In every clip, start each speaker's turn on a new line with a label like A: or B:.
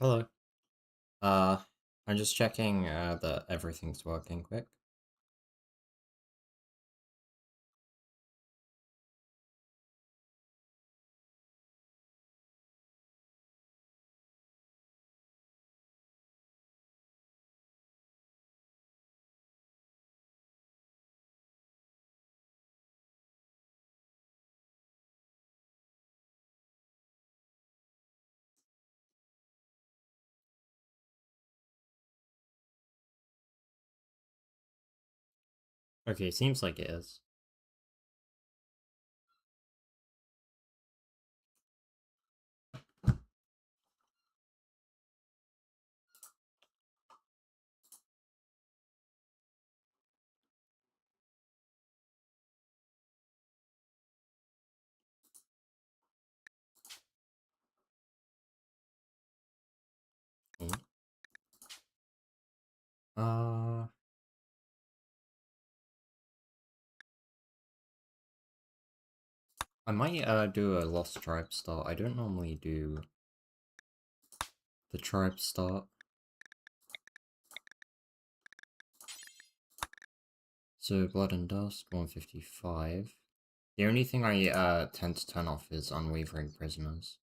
A: Hello. Uh, I'm just checking that everything's working quick. Okay, seems like it is. Hmm. Uh, I might do a Lost Tribe start. I don't normally do the tribe start. So Blood and Dust, 155. The only thing I tend to turn off is Unwavering Prisoners,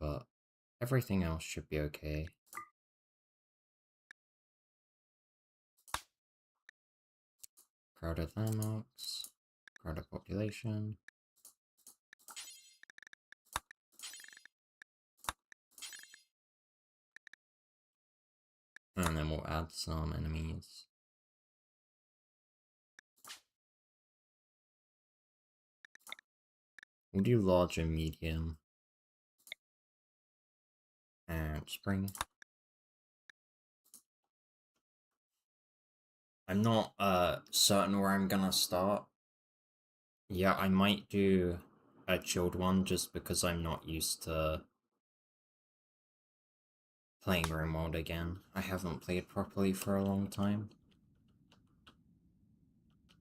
A: but everything else should be okay. Crowded landmarks, crowded population, and then we'll add some enemies. We'll do large and medium, and spring. I'm not certain where I'm gonna start. Yeah, I might do a chilled one just because I'm not used to playing Rimworld again. I haven't played properly for a long time.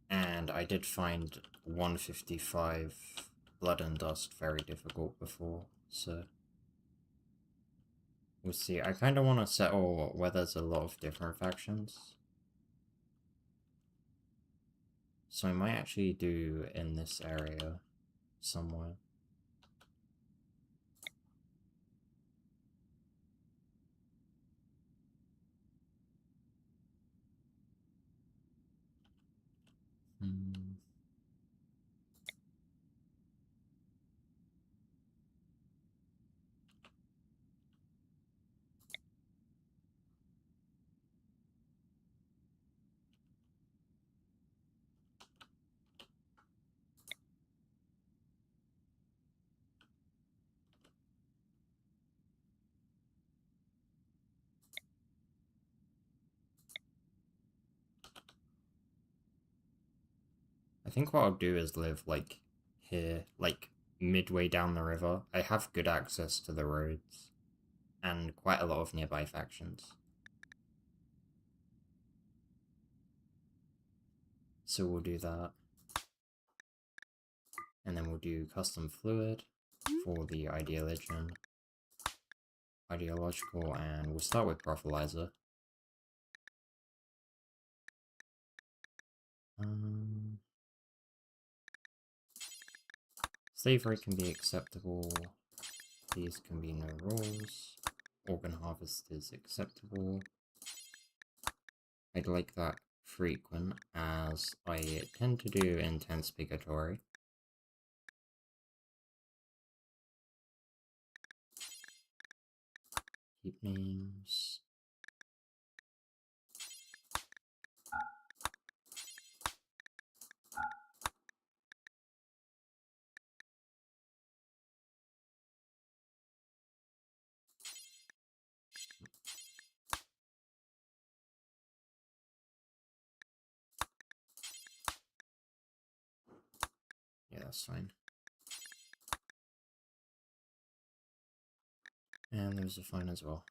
A: And I did find 155 Blood and Dust very difficult before, so we'll see. I kind of want to settle where there's a lot of different factions. So I might actually do in this area somewhere. Hmm. I think what I'll do is live, like, here, like, midway down the river. I have good access to the roads, and quite a lot of nearby factions. So we'll do that. And then we'll do custom fluid for the ideological, and we'll start with breathalyzer. Um, Slavery can be acceptable. These can be no rules. Organ harvest is acceptable. I'd like that frequent, as I tend to do intense bigotry. Keep names. Yeah, that's fine. And there's a fine as well.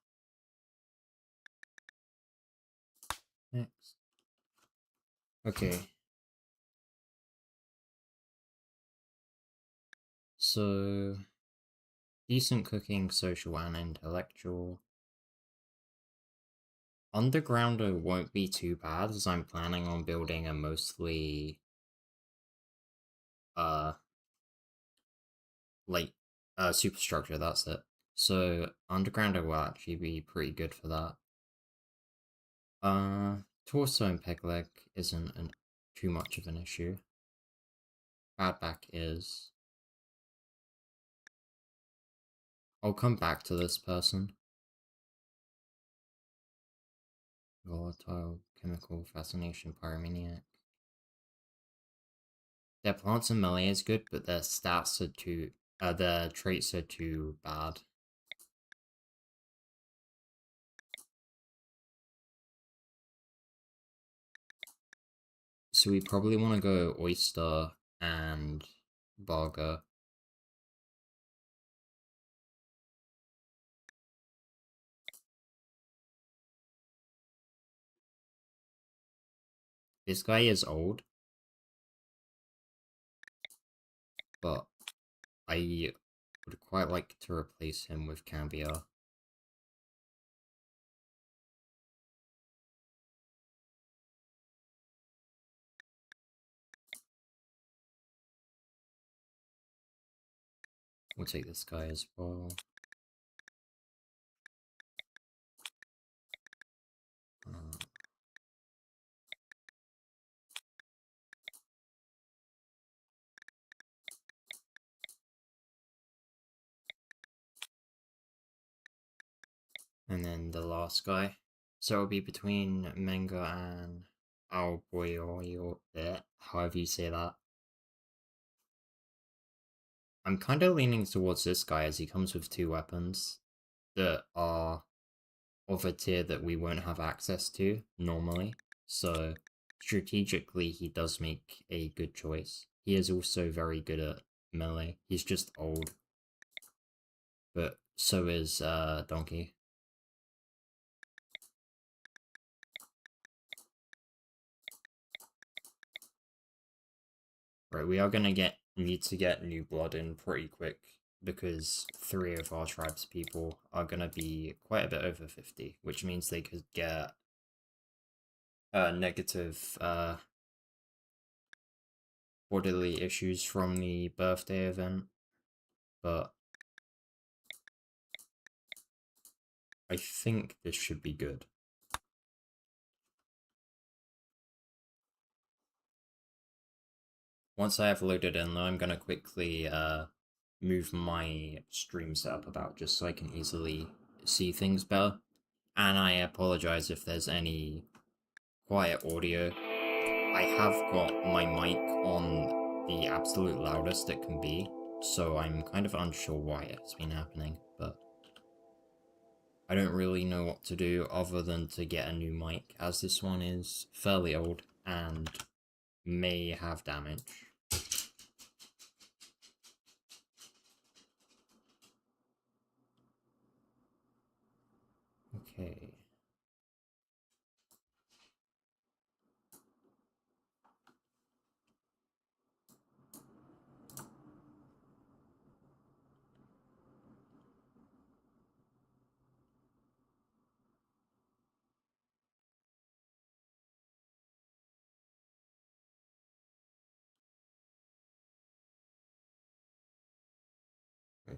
A: Next. Okay. So Decent cooking, social and intellectual. Undergrounder won't be too bad, as I'm planning on building a mostly uh like superstructure, that's it. So undergrounder will actually be pretty good for that. Torso and peg leg isn't too much of an issue. Bad back is. I'll come back to this person. Volatile, chemical, fascination, pyromaniac. Their plants and melee is good, but their stats are too. Their traits are too bad. So we probably want to go oyster and barger. This guy is old, but I would quite like to replace him with Cambiar. We'll take this guy as well. And then the last guy. So it'll be between Manga and Owlboy or your however you say that. I'm kind of leaning towards this guy as he comes with 2 weapons that are of a tier that we won't have access to normally. So strategically, he does make a good choice. He is also very good at melee. He's just old. But so is Donkey. Right, we are gonna need to get new blood in pretty quick because 3 of our tribe's people are gonna be quite a bit over 50, which means they could get negative bodily issues from the birthday event, but I think this should be good. Once I have loaded in though, I'm gonna quickly move my stream setup about just so I can easily see things better. And I apologize if there's any quiet audio. I have got my mic on the absolute loudest it can be, so I'm kind of unsure why it's been happening, but I don't really know what to do other than to get a new mic, as this one is fairly old and may have damage. Okay.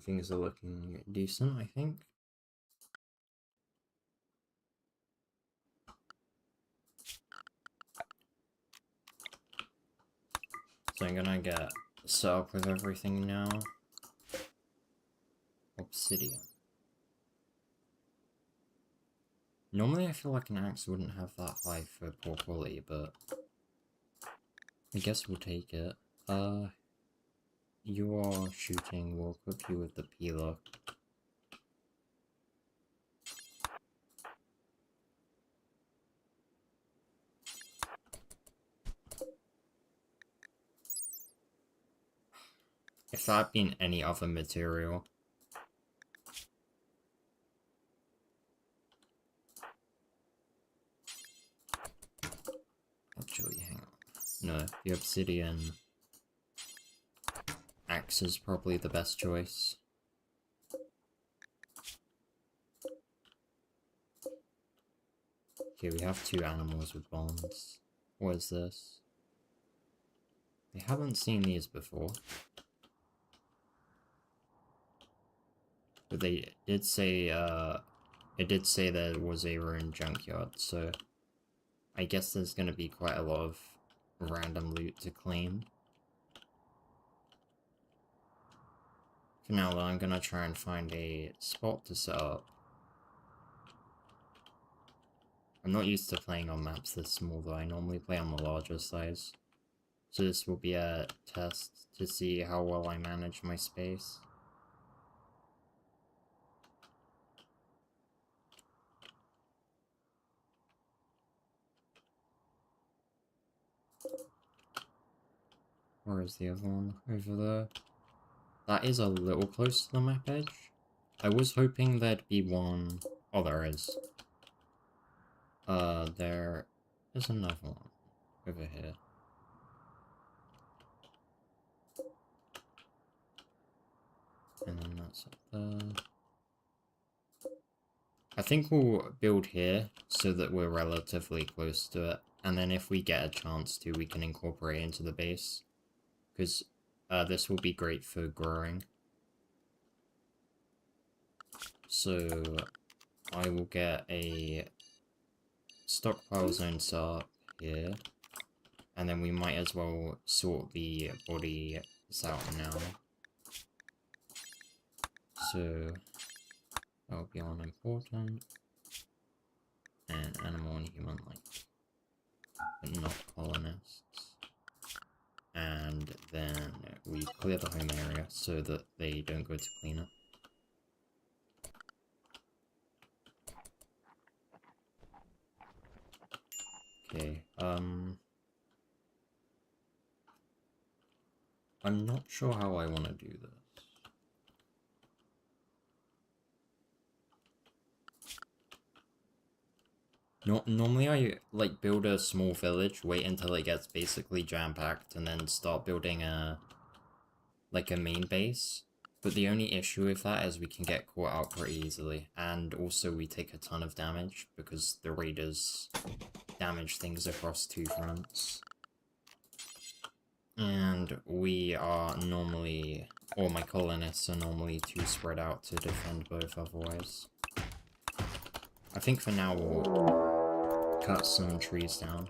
A: Things are looking decent, I think. So I'm gonna get set up with everything now. Obsidian. Normally I feel like an axe wouldn't have that high for poor quality, but I guess we'll take it. You are shooting, we'll equip you with the peeler. If that had been any other material. Actually, hang on. No, the obsidian axe is probably the best choice. Okay, we have 2 animals with bonds. What is this? I haven't seen these before. But they did say, it did say there was a ruined junkyard, so I guess there's gonna be quite a lot of random loot to claim. For now though, I'm gonna try and find a spot to set up. I'm not used to playing on maps this small though, I normally play on the larger size. So this will be a test to see how well I manage my space. Where is the other one? Over there. That is a little close to the map edge. I was hoping there'd be one... Oh, there is. There is another one over here. And then that's up there. I think we'll build here so that we're relatively close to it. And then if we get a chance to, we can incorporate into the base. Because this will be great for growing. So I will get a stockpile zone set up here. And then we might as well sort the bodies out now. So that'll be on important. And animal and human like, but not colonists. And then we clear the home area so that they don't go to clean it. Okay, I'm not sure how I want to do this. Normally I, like, build a small village, wait until it gets basically jam-packed, and then start building a main base. But the only issue with that is we can get caught out pretty easily, and also we take a ton of damage, because the raiders damage things across 2 fronts. And we are normally, or my colonists are normally too spread out to defend both otherwise. I think for now we'll cut some trees down.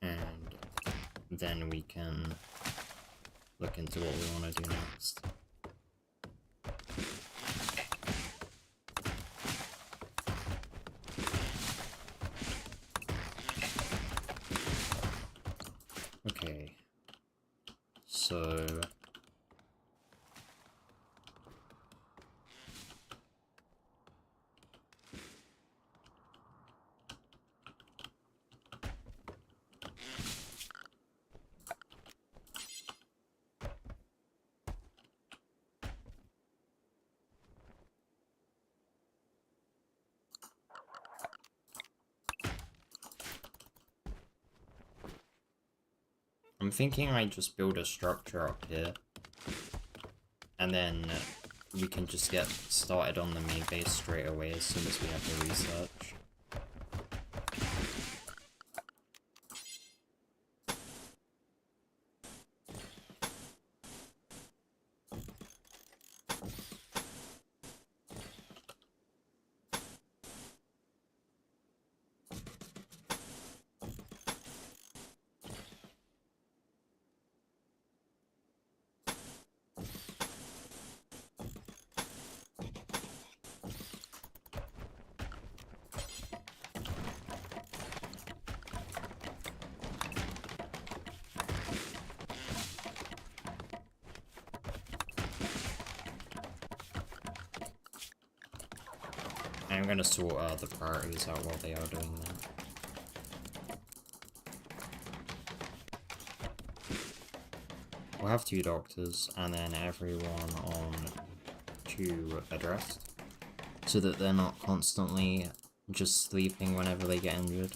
A: And then we can look into what we want to do next. Okay, so I'm thinking I just build a structure up here, and then we can just get started on the main base straight away as soon as we have the research. I'm gonna sort the priorities out while they are doing that. We'll have 2 doctors, and then everyone on 2 bed rest, so that they're not constantly just sleeping whenever they get injured.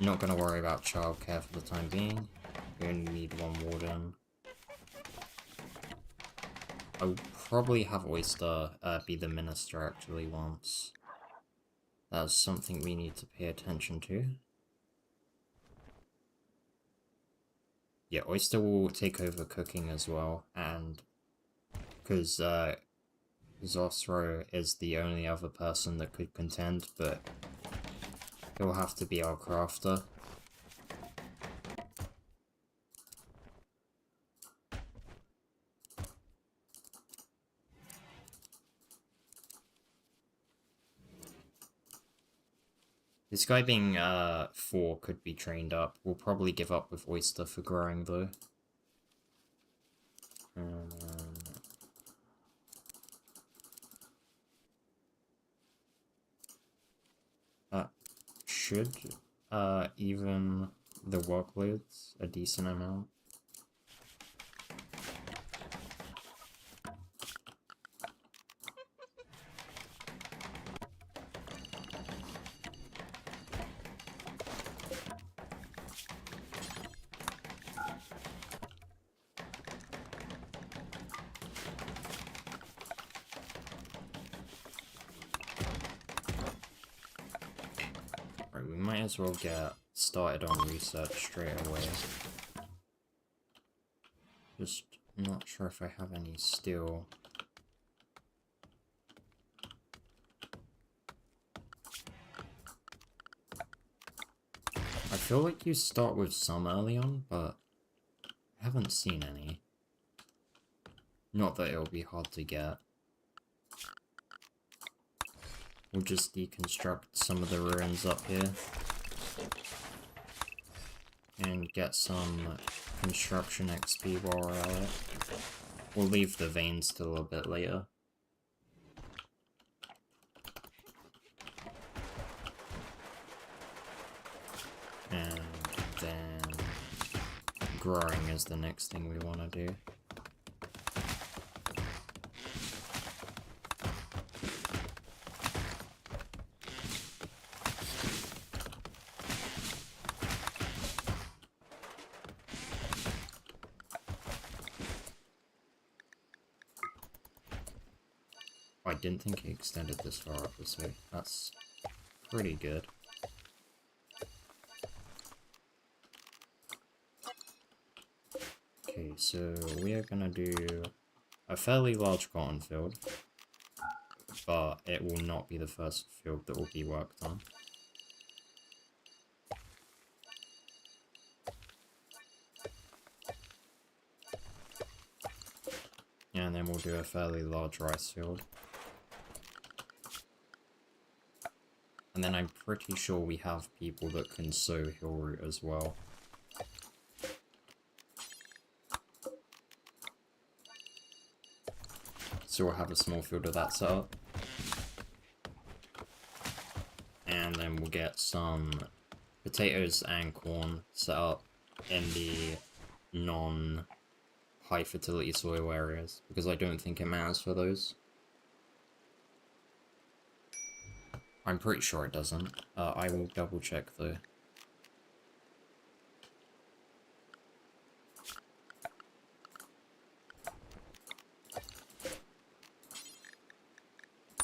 A: Not gonna worry about childcare for the time being. We only need 1 warden. I will probably have Oyster be the minister actually once. That's something we need to pay attention to. Yeah, Oyster will take over cooking as well, and because Zosro is the only other person that could contend, but he'll have to be our crafter. This guy being 4 could be trained up. We'll probably give up with Oyster for growing though. That should even the workloads a decent amount. Right, we might as well get started on research straight away. Just not sure if I have any steel. I feel like you start with some early on, but I haven't seen any. Not that it'll be hard to get. We'll just deconstruct some of the ruins up here. And get some construction XP while we're at it. We'll leave the veins till a bit later. And then growing is the next thing we want to do. I didn't think it extended this far up this way. That's pretty good. Okay, so we are gonna do a fairly large cotton field, but it will not be the first field that will be worked on. And then we'll do a fairly large rice field. And then I'm pretty sure we have people that can sow hill root as well. So we'll have a small field of that set up. And then we'll get some potatoes and corn set up in the non-high fertility soil areas, because I don't think it matters for those. I'm pretty sure it doesn't. I will double check though.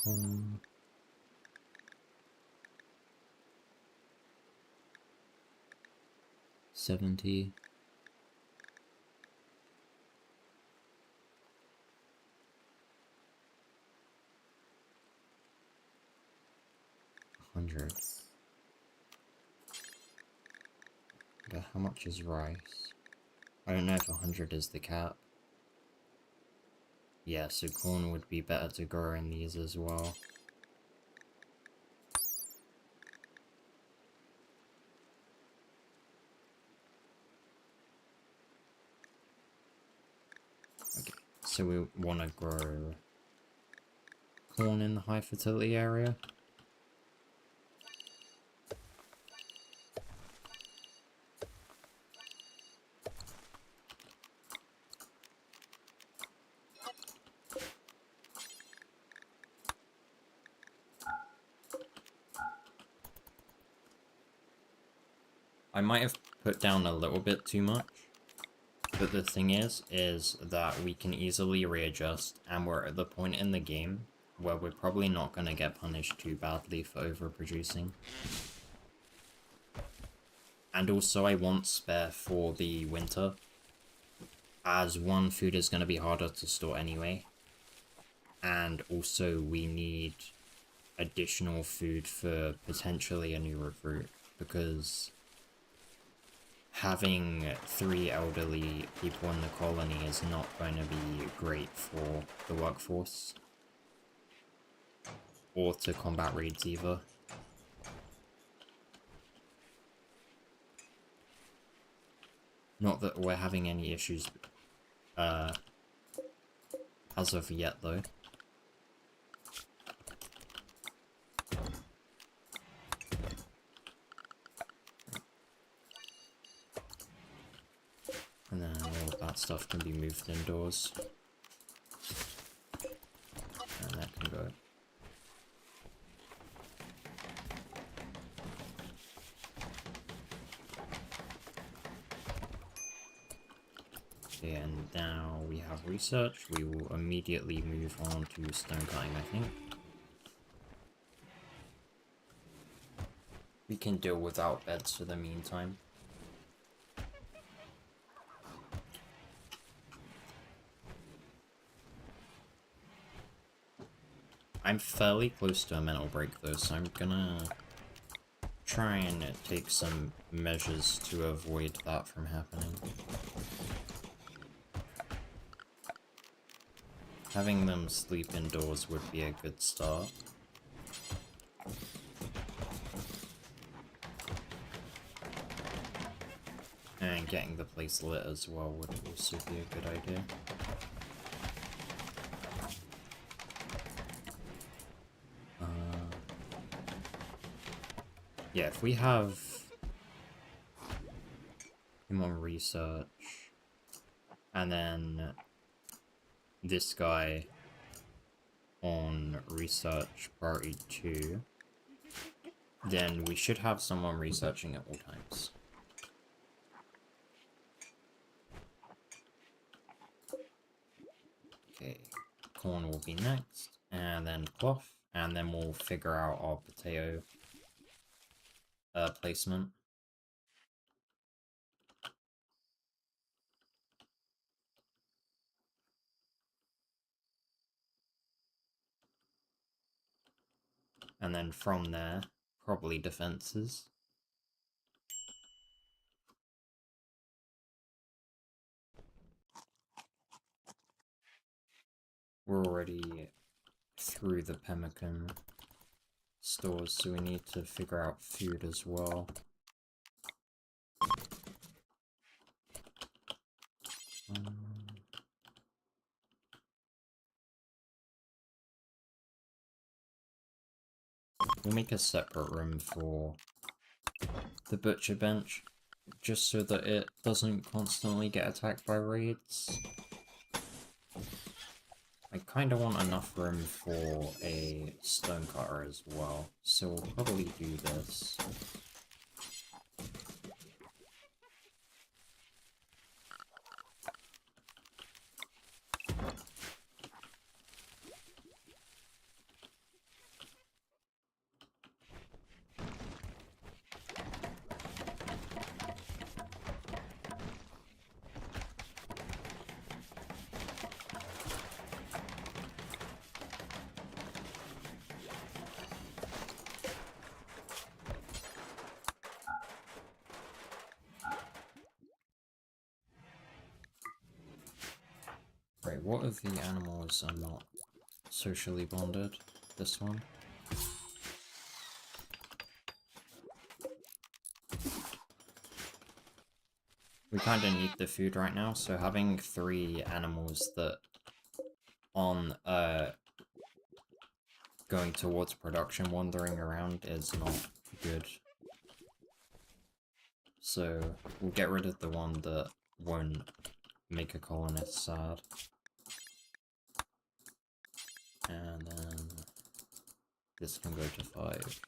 A: Um, 70. But how much is rice? I don't know if 100 is the cap. Yeah, so corn would be better to grow in these as well. Okay, so we want to grow corn in the high fertility area. I might have put down a little bit too much. But the thing is that we can easily readjust, and we're at the point in the game where we're probably not going to get punished too badly for overproducing. And also I want spare for the winter, as one, food is going to be harder to store anyway, and also we need additional food for potentially a new recruit, because having 3 elderly people in the colony is not going to be great for the workforce, or to combat raids either. Not that we're having any issues as of yet, though. And then all of that stuff can be moved indoors. And that can go. Okay, and now we have research. We will immediately move on to stone cutting, I think. We can deal without beds for the meantime. I'm fairly close to a mental break though, so I'm gonna try and take some measures to avoid that from happening. Having them sleep indoors would be a good start. And getting the place lit as well would also be a good idea. Yeah, if we have him on research, and then this guy on research priority 2, then we should have someone researching at all times. Okay, corn will be next, and then cloth, and then we'll figure out our potato placement. And then from there, probably defenses. We're already through the pemmican stores, so we need to figure out food as well. We'll make a separate room for the butcher bench, just so that it doesn't constantly get attacked by raids. I kind of want enough room for a stonecutter as well, so we'll probably do this. Right, what if the animals are not socially bonded? This one? We kind of need the food right now, so having 3 animals that on going towards production wandering around is not good. So we'll get rid of the one that won't make a colonist sad. And then this can go to 5.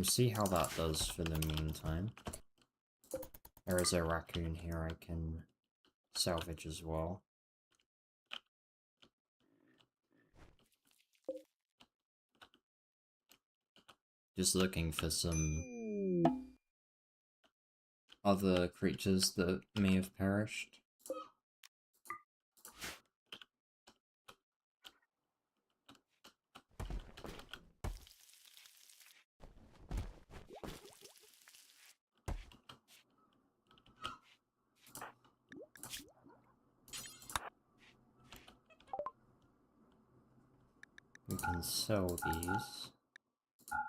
A: We'll see how that does for the meantime. There is a raccoon here I can salvage as well. Just looking for some other creatures that may have perished. We can sell these.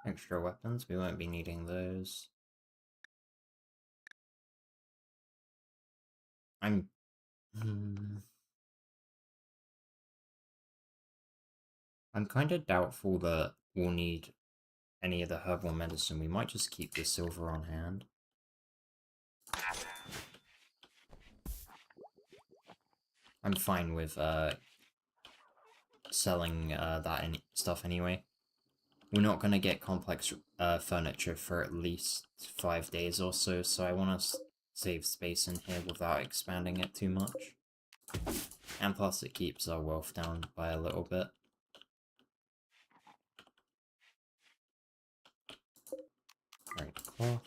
A: Extra weapons, we won't be needing those. I'm kind of doubtful that we'll need any of the herbal medicine. We might just keep the silver on hand. I'm fine with selling that stuff anyway. We're not going to get complex furniture for at least 5 days or so, so I want to save space in here without expanding it too much. And plus it keeps our wealth down by a little bit. Right, cloth.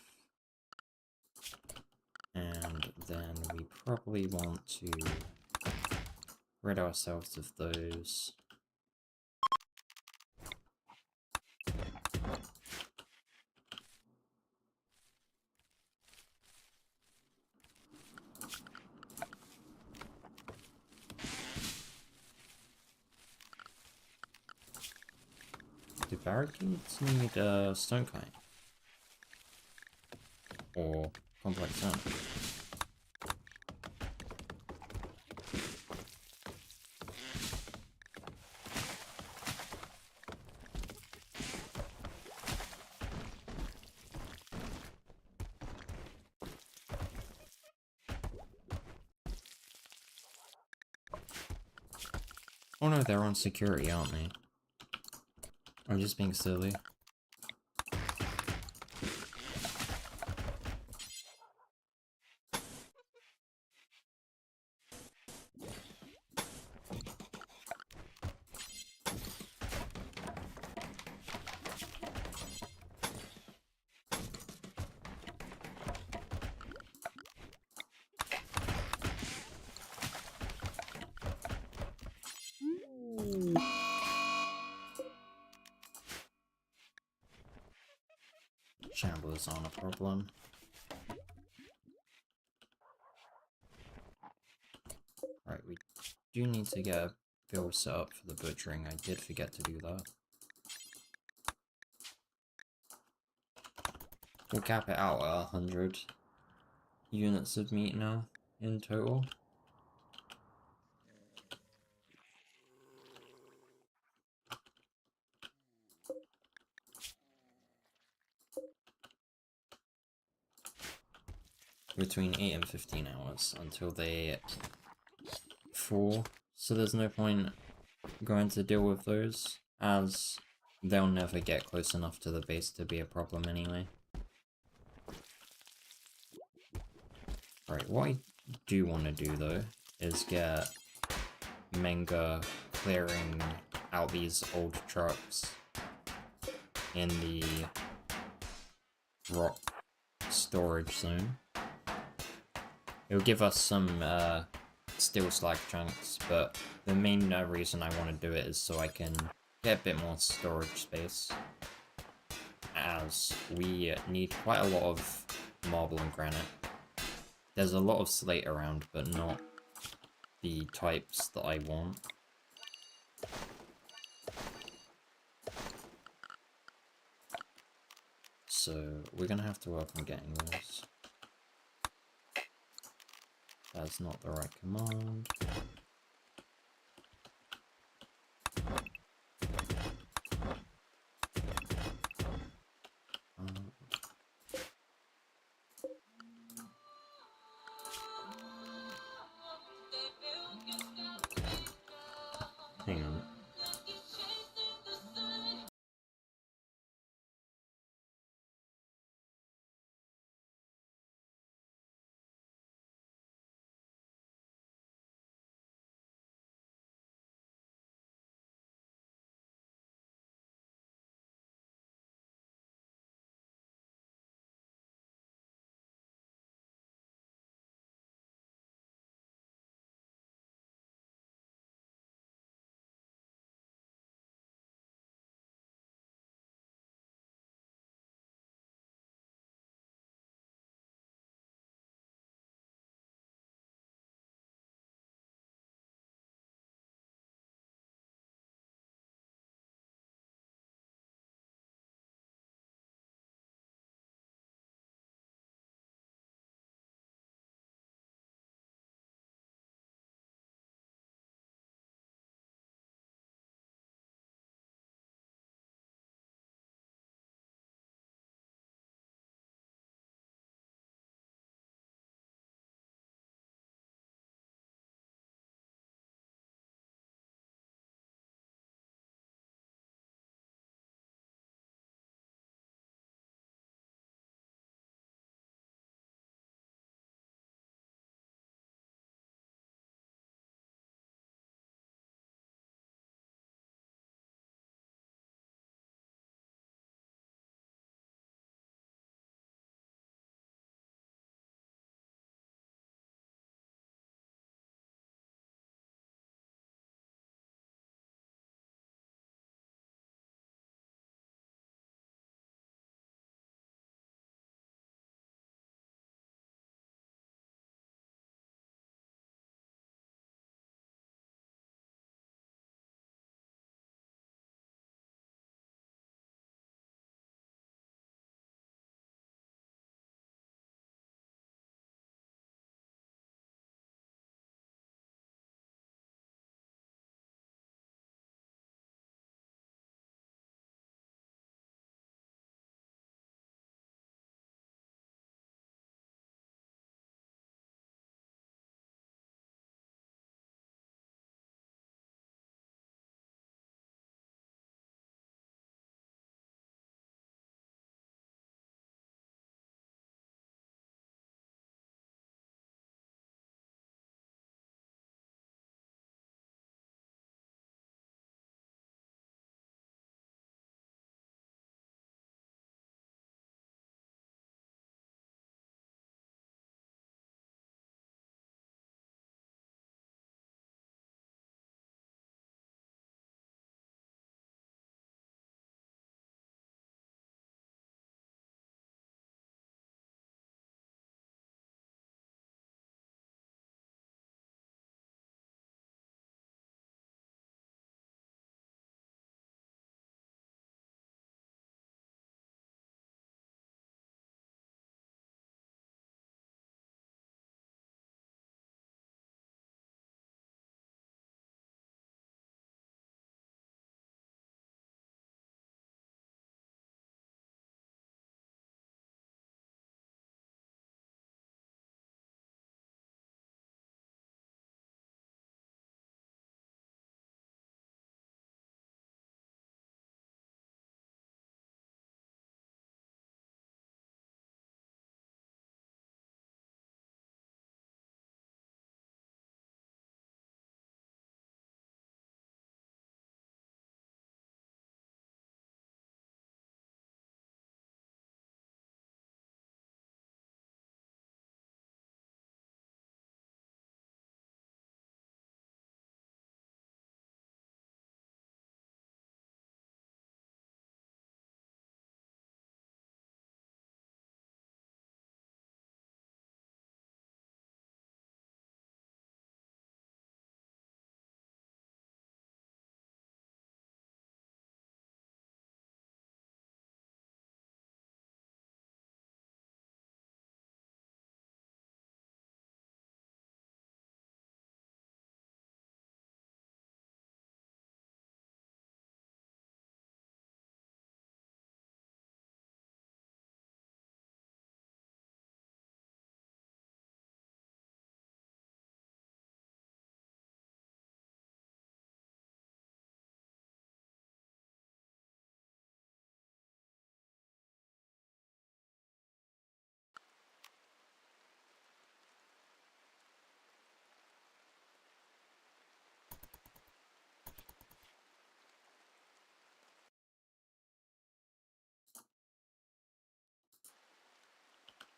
A: And then we probably want to rid ourselves of those. Do barricades need stone kite? Or complex stone? Oh no, they're on security, aren't they? I'm just being silly. Shamblers aren't a problem. Right, we do need to get a build set up for the butchering. I did forget to do that. We'll cap it out at 100 units of meat now, in total. Between 8 and 15 hours until they fall, so there's no point going to deal with those, as they'll never get close enough to the base to be a problem anyway. Right, what I do want to do though is get Menga clearing out these old trucks in the rock storage zone. It'll give us some steel slag chunks, but the main reason I want to do it is so I can get a bit more storage space, as we need quite a lot of marble and granite. There's a lot of slate around, but not the types that I want. So we're gonna have to work on getting those. That's not the right command. Hang on.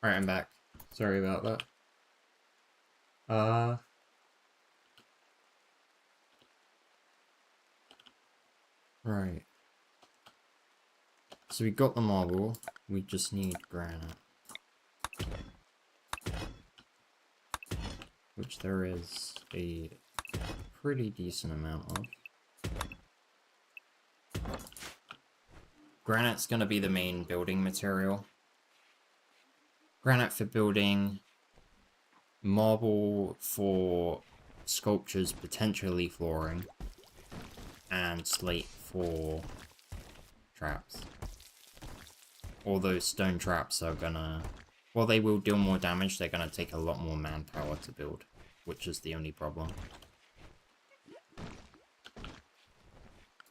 A: Alright, I'm back. Sorry about that. Right. So we got the marble, we just need granite. Which there is a pretty decent amount of. Granite's gonna be the main building material. Granite for building, marble for sculptures, potentially flooring, and slate for traps. Although stone traps are gonna... Well, they will deal more damage, they're gonna take a lot more manpower to build, which is the only problem.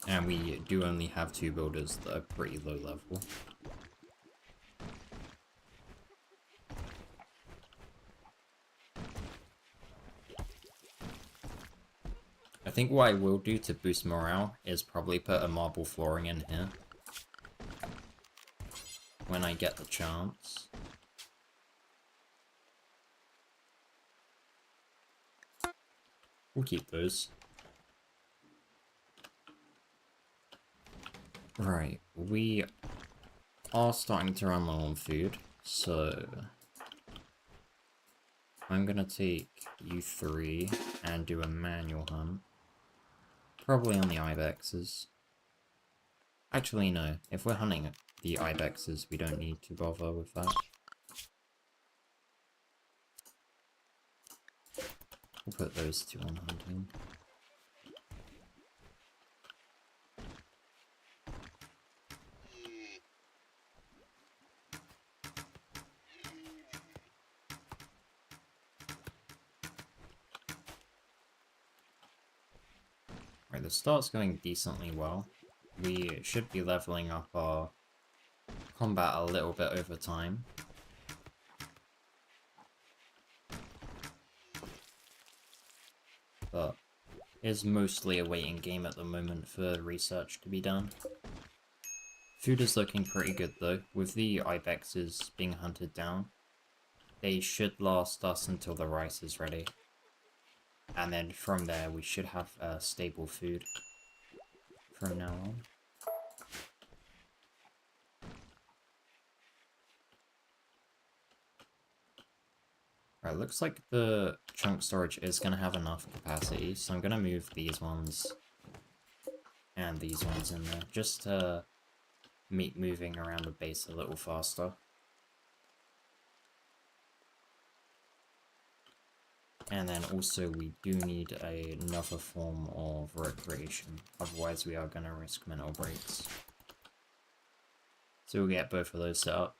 A: And we do only have 2 builders that are pretty low level. I think what I will do to boost morale is probably put a marble flooring in here. When I get the chance. We'll keep those. Right, we are starting to run low on food, so I'm gonna take you 3 and do a manual hunt. Probably on the ibexes. Actually, no. If we're hunting the ibexes, we don't need to bother with that. We'll put those 2 on hunting. Right, the start's going decently well. We should be leveling up our combat a little bit over time. But is mostly a waiting game at the moment for research to be done. Food is looking pretty good though, with the ibexes being hunted down. They should last us until the rice is ready. And then from there we should have stable food from now on. Right, looks like the chunk storage is going to have enough capacity, so I'm going to move these ones and these ones in there, just to make moving around the base a little faster. And then also we do need another form of recreation, otherwise we are going to risk mental breaks. So we'll get both of those set up.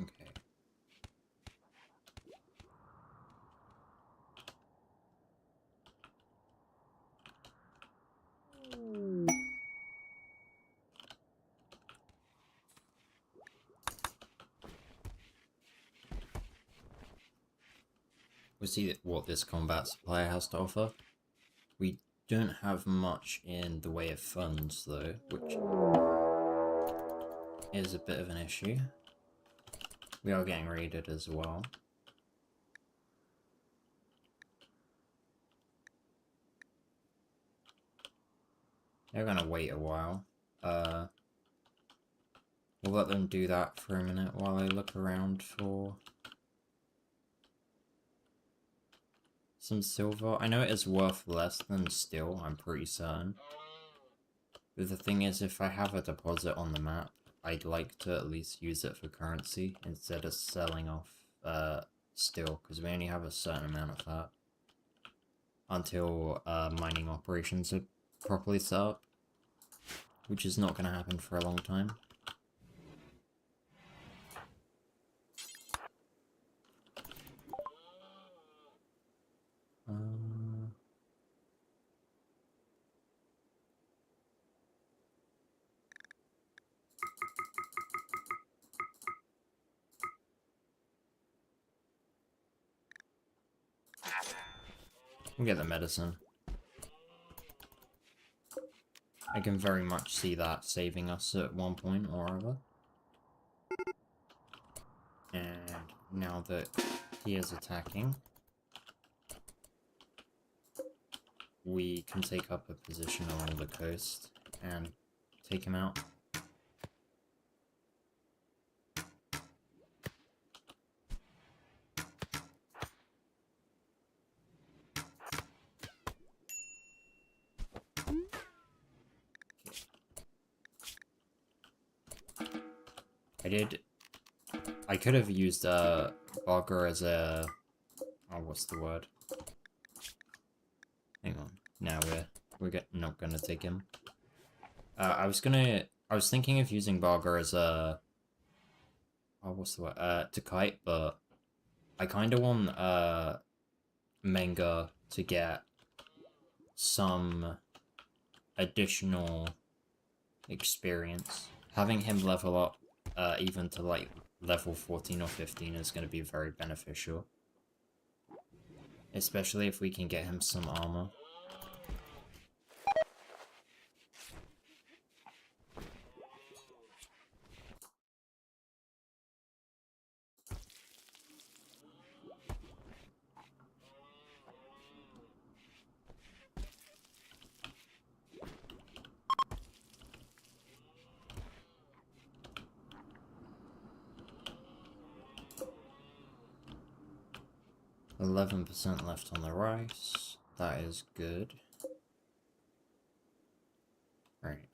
A: Okay. We'll see what this combat supplier has to offer. We don't have much in the way of funds though, which is a bit of an issue. We are getting raided as well. They're gonna wait a while. We'll let them do that for a minute while I look around for some silver. I know it is worth less than steel, I'm pretty certain. But the thing is, if I have a deposit on the map, I'd like to at least use it for currency instead of selling off steel, because we only have a certain amount of that until mining operations are properly set up, which is not going to happen for a long time. We'll get the medicine. I can very much see that saving us at one point or other. And now that he is attacking, we can take up a position along the coast and take him out. I could have used Barker as a... oh, what's the word? Hang on. Now we're not gonna take him. I was thinking of using Barker as a... oh, what's the word? To kite, but I kind of want Manga to get some additional experience. Having him level up even to like level 14 or 15 is going to be very beneficial. Especially if we can get him some armor. %, left on the rice. That is good. Right.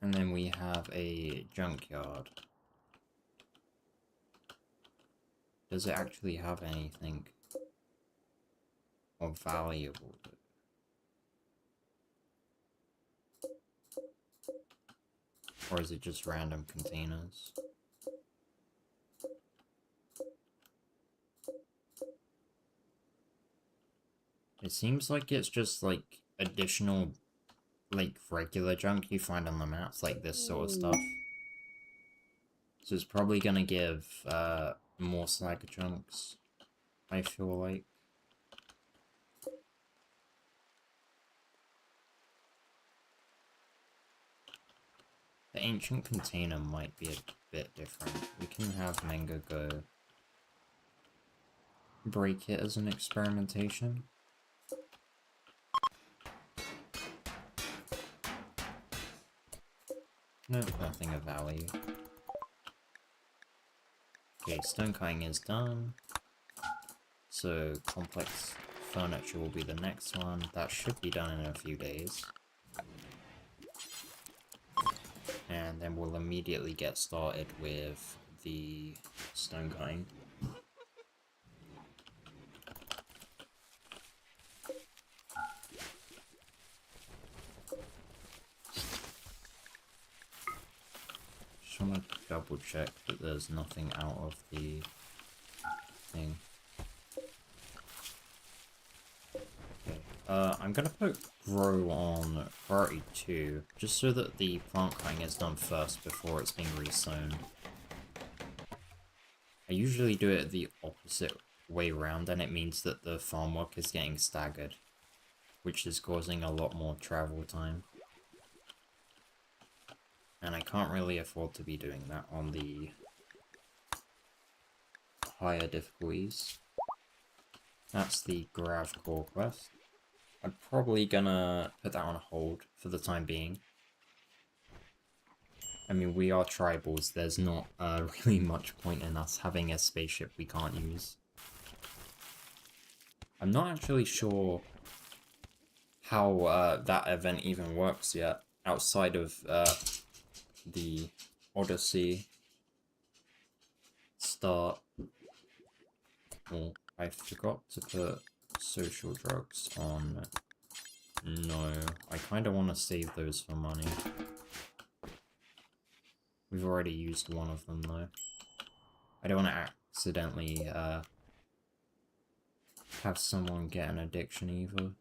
A: And then we have a junkyard. Does it actually have anything of valuable? Or is it just random containers? It seems like it's just like additional, like regular junk you find on the maps, like this sort of stuff. So it's probably gonna give more slag chunks, I feel like. The ancient container might be a bit different. We can have Manga go break it as an experimentation. No, nothing of value. Okay, stone cutting is done. So complex furniture will be the next one. That should be done in a few days. And then we'll immediately get started with the stone cutting. Just want to double check that there's nothing out of the thing. Okay, I'm gonna put grow on priority 2, just so that the plant cutting is done first before it's being resown. I usually do it the opposite way around, and it means that the farm work is getting staggered, which is causing a lot more travel time. And I can't really afford to be doing that on the higher difficulties. That's the Grav Core quest. I'm probably gonna put that on hold for the time being. I mean, we are tribals, there's not really much point in us having a spaceship we can't use. I'm not actually sure how that event even works yet, outside of the Odyssey, Start. Oh, I forgot to put social drugs on. No, I kind of want to save those for money. We've already used one of them though. I don't want to accidentally have someone get an addiction either.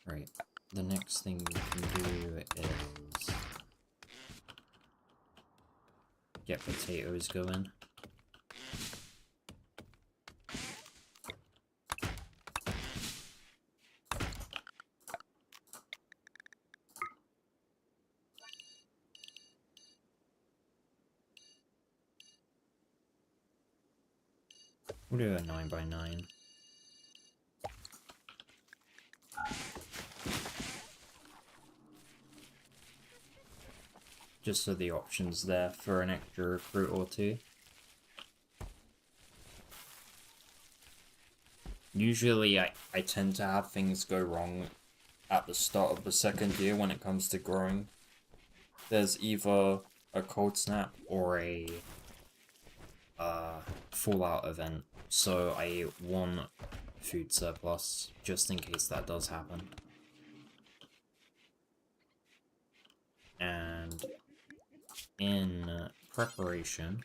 A: Right, the next thing we can do is get potatoes going. We'll do a 9x9. Just so the option's there for an extra recruit or two. Usually I tend to have things go wrong at the start of the second year when it comes to growing. There's either a cold snap or a fallout event, so I want food surplus just in case that does happen. And in preparation,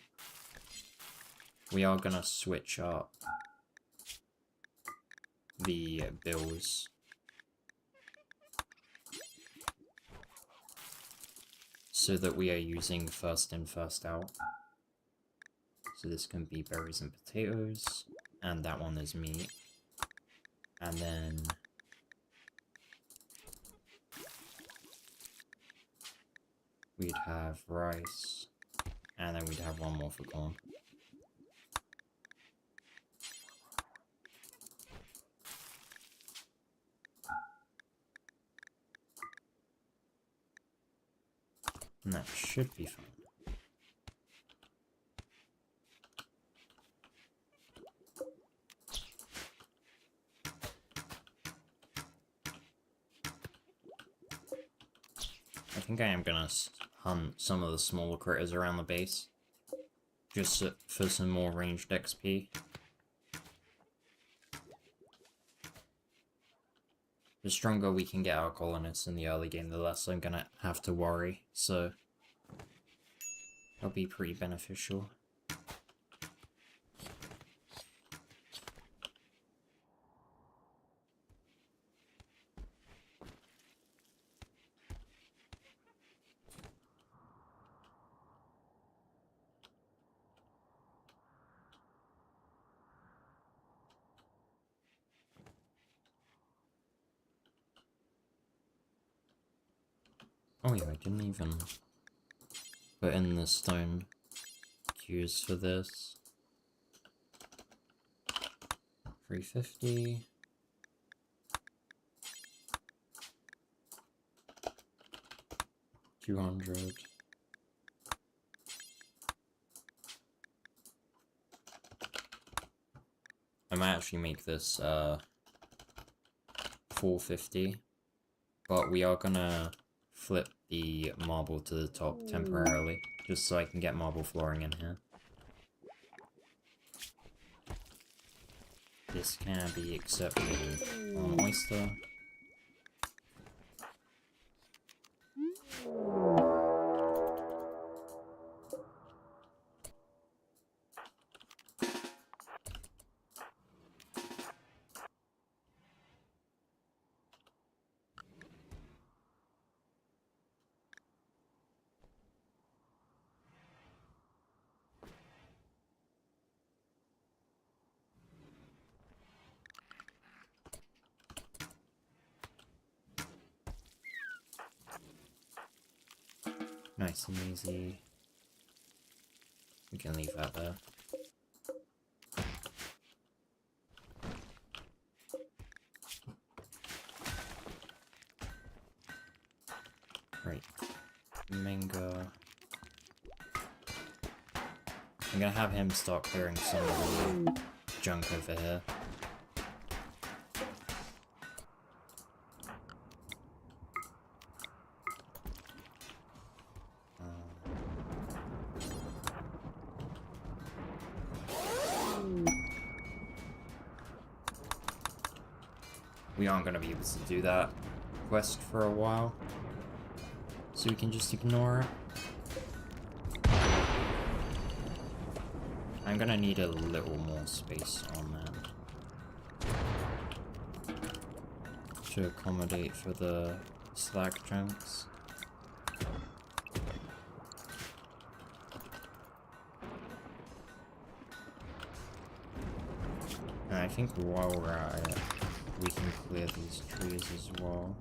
A: we are gonna switch up the bills. So that we are using first in, first out. So this can be berries and potatoes, and that one is meat. And then we'd have rice, and then we'd have one more for corn. And that should be fine. I think I am gonna hunt some of the smaller critters around the base, just for some more ranged XP. The stronger we can get our colonists in the early game, the less I'm gonna have to worry, so that'll be pretty beneficial. Oh yeah, I didn't even put in the stone queues for this. 350. $200. I might actually make this $450, but we are gonna flip the marble to the top temporarily, just so I can get marble flooring in here. This can be accepted on oyster. Nice and easy. We can leave that there. Right. Mango. I'm gonna have him start clearing some of the junk over here. we aren't going to be able to do that quest for a while. So we can just ignore it. I'm going to need a little more space on that to accommodate for the slag chunks. And I think while we're at it, we can clear these trees as well.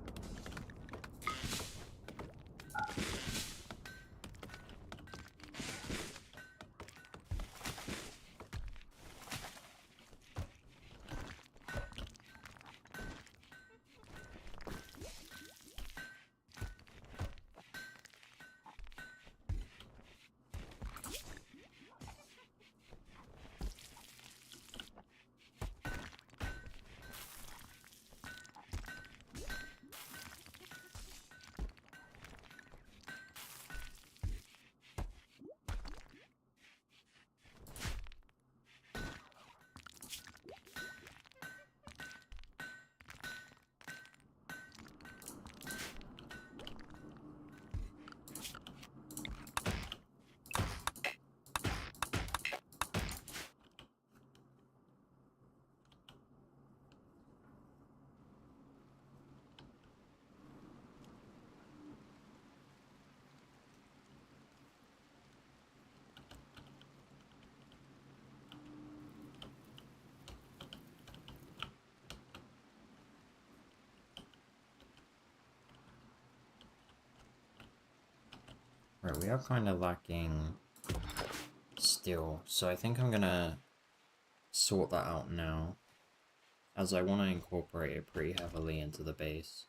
A: Right, we are kind of lacking steel, so I think I'm gonna sort that out now, as I want to incorporate it pretty heavily into the base.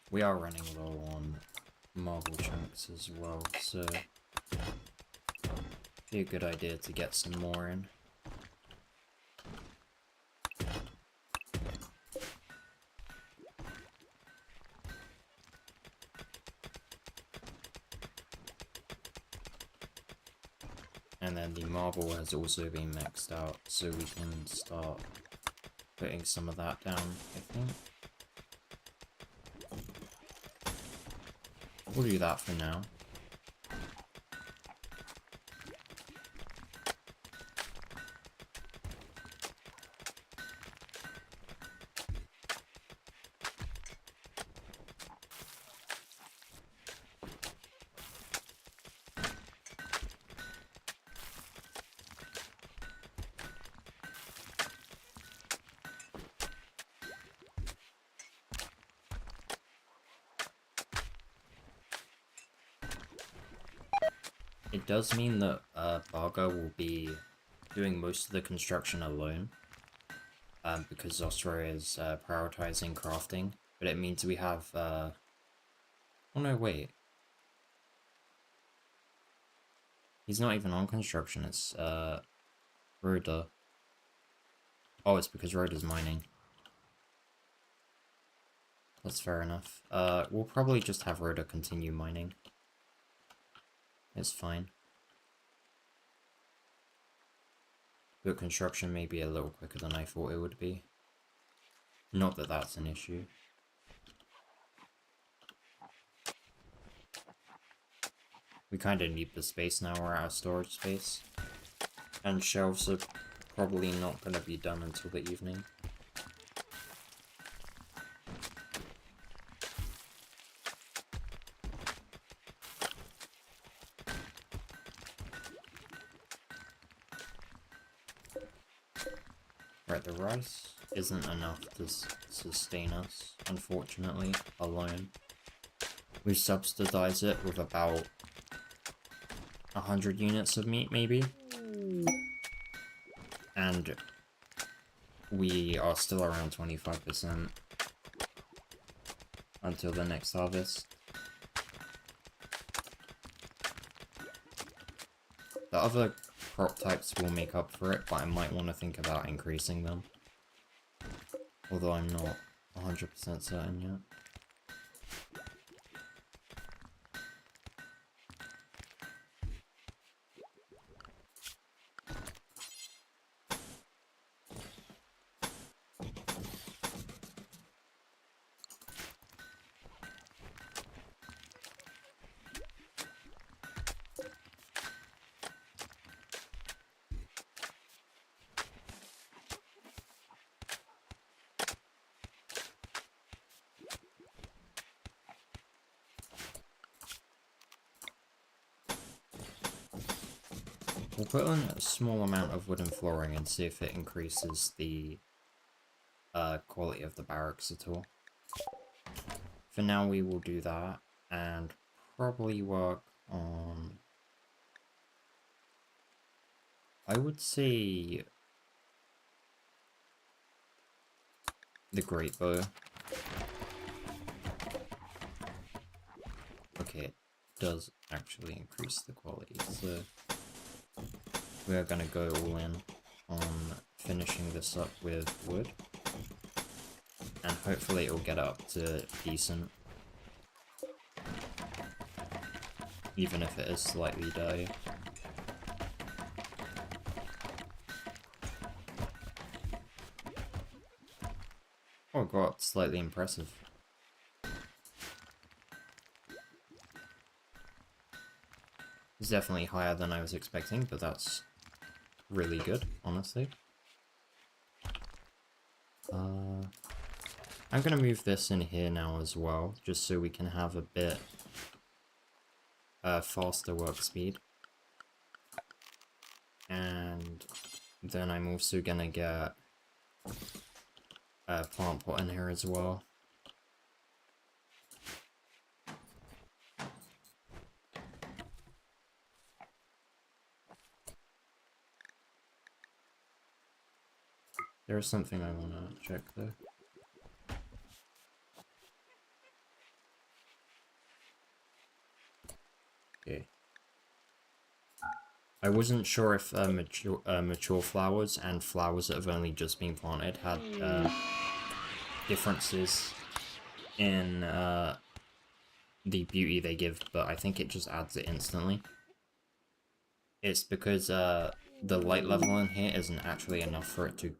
A: We are running low on marble chunks as well, so be a good idea to get some more in. And then the marble has also been maxed out, so we can start putting some of that down, I think. We'll do that for now. It does mean that Barga will be doing most of the construction alone, because Zostra is prioritizing crafting, but it means we have... Oh no, wait. He's not even on construction, it's Rhoda. Oh, it's because Rhoda's mining. That's fair enough. We'll probably just have Rhoda continue mining. It's fine. But construction may be a little quicker than I thought it would be. Not that that's an issue. We kind of need the space now, we're out of storage space. And shelves are probably not going to be done until the evening. Right, the rice isn't enough to sustain us, unfortunately, alone. We subsidize it with about 100 units of meat, maybe? And we are still around 25% until the next harvest. The other crop types will make up for it, but I might want to think about increasing them. Although I'm not 100% certain yet. We'll put on a small amount of wooden flooring and see if it increases the quality of the barracks at all. For now we will do that, and probably work on... I would say... the great bow. Okay, it does actually increase the quality, so... we are gonna go all in on finishing this up with wood. And hopefully it'll get up to decent. Even if it is slightly dirty. Oh god, slightly impressive. It's definitely higher than I was expecting, but that's really good, honestly. I'm gonna move this in here now as well, just so we can have a bit faster work speed. And then I'm also gonna get a plant pot in here as well. There is something I want to check though. Okay. I wasn't sure if mature flowers and flowers that have only just been planted had differences in the beauty they give, but I think it just adds it instantly. It's because the light level in here isn't actually enough for it to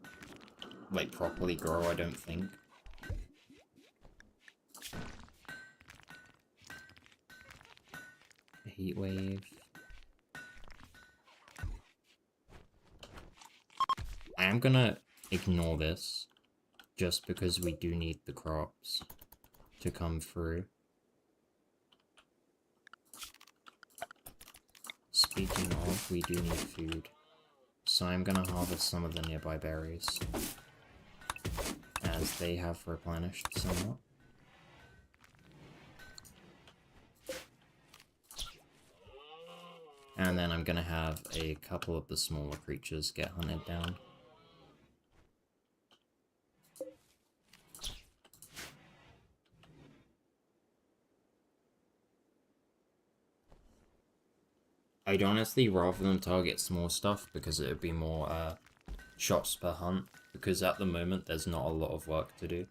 A: like properly grow, I don't think. A heat wave. I am gonna ignore this just because we do need the crops to come through. Speaking of, we do need food. So I'm gonna harvest some of the nearby berries, as they have replenished somewhat. And then I'm gonna have a couple of the smaller creatures get hunted down. I'd honestly rather them target small stuff because it would be more shots per hunt, because at the moment there's not a lot of work to do.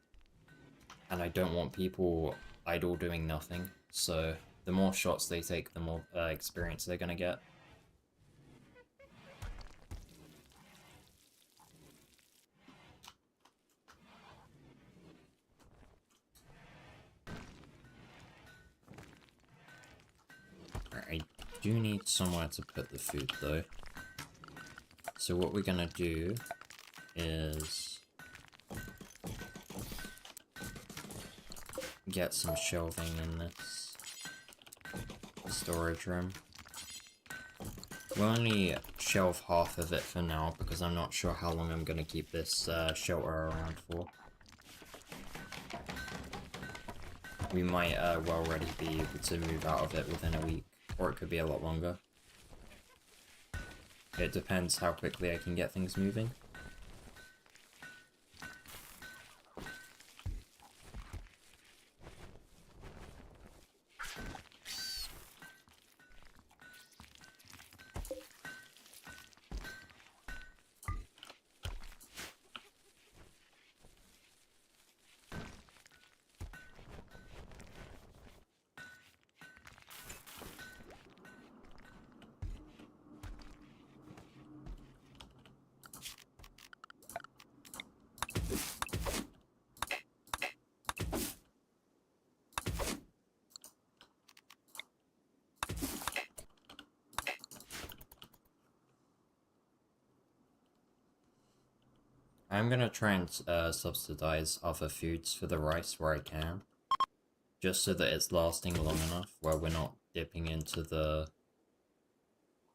A: And I don't want people idle doing nothing, so the more shots they take, the more experience they're gonna get. I do need somewhere to put the food though. So what we're gonna do is get some shelving in this storage room. We'll only shelve half of it for now because I'm not sure how long I'm gonna keep this shelter around for. We might well already be able to move out of it within a week, or it could be a lot longer. It depends how quickly I can get things moving. I'm gonna try and subsidize other foods for the rice where I can. Just so that it's lasting long enough where we're not dipping into the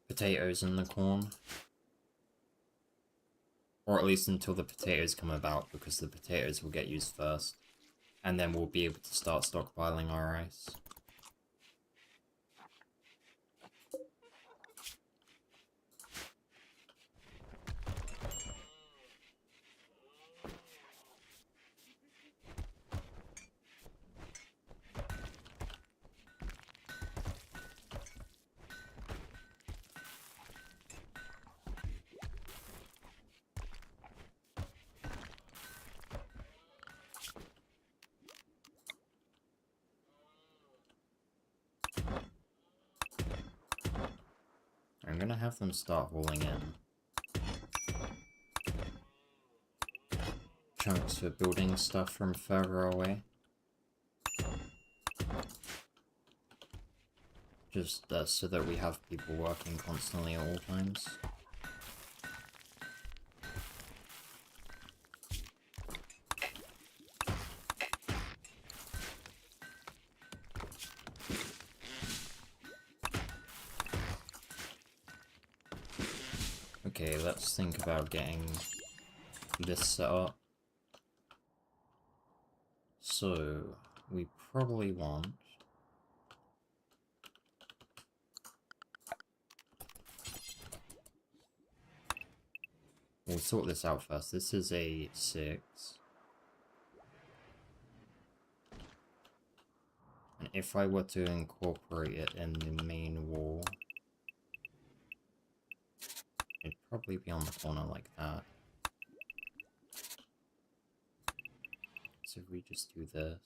A: potatoes and the corn. Or at least until the potatoes come about, because the potatoes will get used first. And then we'll be able to start stockpiling our rice. I'm gonna have them start hauling in chunks for building stuff from further away. Just so that we have people working constantly at all times. Okay, let's think about getting this set up. So, we probably want... We'll sort this out first. This is a 6. And if I were to incorporate it in the main wall, it'd probably be on the corner like that. So if we just do this...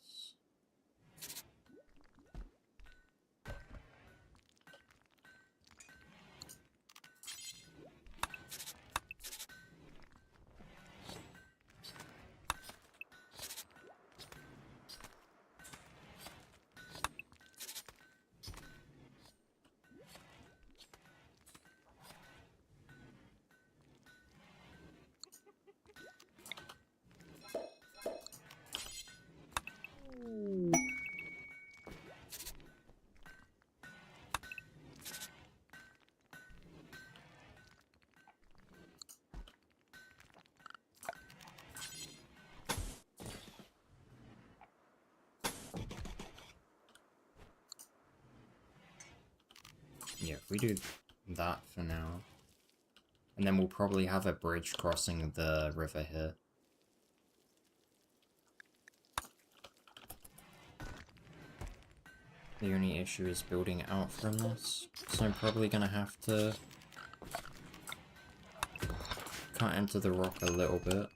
A: Yeah, if we do that for now. And then we'll probably have a bridge crossing the river here. The only issue is building out from this, so I'm probably gonna have to cut into the rock a little bit.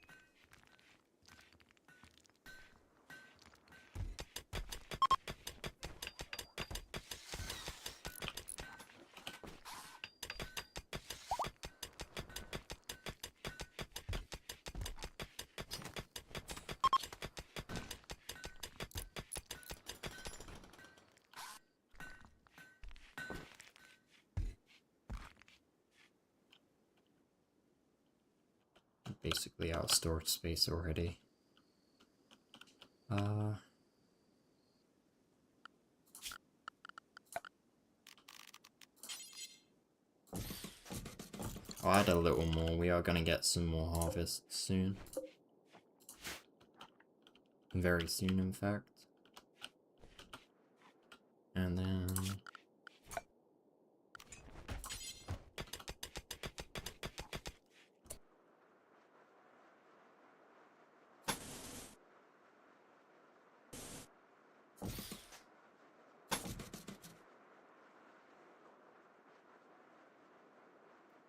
A: Basically out of storage space already. I'll add a little more. We are gonna get some more harvests soon. Very soon, in fact. And then...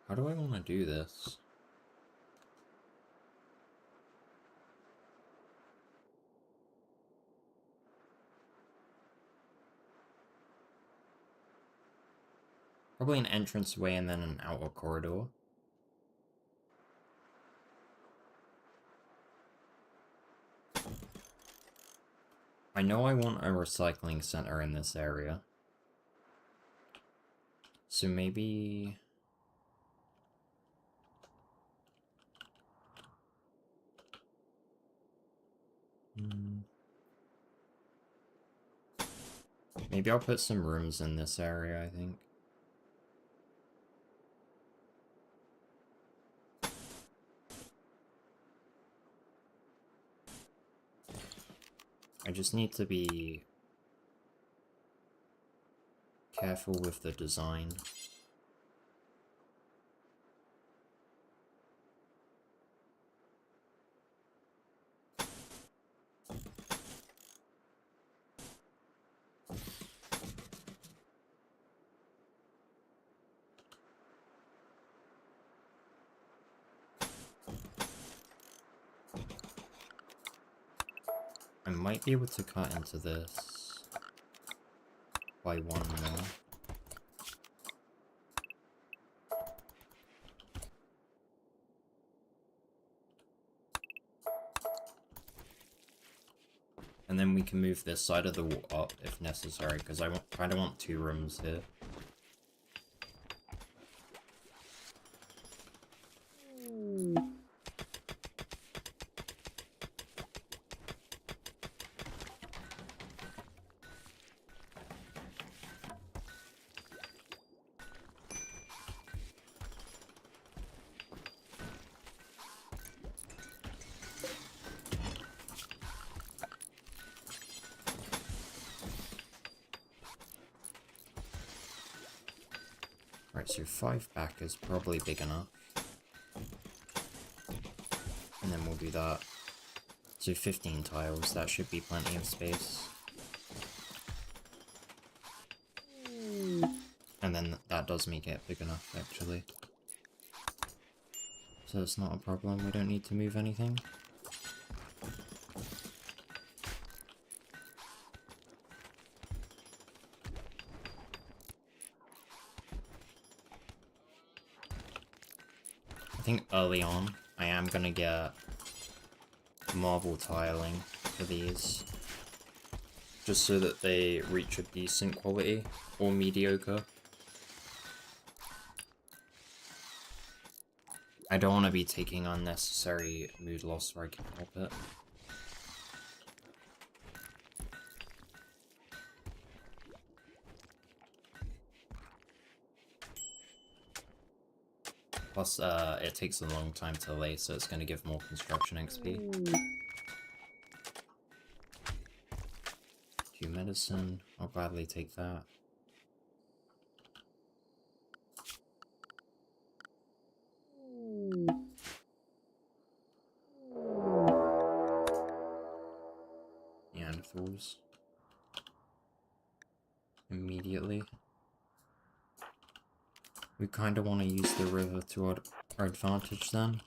A: how do I want to do this? Probably an entranceway and then an outer corridor. I know I want a recycling center in this area. So maybe... Maybe I'll put some rooms in this area, I think. I just need to be careful with the design. I might be able to cut into this by one more. And then we can move this side of the wall up if necessary, because I kind of want 2 rooms here. Right, so 5 back is probably big enough. And then we'll do that. So 15 tiles, that should be plenty of space. And then that does make it big enough, actually. So it's not a problem, we don't need to move anything. I think early on, I am gonna get marble tiling for these. Just so that they reach a decent quality, or mediocre. I don't want to be taking unnecessary mood loss where I can help it. Plus, it takes a long time to lay, so it's going to give more construction XP. 2 medicine, I'll gladly take that. Neanderthals. Immediately. We kind of want to use the river to our advantage then.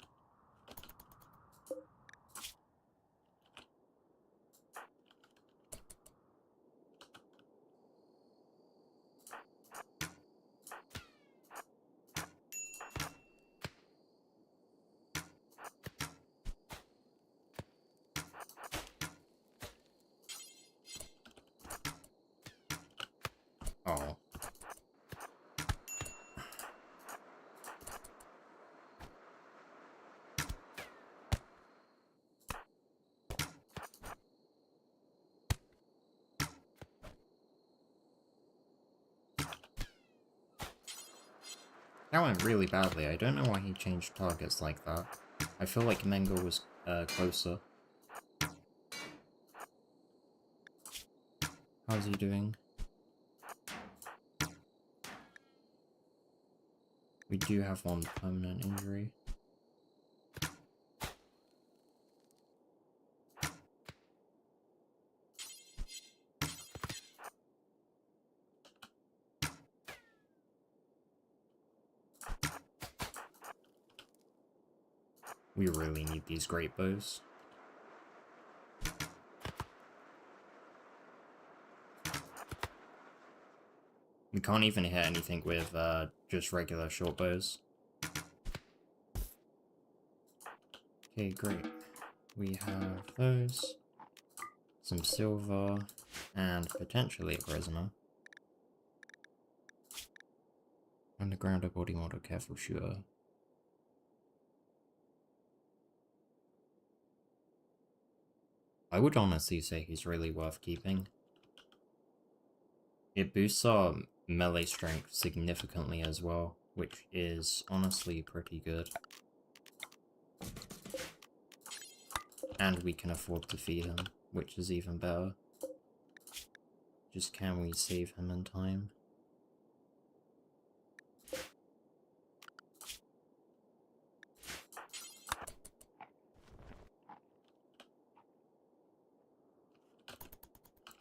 A: Oh. That went really badly. I don't know why he changed targets like that. I feel like Mengo was closer. How's he doing? We do have 1 permanent injury. We really need these great bows. We can't even hit anything with just regular short bows. Okay, great. We have those, some silver, and potentially a prisoner. Undergrounder, body model, careful shooter. I would honestly say he's really worth keeping. It boosts our melee strength significantly as well, which is honestly pretty good. And we can afford to feed him, which is even better. Just can we save him in time?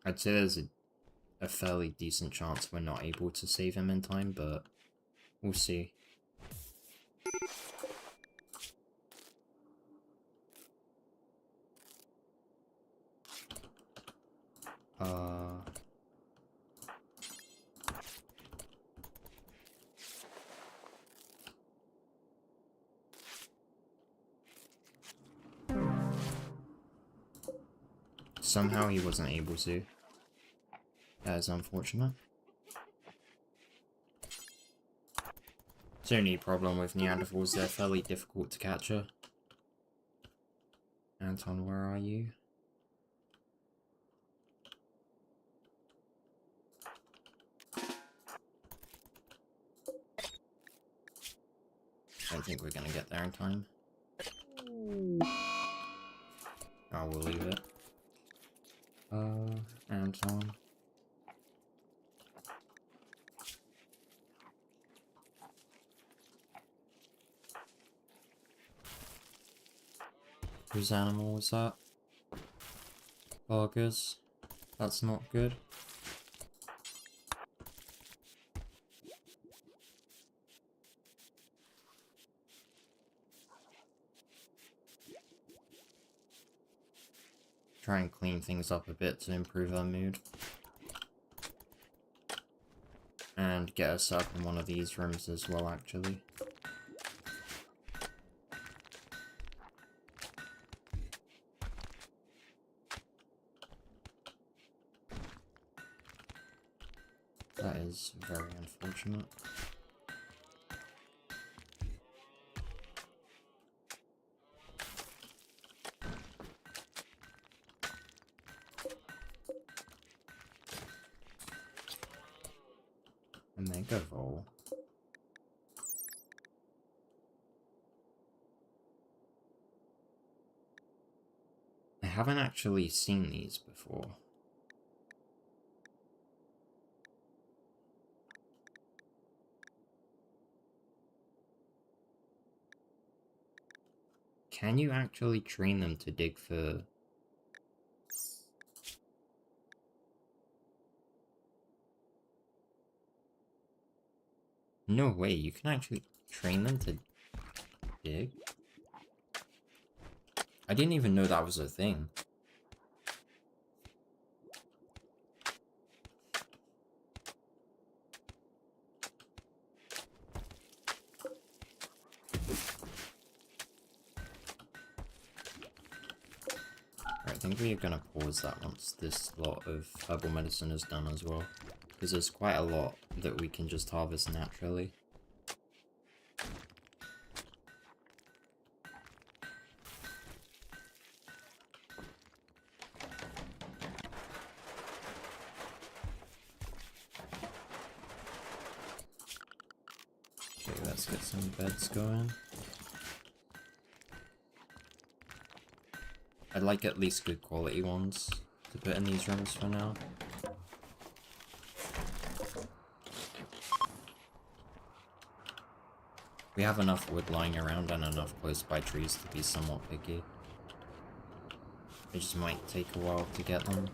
A: I'd say there's a fairly decent chance we're not able to save him in time, but we'll see. Somehow he wasn't able to. That is unfortunate. It's the only problem with Neanderthals, they're fairly difficult to capture. Anton, where are you? I don't think we're gonna get there in time. Oh, we'll leave it. Anton. Whose animal was that? Burgers. That's not good. Try and clean things up a bit to improve our mood. And get us up in one of these rooms as well, actually. That is very unfortunate. Mega Vol. I haven't actually seen these before. Can you actually train them to dig for... No way, you can actually train them to dig? I didn't even know that was a thing. I think we are gonna pause that once this lot of herbal medicine is done as well. Because there's quite a lot that we can just harvest naturally. Okay, let's get some beds going. I'd like at least good quality ones to put in these rooms for now. We have enough wood lying around and enough close by trees to be somewhat picky. It just might take a while to get them.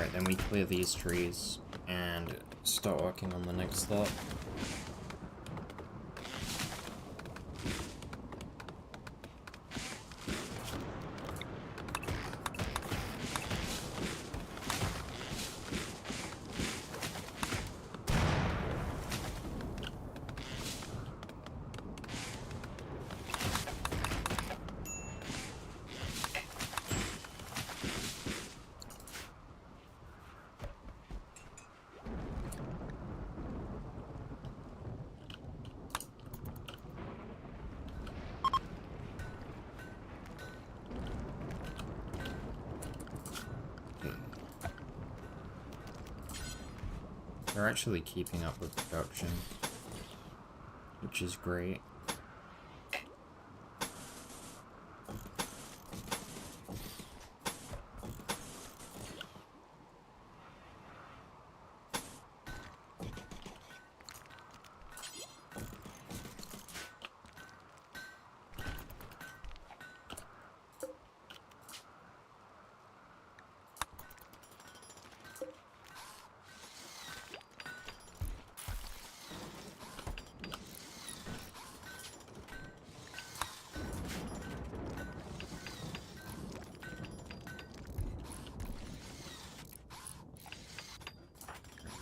A: Right, then we clear these trees and start working on the next lot. They're actually keeping up with production, which is great.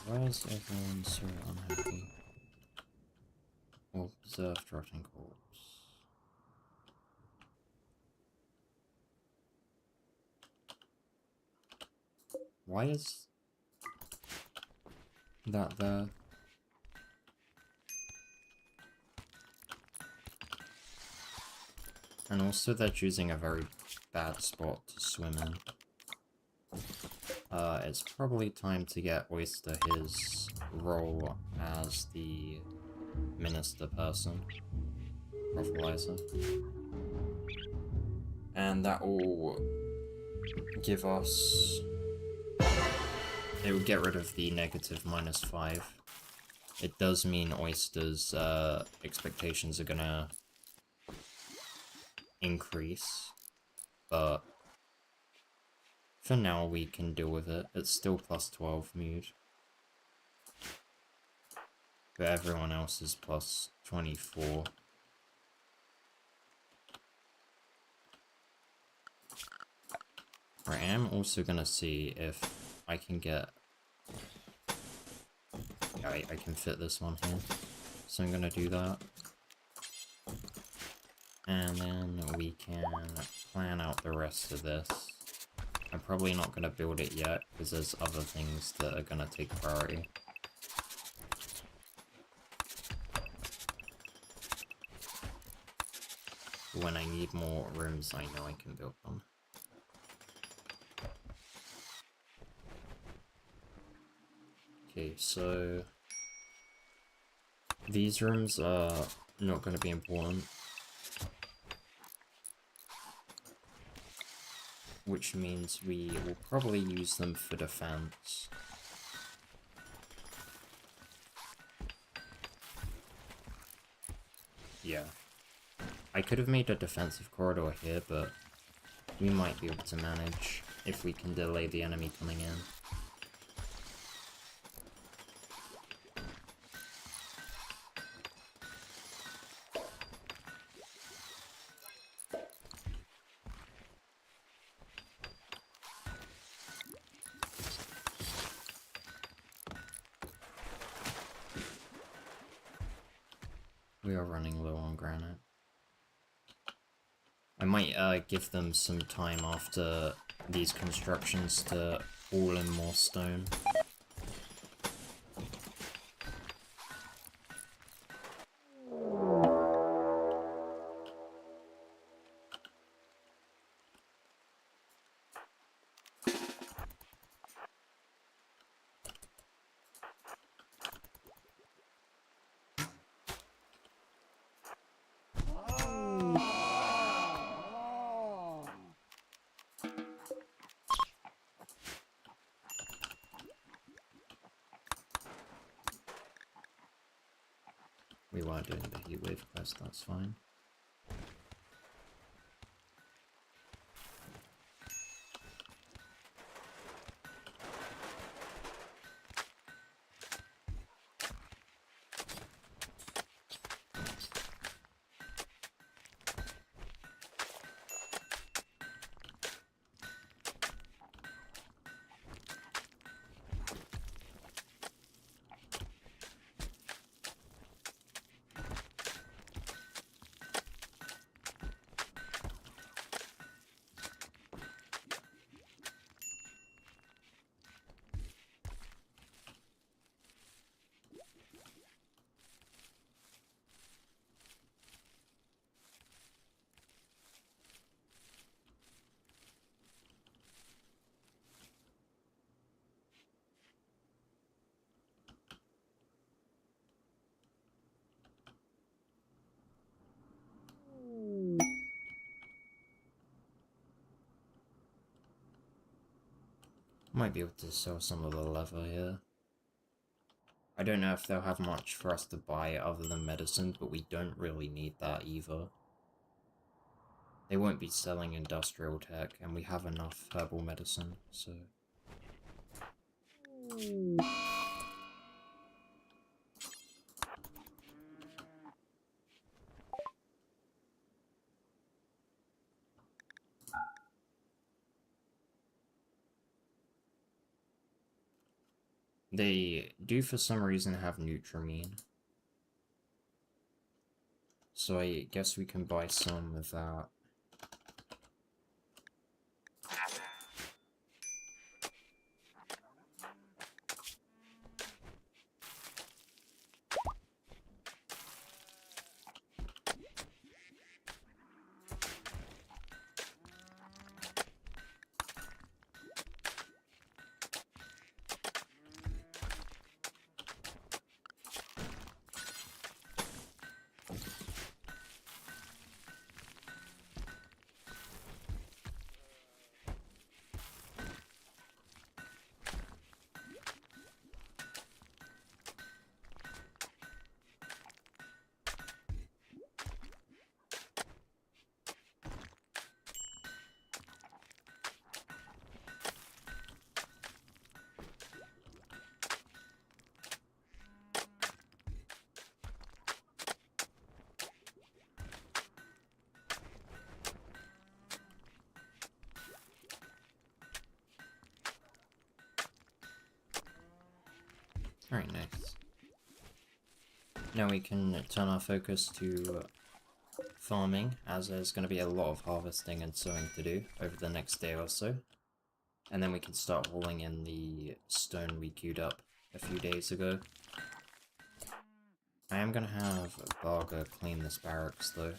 A: Why is everyone so unhappy? Observed rotting corpse. Why is that there? And also they're choosing a very bad spot to swim in. It's probably time to get Oyster his role as the minister person, breathalyzer. And that will give us... it will get rid of the negative -5. It does mean Oyster's expectations are gonna increase, but for now we can deal with it. It's still +12 mood. But everyone else is +24. Right, I'm also gonna see if I can get... I can fit this one here. So I'm gonna do that. And then we can plan out the rest of this. I'm probably not gonna build it yet, because there's other things that are gonna take priority. When I need more rooms, I know I can build them. Okay, so these rooms are not going to be important, which means we will probably use them for defense. Yeah. I could have made a defensive corridor here, but we might be able to manage if we can delay the enemy coming in. We are running low on granite. I might give them some time after these constructions to haul in more stone. We weren't doing the heatwave quest, that's fine. Might be able to sell some of the leather here. I don't know if they'll have much for us to buy other than medicine, but we don't really need that either. They won't be selling industrial tech, and we have enough herbal medicine, so... They do for some reason have Nutrimine. So I guess we can buy some of that. Alright, nice. Now we can turn our focus to farming, as there's going to be a lot of harvesting and sowing to do over the next day or so. And then we can start hauling in the stone we queued up a few days ago. I am going to have Barger clean this barracks though.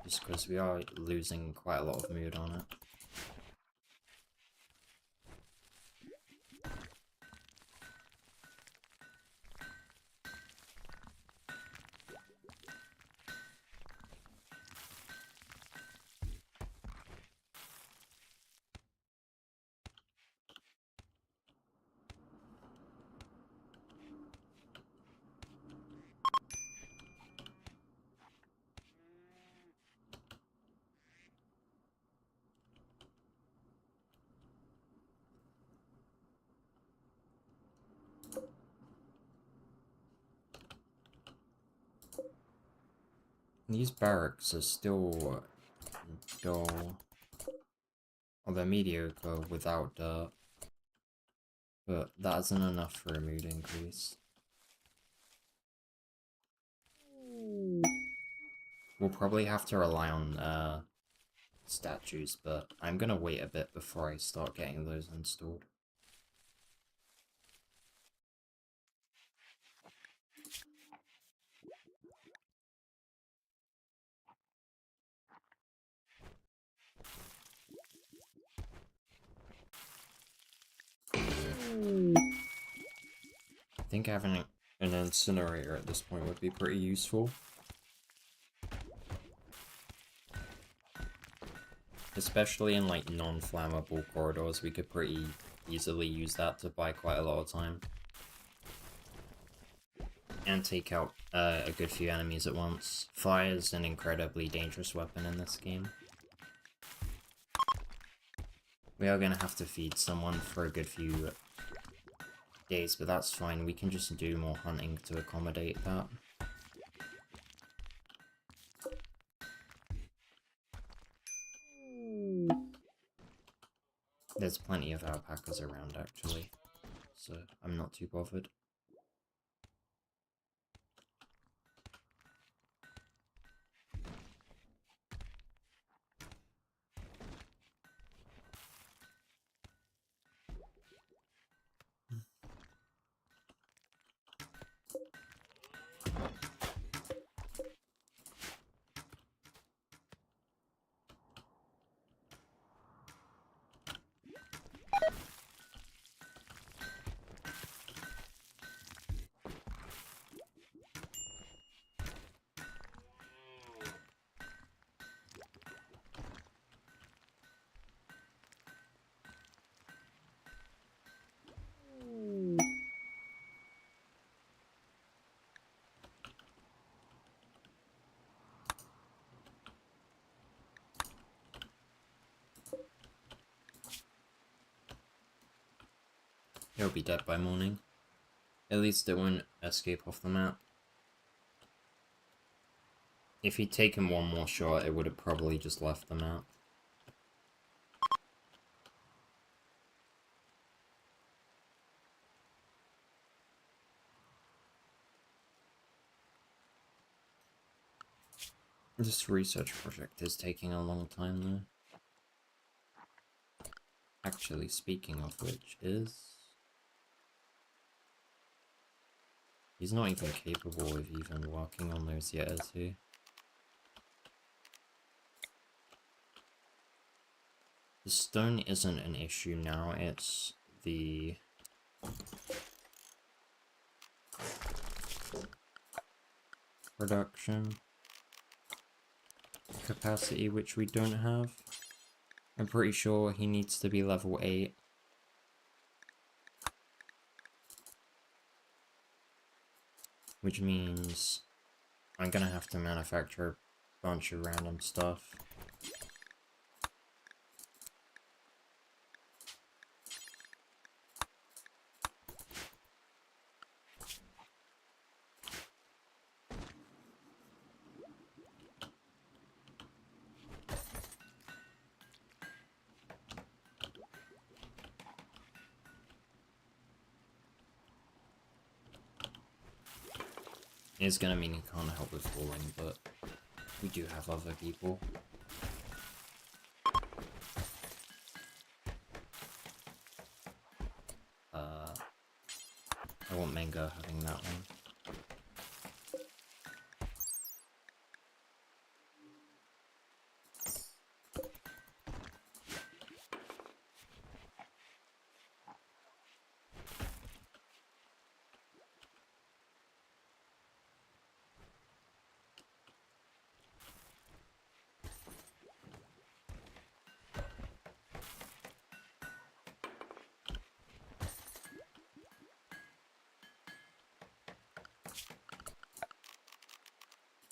A: Just because we are losing quite a lot of mood on it. These barracks are still dull. Well, they're mediocre without dirt. But that isn't enough for a mood increase. We'll probably have to rely on statues, but I'm gonna wait a bit before I start getting those installed. I think having an incinerator at this point would be pretty useful. Especially in like non-flammable corridors, we could pretty easily use that to buy quite a lot of time. And take out a good few enemies at once. Fire is an incredibly dangerous weapon in this game. We are gonna have to feed someone for a good few days, but that's fine. We can just do more hunting to accommodate that. There's plenty of alpacas around, actually, so I'm not too bothered. He'll be dead by morning. At least it won't escape off the map. If he'd taken one more shot, it would have probably just left the map. This research project is taking a long time though. Actually, speaking of which is... He's not even capable of even working on those yet, is he? The stone isn't an issue now, it's the... production capacity, which we don't have. I'm pretty sure he needs to be level 8. Which means I'm gonna have to manufacture a bunch of random stuff. It's gonna mean he can't help with falling, but we do have other people. I want Mango having that one.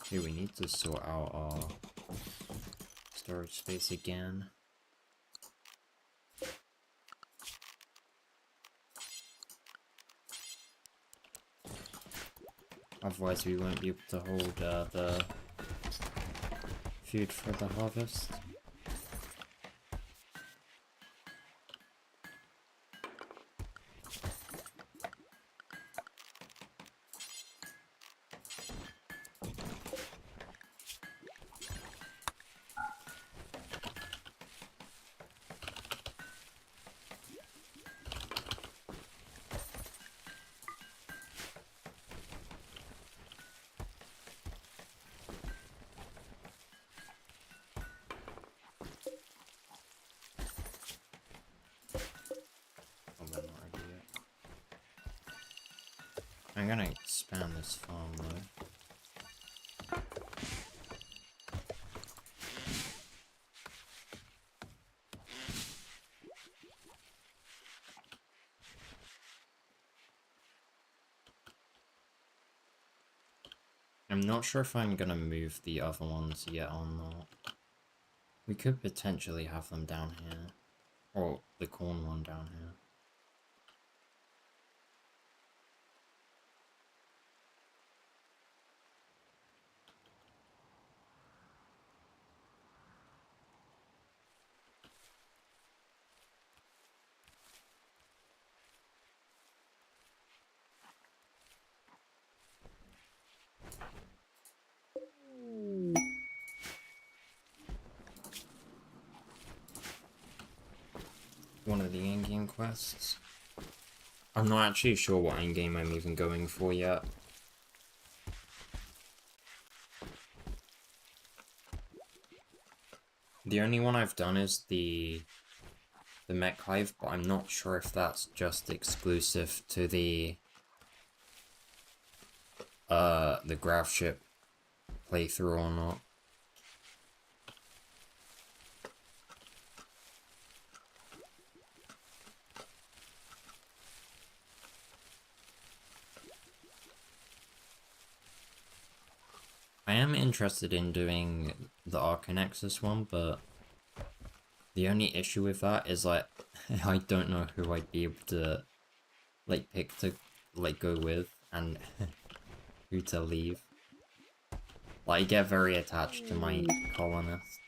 A: Okay, we need to sort out our storage space again. Otherwise we won't be able to hold the food for the harvest. I'm gonna expand this farm though. I'm not sure if I'm gonna move the other ones yet or not. We could potentially have them down here. Or the corn one down here. One of the endgame quests. I'm not actually sure what endgame I'm even going for yet. The only one I've done is the mech hive, but I'm not sure if that's just exclusive to the graph ship playthrough or not. I am interested in doing the Arcanexus one, but the only issue with that is like I don't know who I'd be able to like pick to like go with and who to leave. Like, I get very attached to my colonists.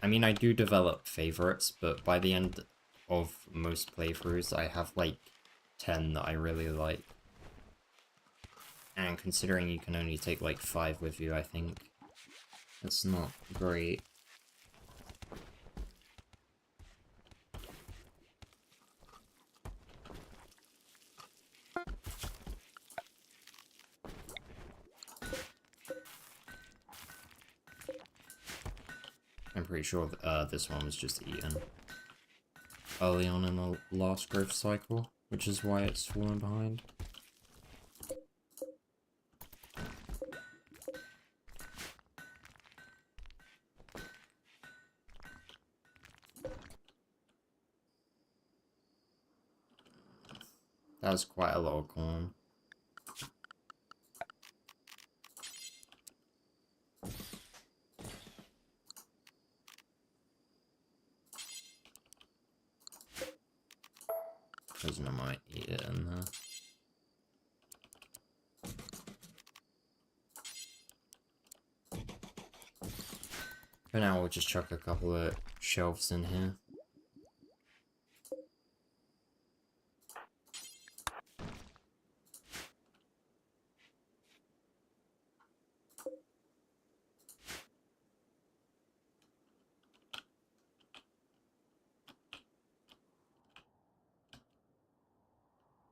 A: I mean, I do develop favorites, but by the end of most playthroughs, I have like 10 that I really like. And considering you can only take like 5 with you, I think it's not great. I'm pretty sure this one was just eaten early on in the last growth cycle, which is why it's fallen behind. That was quite a lot of corn. Prisoner might eat it in there. For now, we'll just chuck a couple of shelves in here.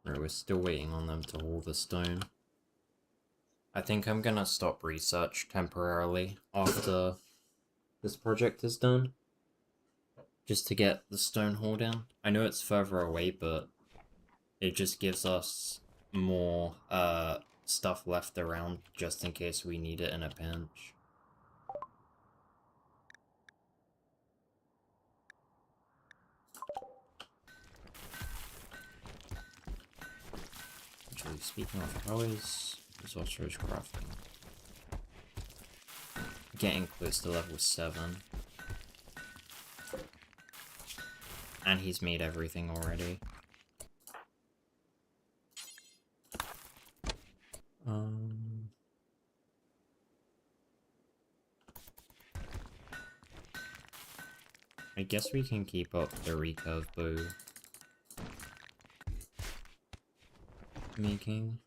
A: Right, we're still waiting on them to haul the stone. I think I'm gonna stop research temporarily after this project is done. Just to get the stone hauled in. I know it's further away, but it just gives us more stuff left around just in case we need it in a pinch. Actually, speaking of, how is Zotro's crafting? Getting close to level 7. And he's made everything already. I guess we can keep up the recurve bow making.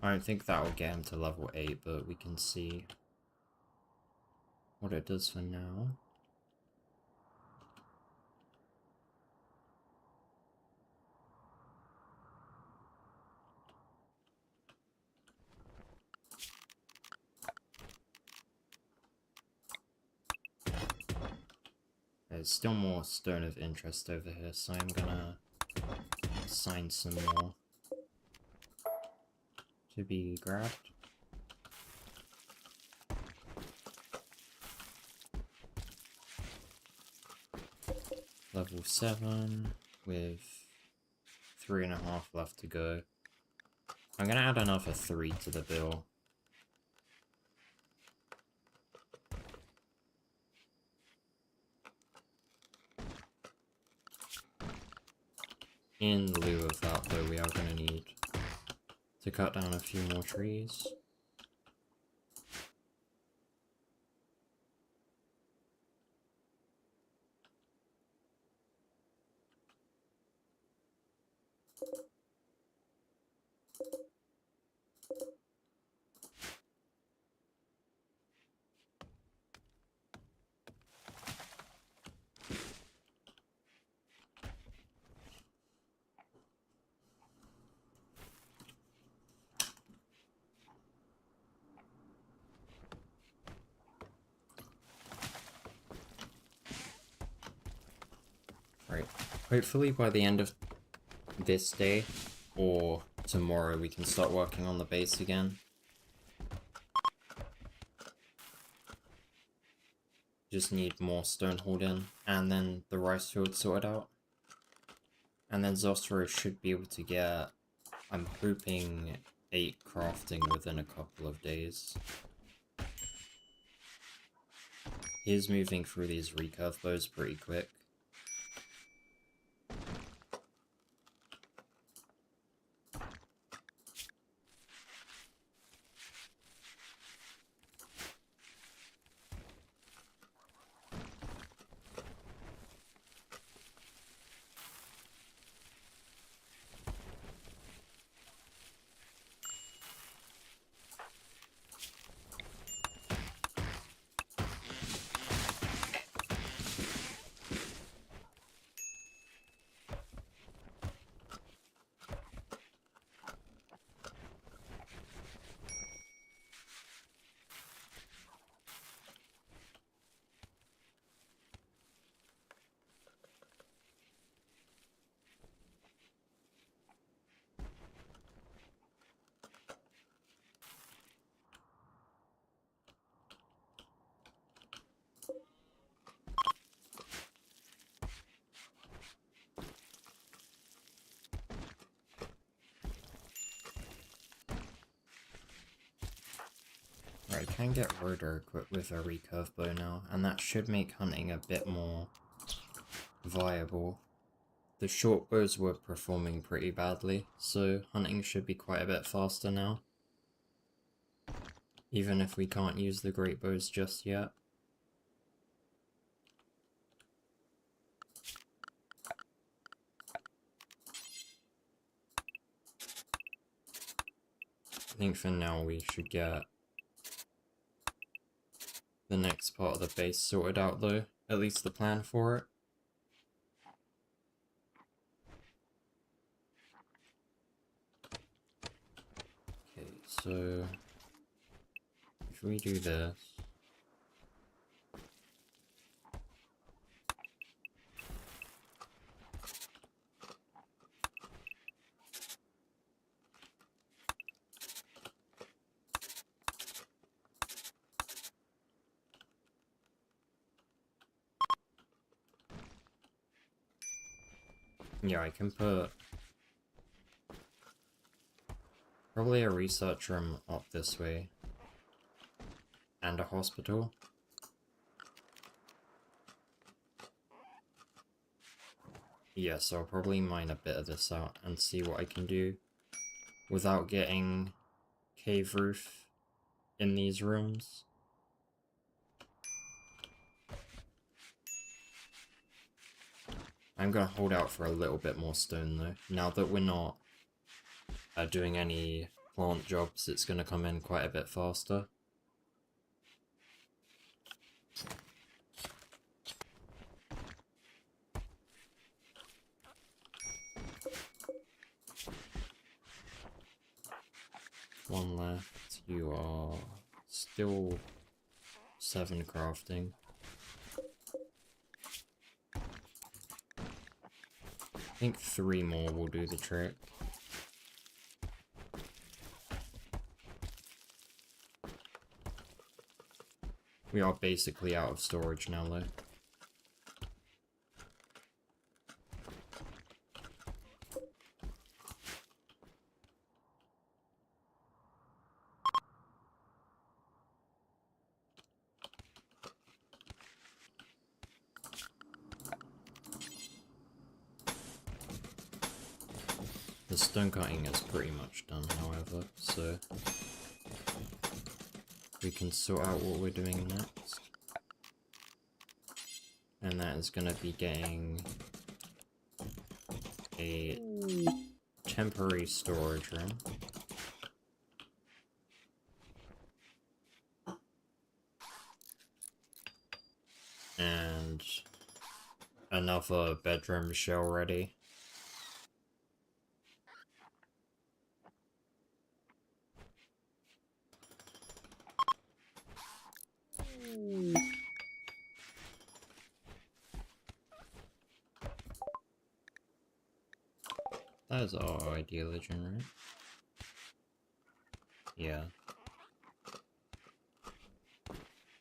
A: I don't think that will get him to level 8, but we can see what it does for now. There's still more stone of interest over here, so I'm gonna assign some more to be grabbed. Level 7 with 3.5 left to go. I'm gonna add another 3 to the bill. In lieu of that, though, we are gonna need to cut down a few more trees. Right. Hopefully by the end of this day, or tomorrow we can start working on the base again. Just need more stone hauled in, and then the rice field sorted out. And then Zostro should be able to get, I'm hoping, 8 crafting within a couple of days. He's moving through these recurve bows pretty quick. I can get Rotor equipped with a recurve bow now, and that should make hunting a bit more viable. The short bows were performing pretty badly, so hunting should be quite a bit faster now. Even if we can't use the great bows just yet. I think for now we should get the next part of the base sorted out though, at least the plan for it. Okay, so if we do this, yeah, I can put probably a research room up this way and a hospital. Yeah, so I'll probably mine a bit of this out and see what I can do without getting cave roof in these rooms. I'm gonna hold out for a little bit more stone though. Now that we're not doing any plant jobs, it's gonna come in quite a bit faster. One left. You are still 7 crafting. I think 3 more will do the trick. We are basically out of storage now though. The stone cutting is pretty much done, however, so we can sort out what we're doing next. And that is going to be getting a temporary storage room. And another bedroom shell ready. That is our ideal legend, right? Yeah.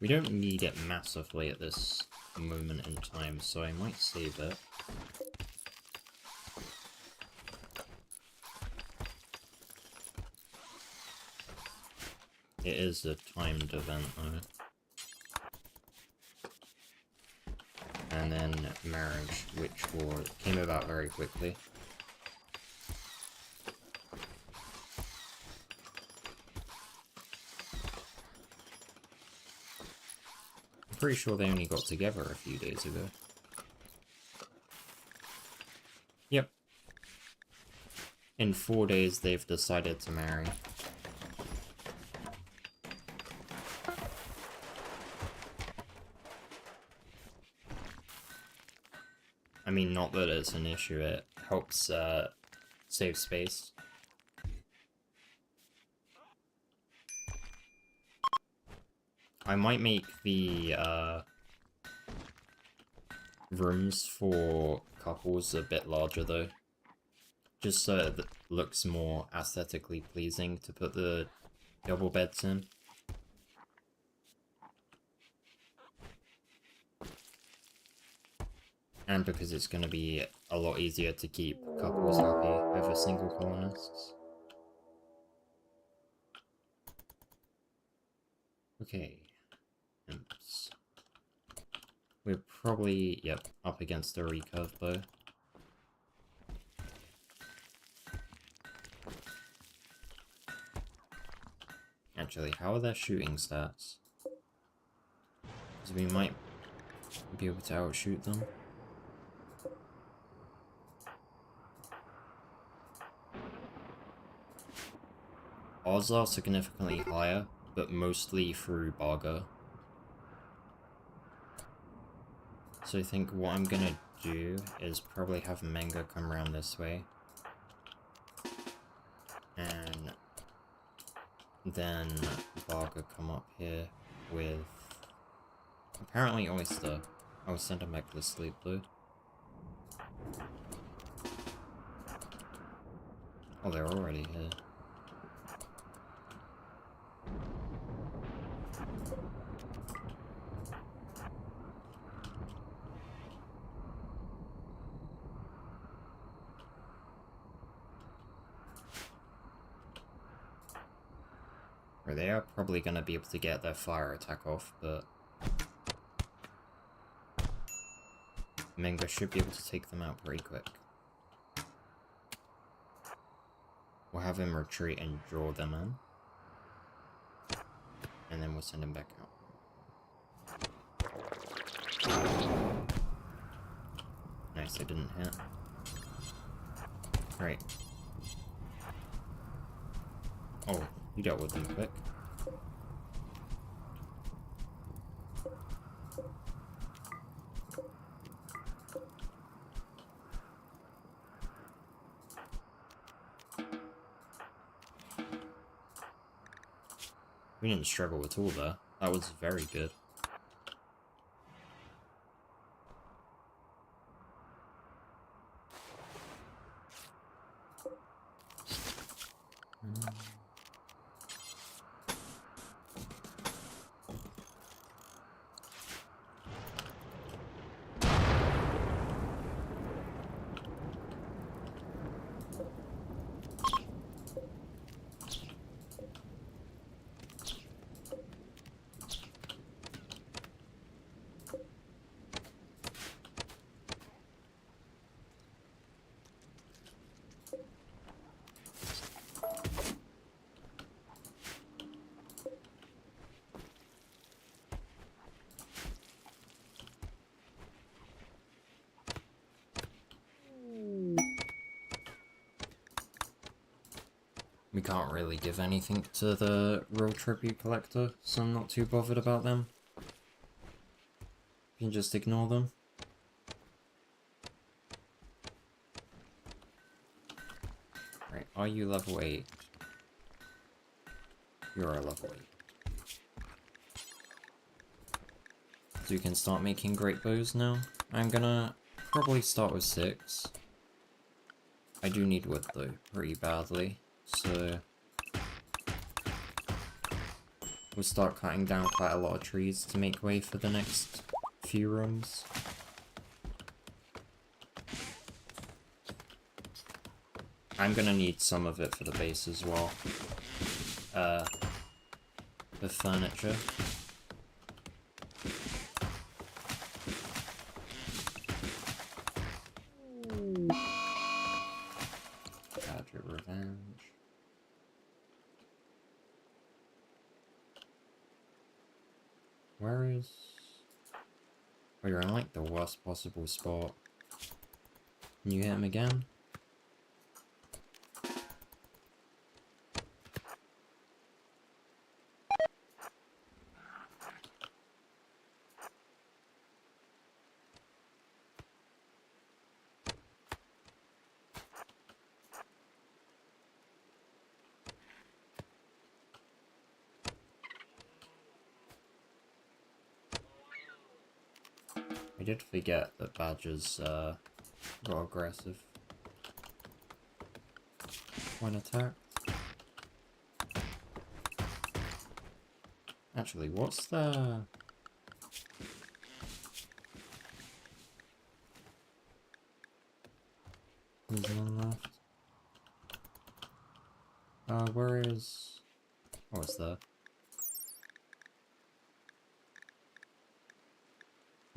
A: We don't need it massively at this moment in time, so I might save it. It is a timed event, though. And then marriage, which came about very quickly. I'm pretty sure they only got together a few days ago. Yep. In 4 days, they've decided to marry. I mean, not that it's an issue, it helps save space. I might make the rooms for couples a bit larger though. Just so it looks more aesthetically pleasing to put the double beds in. And because it's going to be a lot easier to keep couples happy over single colonists. Okay. Imps. We're probably, yep, up against a recurve though. Actually, how are their shooting stats? Because we might be able to outshoot them. Odds are significantly higher, but mostly through Bargo. So I think what I'm gonna do is probably have Menga come around this way. And then Varga come up here with apparently Oyster. I will send him back to sleep though. Oh, they're already here. Or they are probably gonna be able to get their fire attack off, but Menga should be able to take them out pretty quick. We'll have him retreat and draw them in. And then we'll send him back out. Nice, I didn't hit. Right. Oh, you dealt with them quick. We didn't struggle at all there. That was very good. We can't really give anything to the Real Tribute Collector, so I'm not too bothered about them. You can just ignore them. Right, are you level 8? You're a level 8. So you can start making great bows now. I'm gonna probably start with 6. I do need wood though, pretty badly, so we'll start cutting down quite a lot of trees to make way for the next few rooms. I'm gonna need some of it for the base as well. The furniture. Badger revenge. Where is... Oh, you're in like the worst possible spot. Can you hit him again? I did forget that badgers got aggressive when attacked. Actually, what's the... There's none left. Where is... Oh, it's there.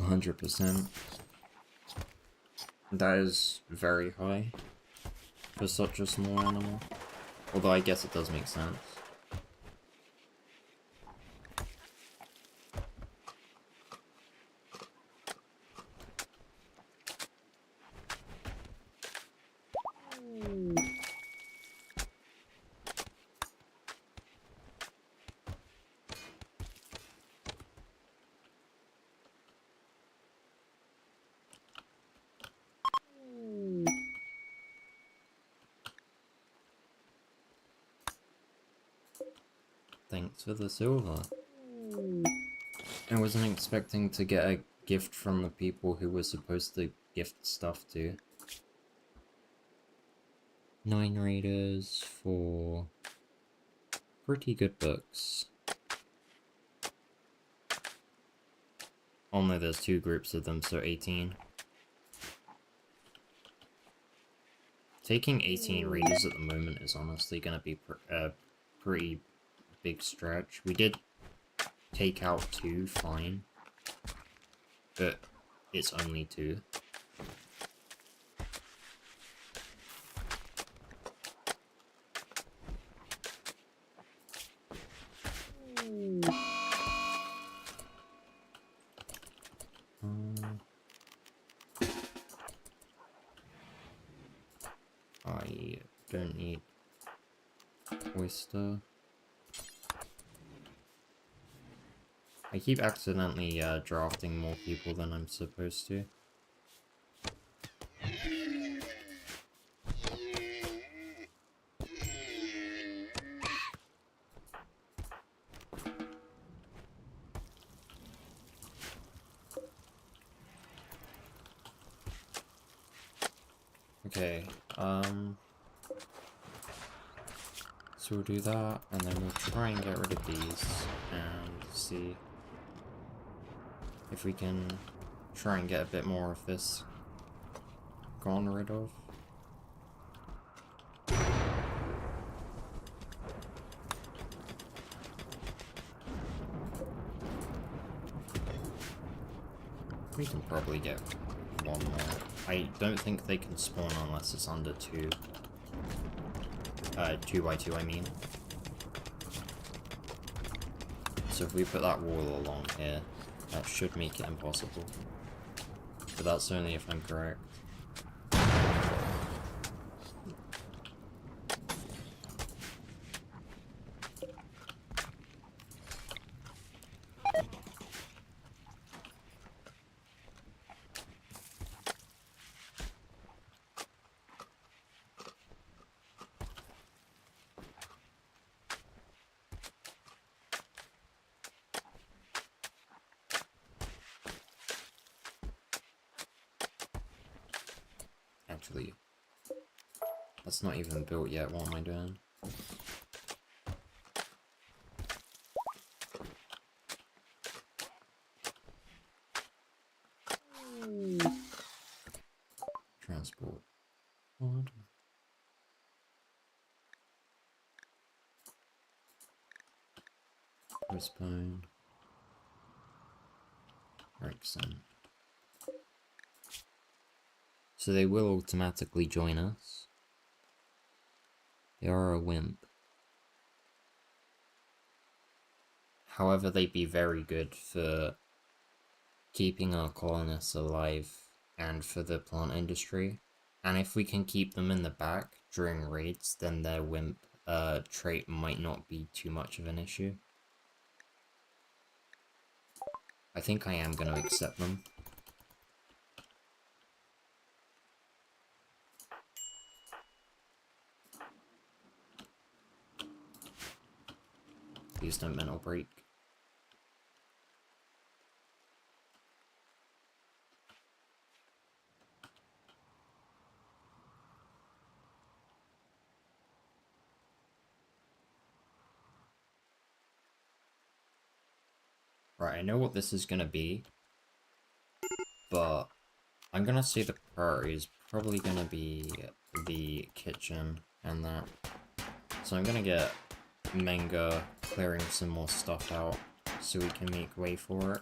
A: 100%. That is very high for such a small animal. Although I guess it does make sense. Thanks for the silver. I wasn't expecting to get a gift from the people who were supposed to gift stuff to. 9 readers for pretty good books. Only there's 2 groups of them, so 18. Taking 18 readers at the moment is honestly gonna be pretty big stretch. We did take out 2, fine. But it's only 2. I don't need oyster. I keep accidentally drafting more people than I'm supposed to. Okay, so we'll do that, and then we'll try and get rid of these, and see if we can try and get a bit more of this gone rid of. We can probably get 1 more. I don't think they can spawn unless it's under 2. 2x2, I mean. So if we put that wall along here, that should make it impossible. But that's only if I'm correct. Actually, That's not even built yet, what am I doing? Transport. What? Postpone. Ericsson. So they will automatically join us. They are a wimp. However, they'd be very good for keeping our colonists alive and for the plant industry. And if we can keep them in the back during raids, then their wimp trait might not be too much of an issue. I think I am going to accept them. Please don't mental break. Right, I know what this is going to be, but I'm going to say the priority is probably going to be the kitchen and that. So I'm going to get Menga clearing some more stuff out so we can make way for it.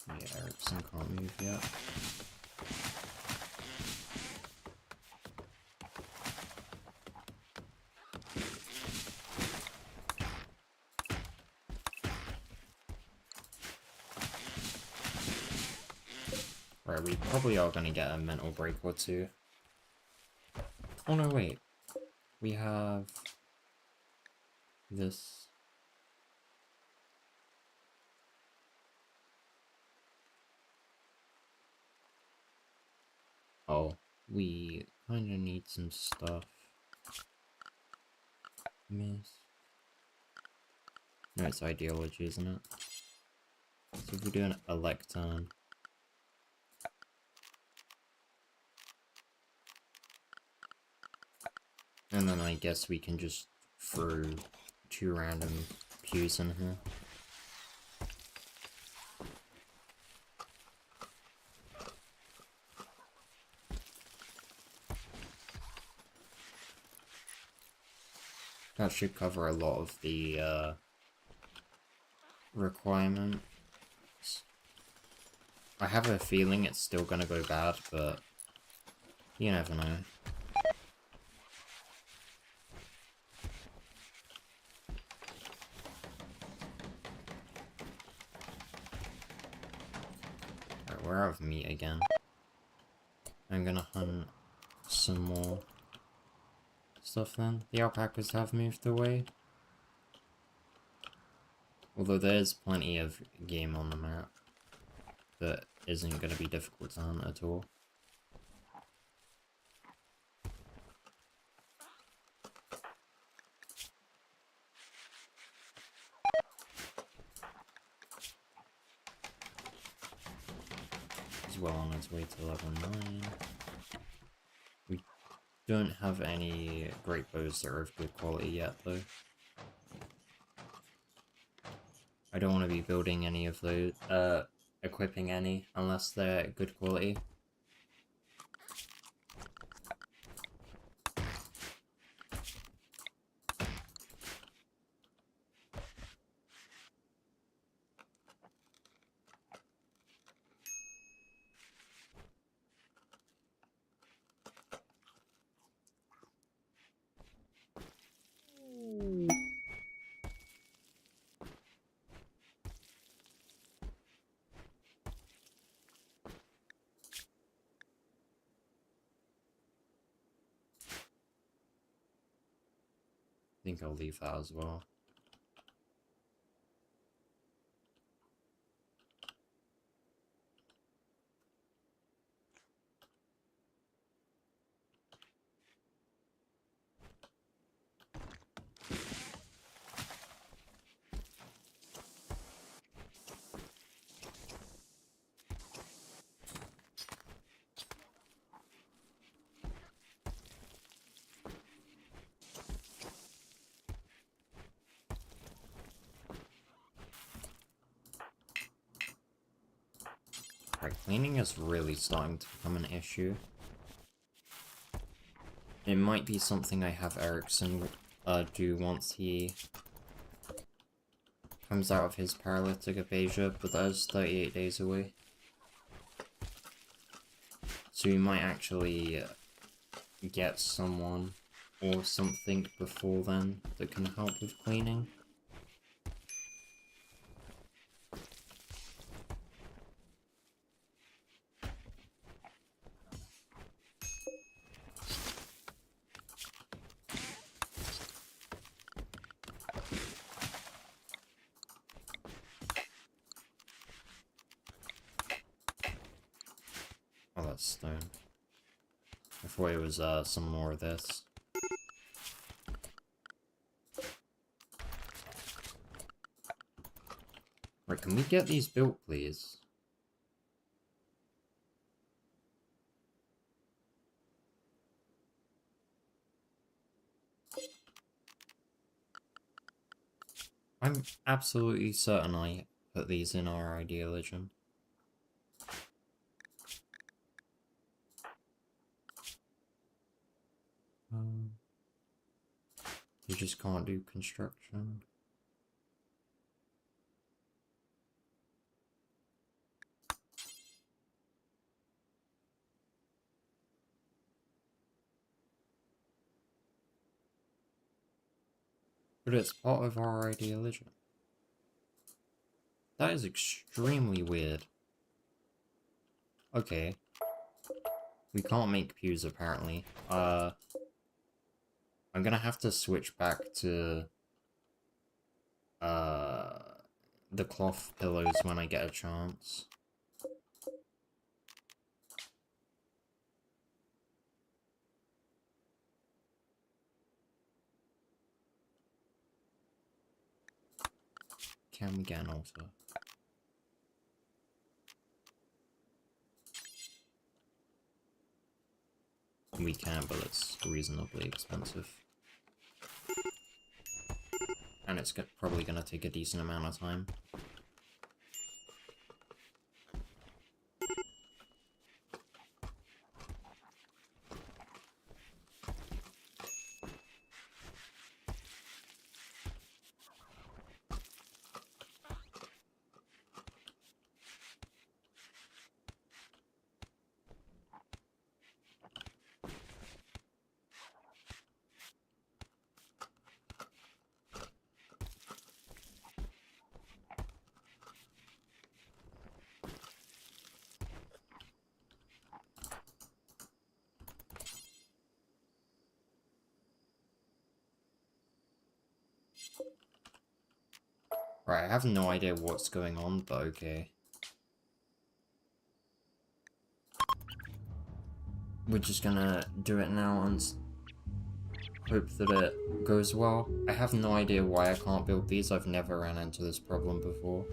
A: Yeah, Ericsson can't move yet. Right, we probably are going to get a mental break or two. Oh no, wait. We have this. Oh, we kind of need some stuff. Miss. No, it's ideology, isn't it? So if we do an electron. And then I guess we can just throw 2 random pews in here. That should cover a lot of the requirements. I have a feeling it's still gonna go bad, but you never know. Alright, we're out of meat again. I'm gonna hunt some more stuff then. The alpacas have moved away. Although there's plenty of game on the map that isn't gonna be difficult to hunt at all. He's well on its way to level 9. We don't have any great bows that are of good quality yet though. I don't want to be building any of those, equipping any, unless they're good quality. think I'll leave that as well. Right, cleaning is really starting to become an issue. It might be something I have Erickson do once he comes out of his paralytic aphasia, but that is 38 days away. So we might actually get someone or something before then that can help with cleaning. Oh, that's stone. I thought it was some more of this. Right, can we get these built, please? I'm absolutely certain I put these in our idea legend. You just can't do construction. But it's part of our idea legend. That is extremely weird. Okay. We can't make pews apparently. I'm gonna have to switch back to the cloth pillows when I get a chance. Can we get an altar? We can, but it's reasonably expensive. And it's probably gonna take a decent amount of time. Right, I have no idea what's going on, but okay. We're just gonna do it now and hope that it goes well. I have no idea why I can't build these. I've never ran into this problem before.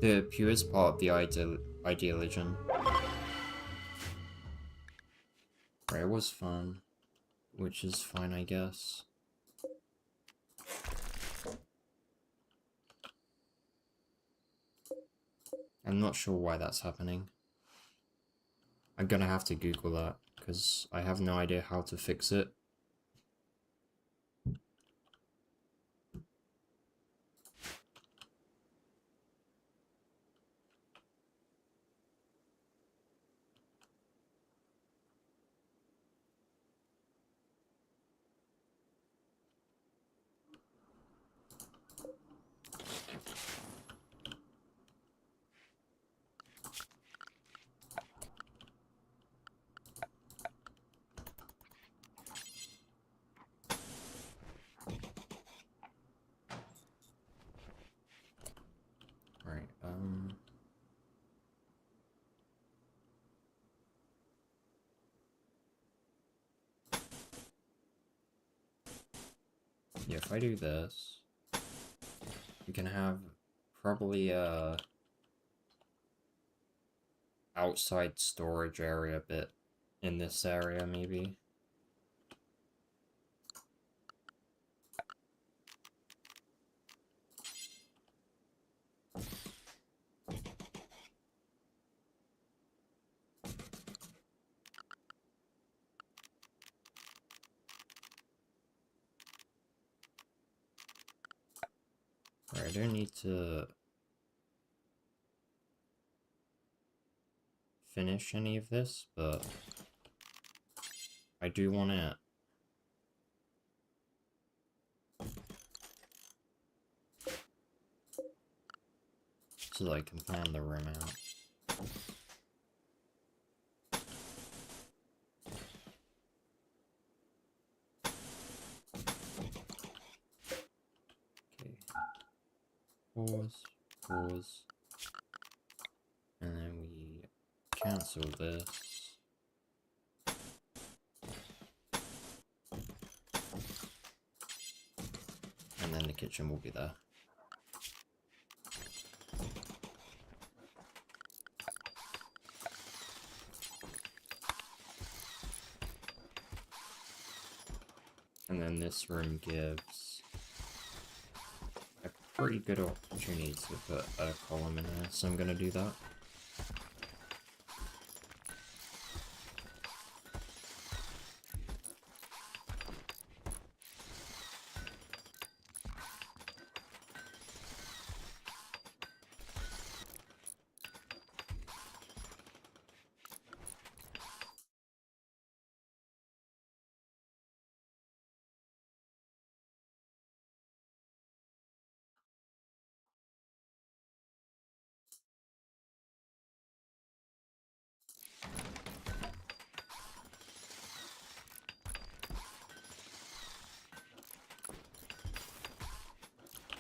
A: The pew is part of the idea legend. Right, it was fun, which is fine, I guess. I'm not sure why that's happening. I'm gonna have to Google that, because I have no idea how to fix it. if I do this, we can have probably a outside storage area bit in this area, maybe. Right, I don't need to finish any of this, but I do want it. So that I can plan the room out. Okay. Pause. And then we cancel this. And then the kitchen will be there. And then this room gives a pretty good opportunity to put a column in there, so I'm gonna do that.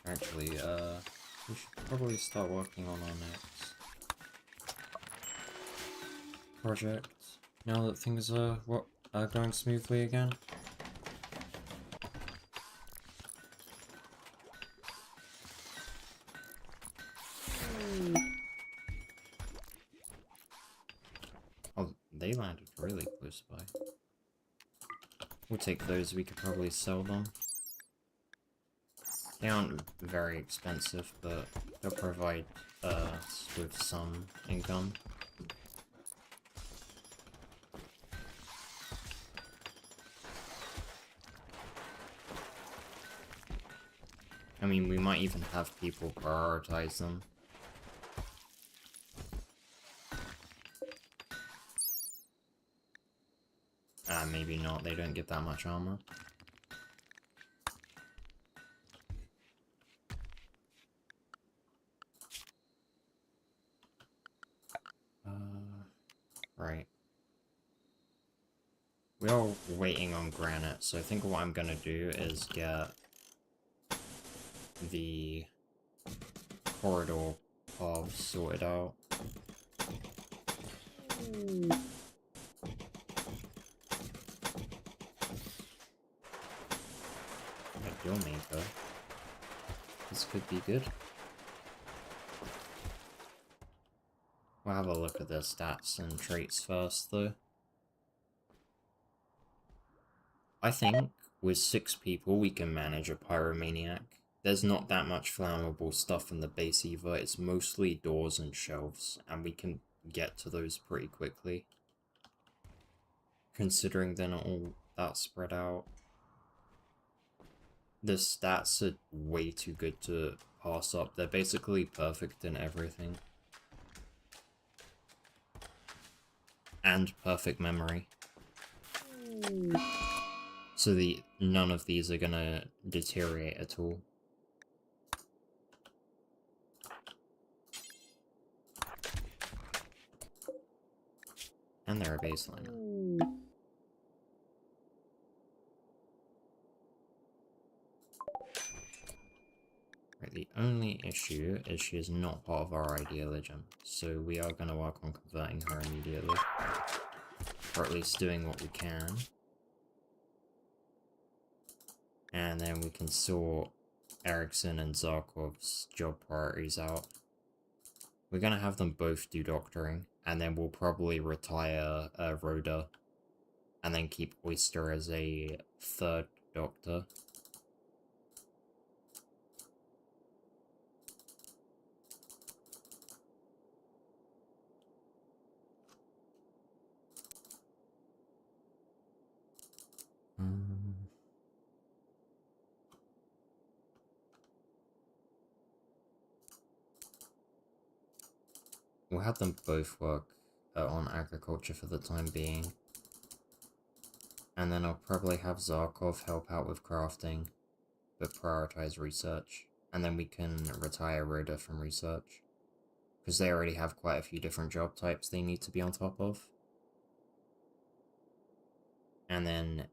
A: Actually, we should probably start working on our next project, now that things are going smoothly again. Oh, they landed really close by. We'll take those, we could probably sell them. They aren't very expensive, but they'll provide us with some income. I mean, we might even have people prioritize them. Maybe not, they don't get that much armor. Right. We are waiting on granite, so I think what I'm gonna do is get the corridor paths sorted out. A deal maker. This could be good. We'll have a look at their stats and traits first, though. I think with 6 people we can manage a pyromaniac. There's not that much flammable stuff in the base either, it's mostly doors and shelves, and we can get to those pretty quickly. Considering they're not all that spread out. The stats are way too good to pass up, they're basically perfect in everything. And perfect memory. So none of these are gonna deteriorate at all. And they're a baseline. Right, the only issue is she is not part of our idea legend, so we are gonna work on converting her immediately. Or at least doing what we can. And then we can sort Ericsson and Zarkov's job priorities out. We're gonna have them both do doctoring, and then we'll probably retire Rhoda, and then keep Oyster as a third doctor. We'll have them both work on agriculture for the time being. And then I'll probably have Zarkov help out with crafting, but prioritize research. And then we can retire Rhoda from research, because they already have quite a few different job types they need to be on top of. And then,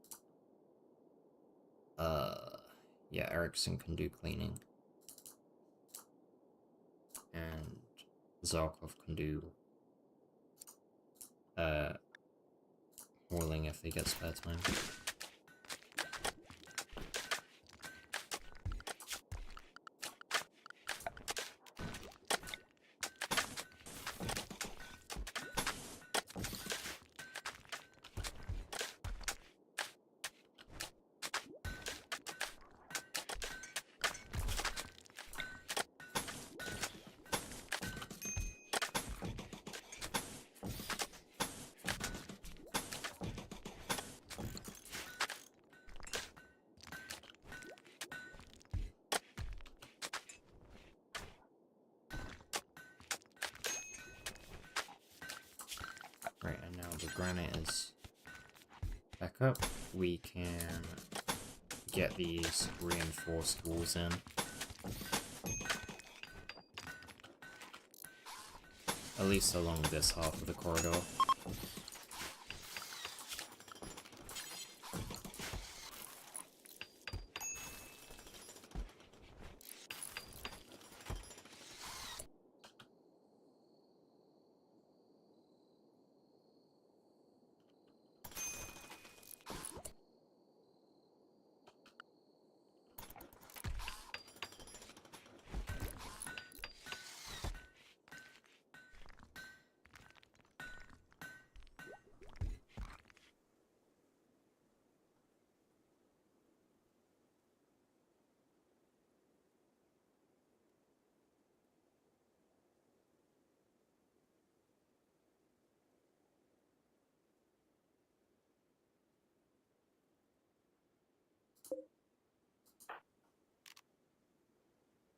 A: yeah, Ericsson can do cleaning. And Zarkov can do, hauling if they get spare time. Right, and now the granite is back up. We can get these reinforced walls in. At least along this half of the corridor.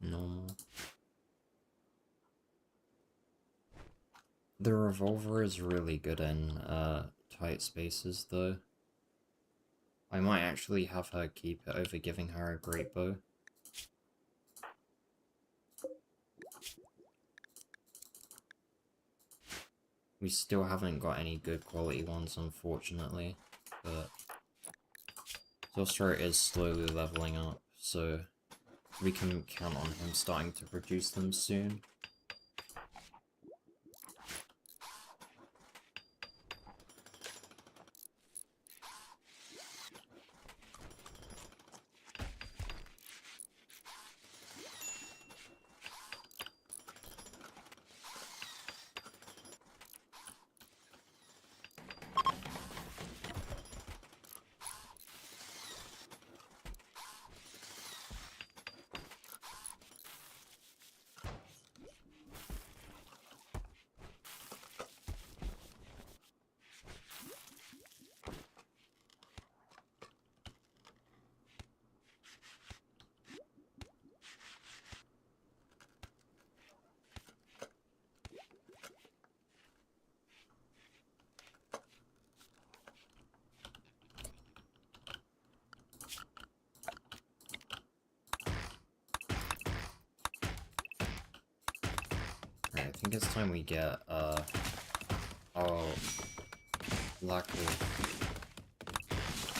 A: Normal. The revolver is really good in tight spaces though. I might actually have her keep it over giving her a great bow. We still haven't got any good quality ones, unfortunately, but Zostro is slowly leveling up, so we can count on him starting to produce them soon. Right, I think it's time we get, our lack of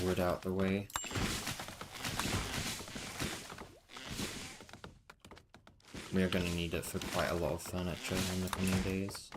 A: wood out the way. We are going to need it for quite a lot of furniture in the coming days.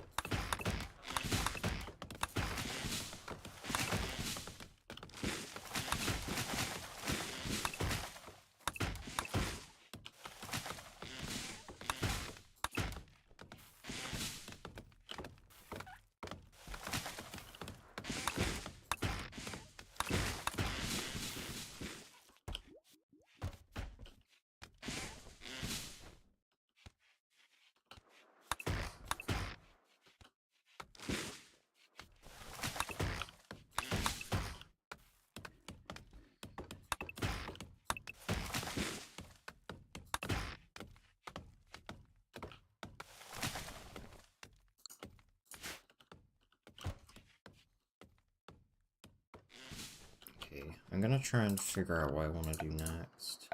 A: I'm gonna try and figure out what I want to do next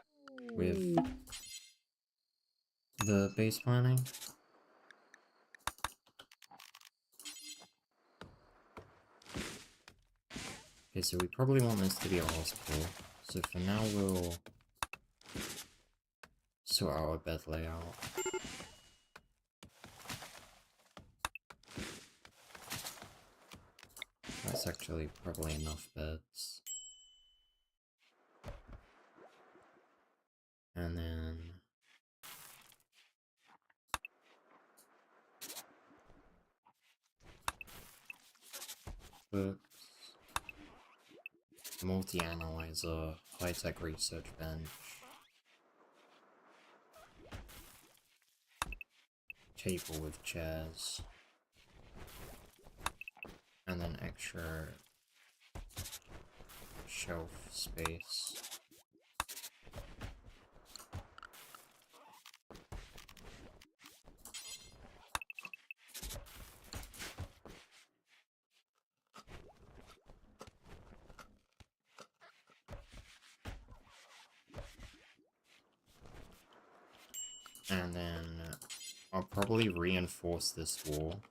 A: with the base planning. Okay, so we probably want this to be a hospital. So for now we'll sort out our bed layout. That's actually probably enough beds. And then books, multi-analyzer, high-tech research bench, table with chairs, and then extra shelf space. And then I'll probably reinforce this wall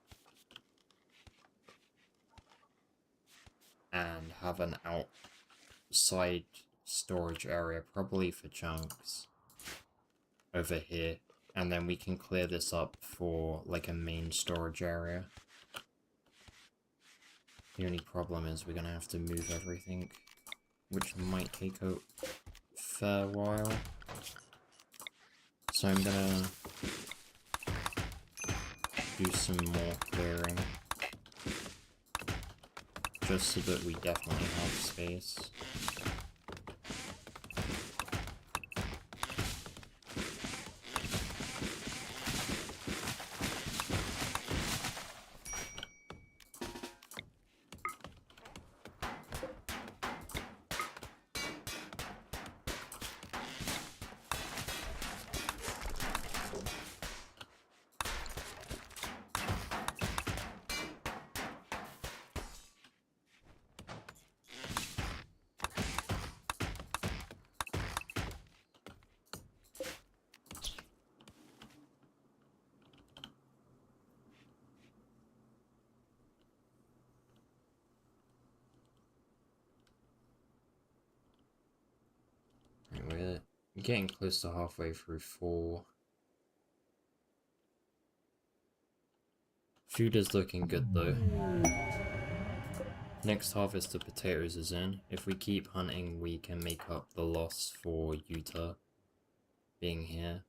A: and have an outside storage area, probably for chunks, over here. And then we can clear this up for like a main storage area. The only problem is we're gonna have to move everything, which might take a fair while. So I'm gonna do some more clearing, just so that we definitely have space. We're getting close to halfway through 4. Food is looking good though. Next harvest of potatoes is in. If we keep hunting, we can make up the loss for Utah being here.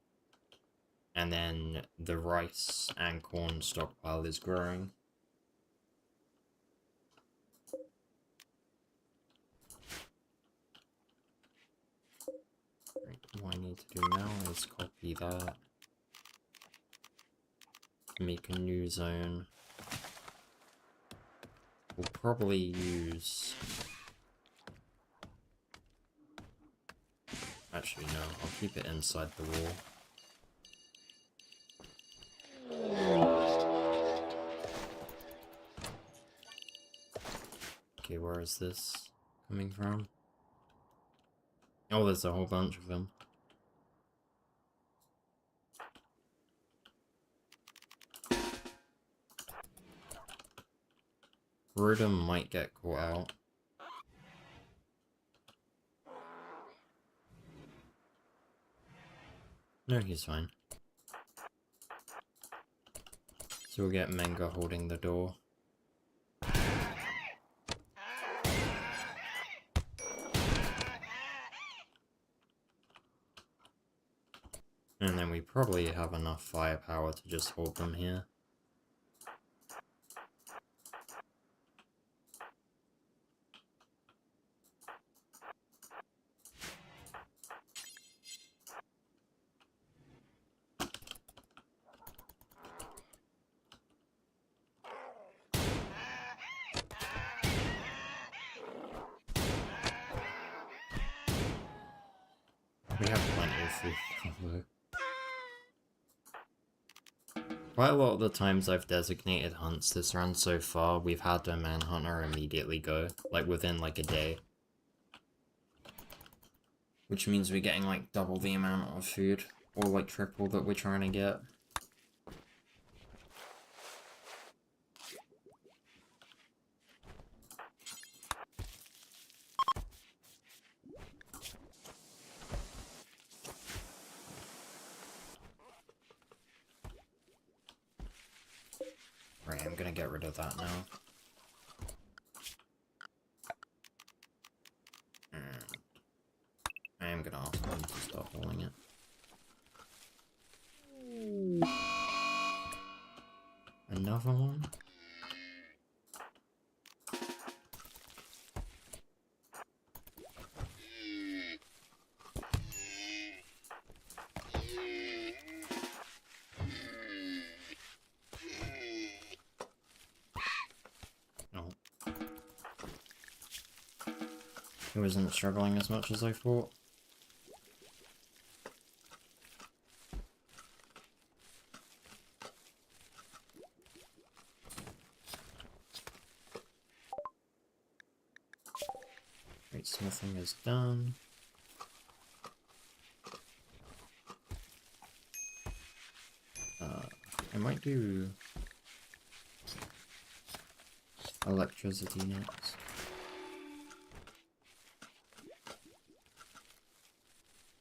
A: And then the rice and corn stockpile is growing. Right, what I need to do now is copy that. Make a new zone. We'll probably use... Actually, no, I'll keep it inside the wall. Okay, where is this coming from? Oh, there's a whole bunch of them. Rodham might get caught out. No, he's fine. So we'll get Menga holding the door. And then we probably have enough firepower to just hold them here. We have plenty of food, though. Quite a lot of the times I've designated hunts this run so far, we've had a manhunter immediately go, like within like a day. Which means we're getting like double the amount of food, or like triple that we're trying to get. Right, I'm gonna get rid of that now. And I am gonna ask them to stop hauling it. Another one? No. He wasn't struggling as much as I thought. Right, smithing is done. I might do electricity next.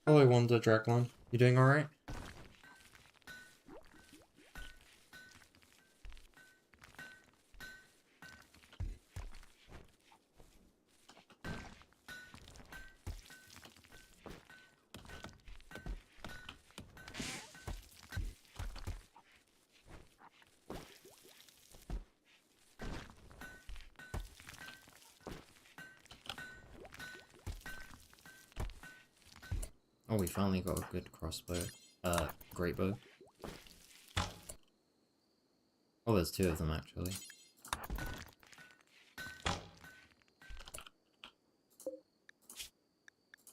A: Hello, Wanda Dragline. You doing alright? Oh, we finally got a good crossbow. Great bow. Oh, there's two of them actually.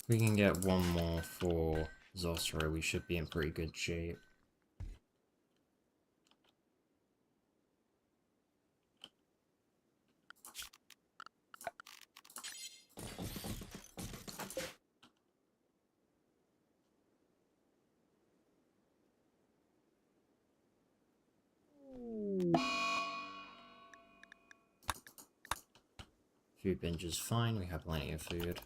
A: If we can get one more for Zosra, we should be in pretty good shape. Food binge is fine, we have plenty of food.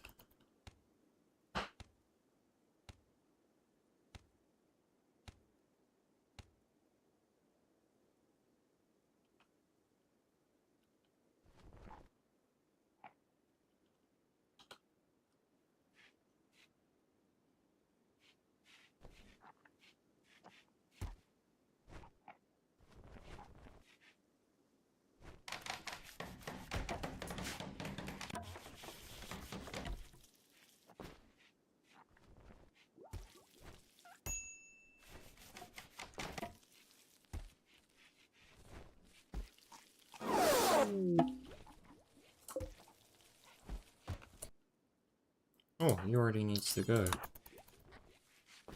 A: Oh, he already needs to go.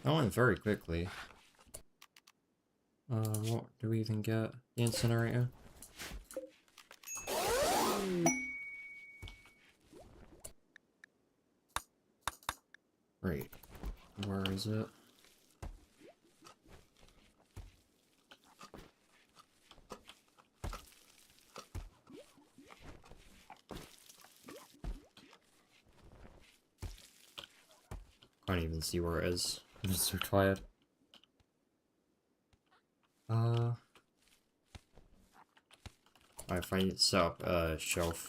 A: That went very quickly. What do we even get? The incinerator? Right. Where is it? Can't even see where it is. I'm just so tired. If I set up a shelf,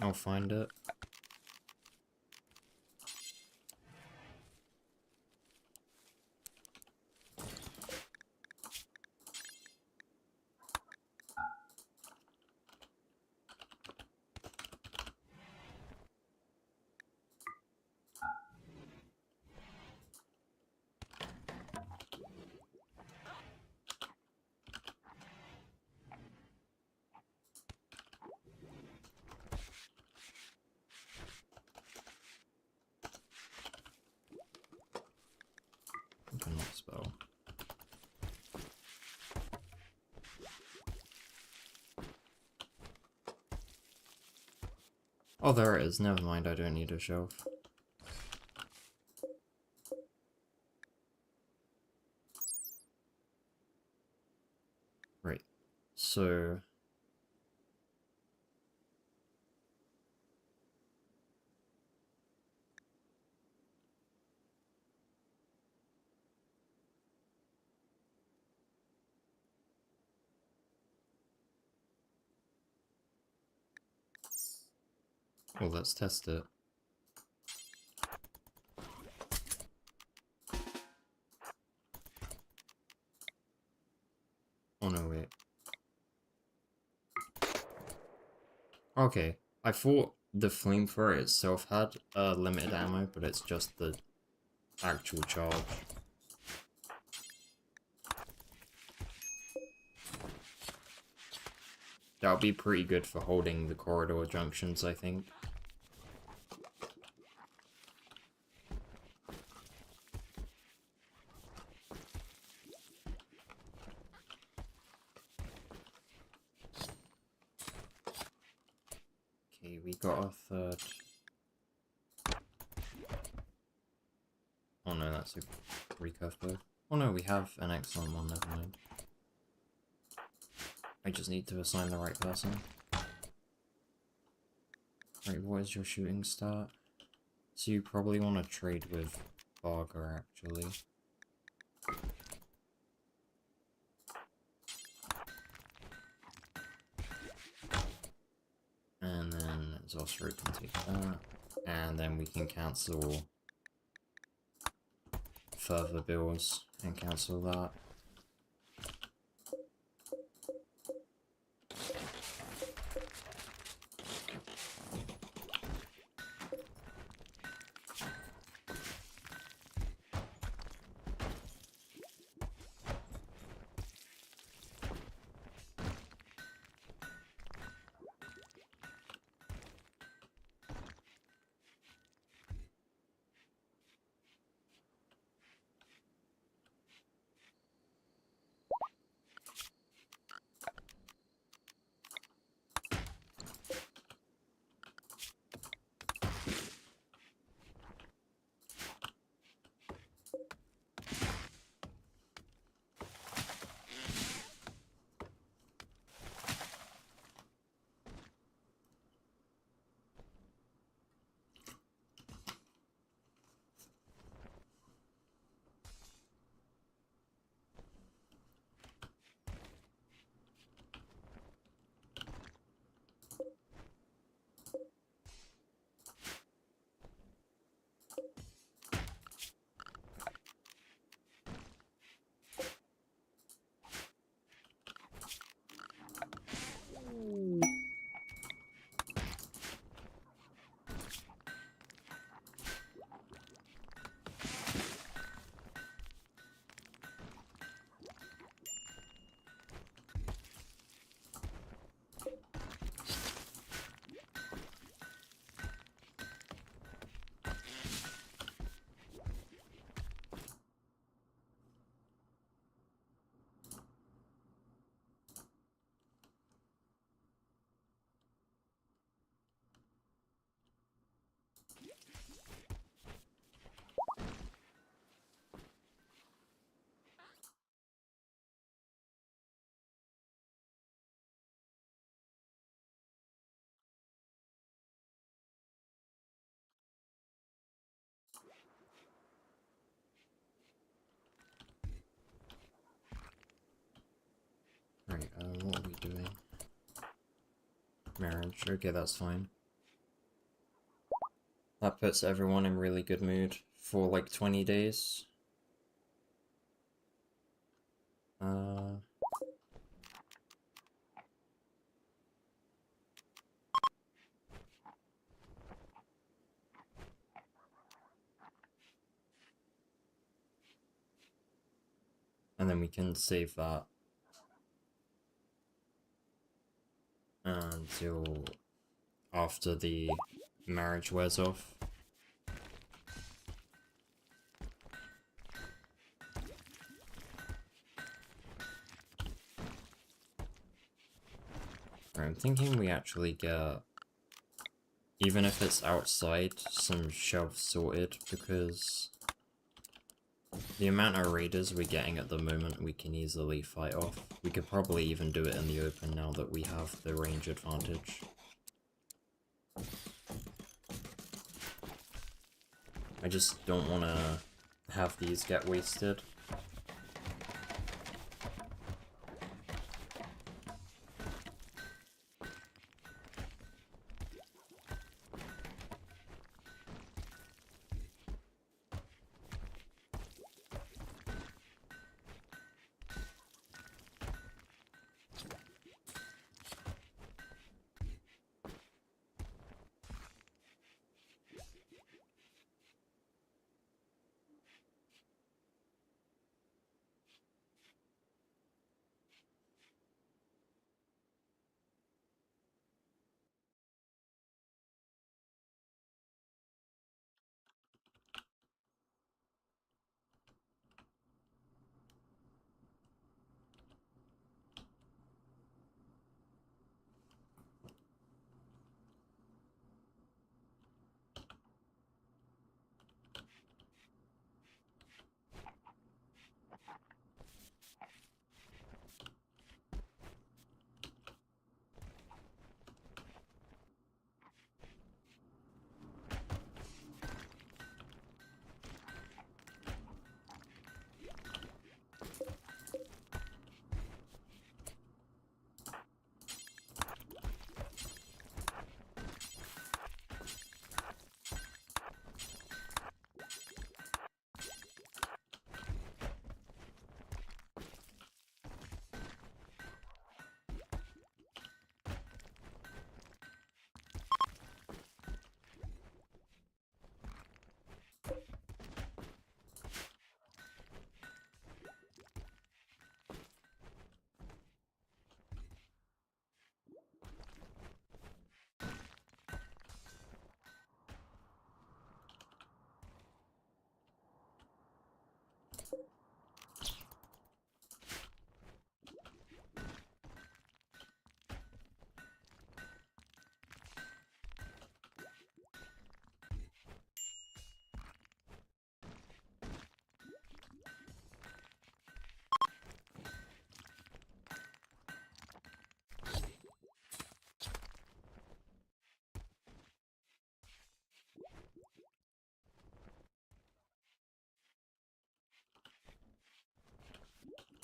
A: I'll find it. Cannot spell. Oh, there it is. Never mind, I don't need a shelf. So... Well, let's test it. Oh no, wait. Okay, I thought the flamethrower itself had limited ammo, but it's just the actual charge. That'll be pretty good for holding the corridor junctions, I think. Okay, we got our third. Oh no, that's a recurve bow. Oh no, we have an excellent one, never mind. I just need to assign the right person. Right, what is your shooting start? So you probably want to trade with Barger, actually. And then Zosro can take that. And then we can cancel further bills and cancel that. Right, what are we doing? Marriage, okay, that's fine. That puts everyone in really good mood for like 20 days. And then we can save that until after the marriage wears off. Right, I'm thinking we actually get, even if it's outside, some shelves sorted, because The amount of raiders we're getting at the moment, we can easily fight off. We could probably even do it in the open now that we have the range advantage. I just don't want to have these get wasted.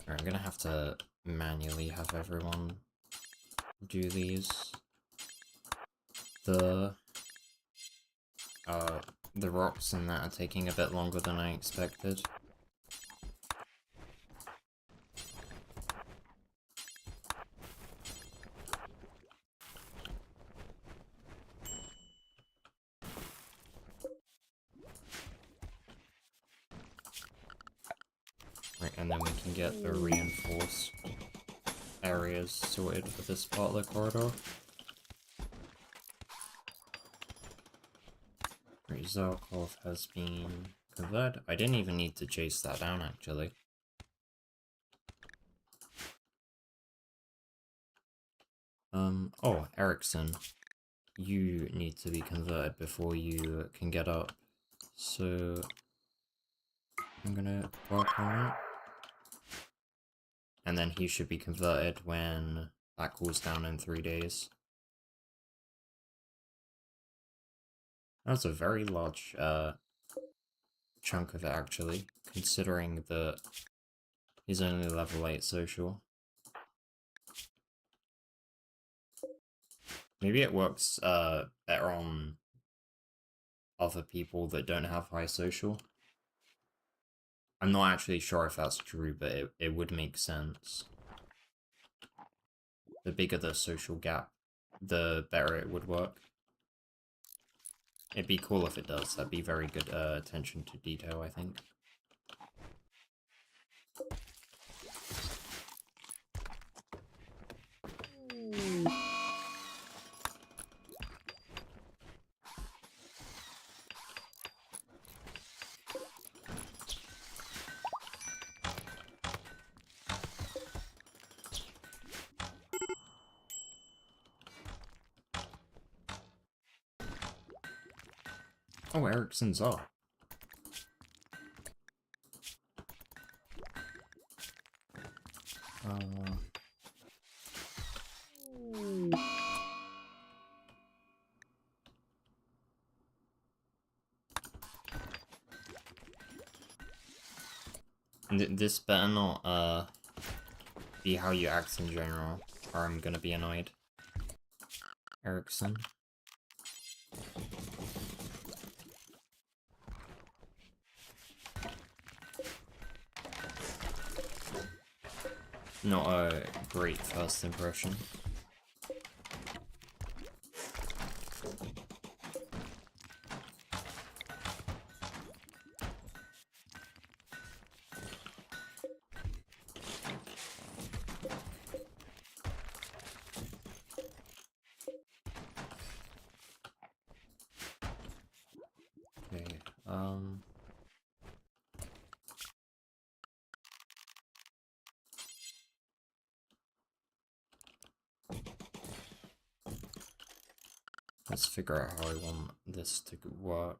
A: I'm gonna have to manually have everyone do these. The the rocks and that are taking a bit longer than I expected. Right, and then we can get the reinforced areas sorted for this part of the corridor. Right, Zarkov has been converted. I didn't even need to chase that down, actually. Oh, Ericsson. You need to be converted before you can get up. So, I'm gonna work on that. And then he should be converted when that cools down in 3 days. That's a very large chunk of it, actually, considering that he's only level 8 social. Maybe it works better on other people that don't have high social. I'm not actually sure if that's true, but it would make sense. The bigger the social gap, the better it would work. It'd be cool if it does. That'd be very good attention to detail, I think. Oh, Ericsson's up. This better not be how you act in general, or I'm gonna be annoyed. Erickson. Not a great first impression. Okay, let's figure out how I want this to work.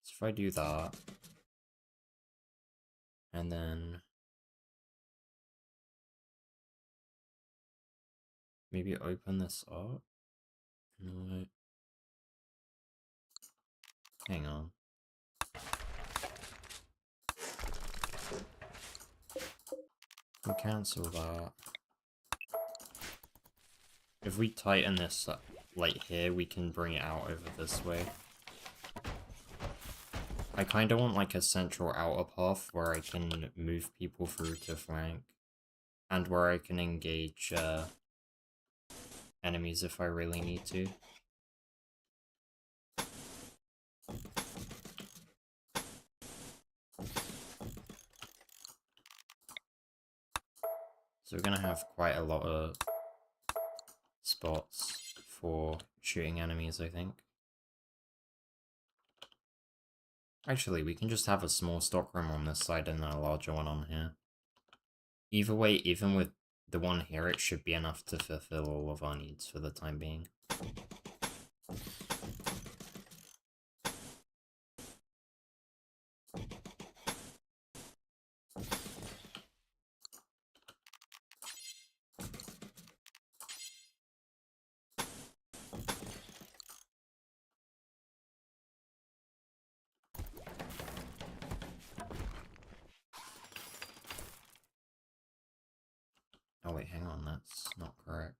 A: So if I do that, and then maybe open this up? No. Hang on. We'll cancel that. If we tighten this up, like here, we can bring it out over this way. I kinda want like a central outer path where I can move people through to flank. And where I can engage enemies if I really need to. So we're gonna have quite a lot of spots for shooting enemies, I think. Actually, we can just have a small stockroom on this side and a larger one on here. Either way, even with the one here, it should be enough to fulfill all of our needs for the time being. Oh wait, hang on, that's not correct.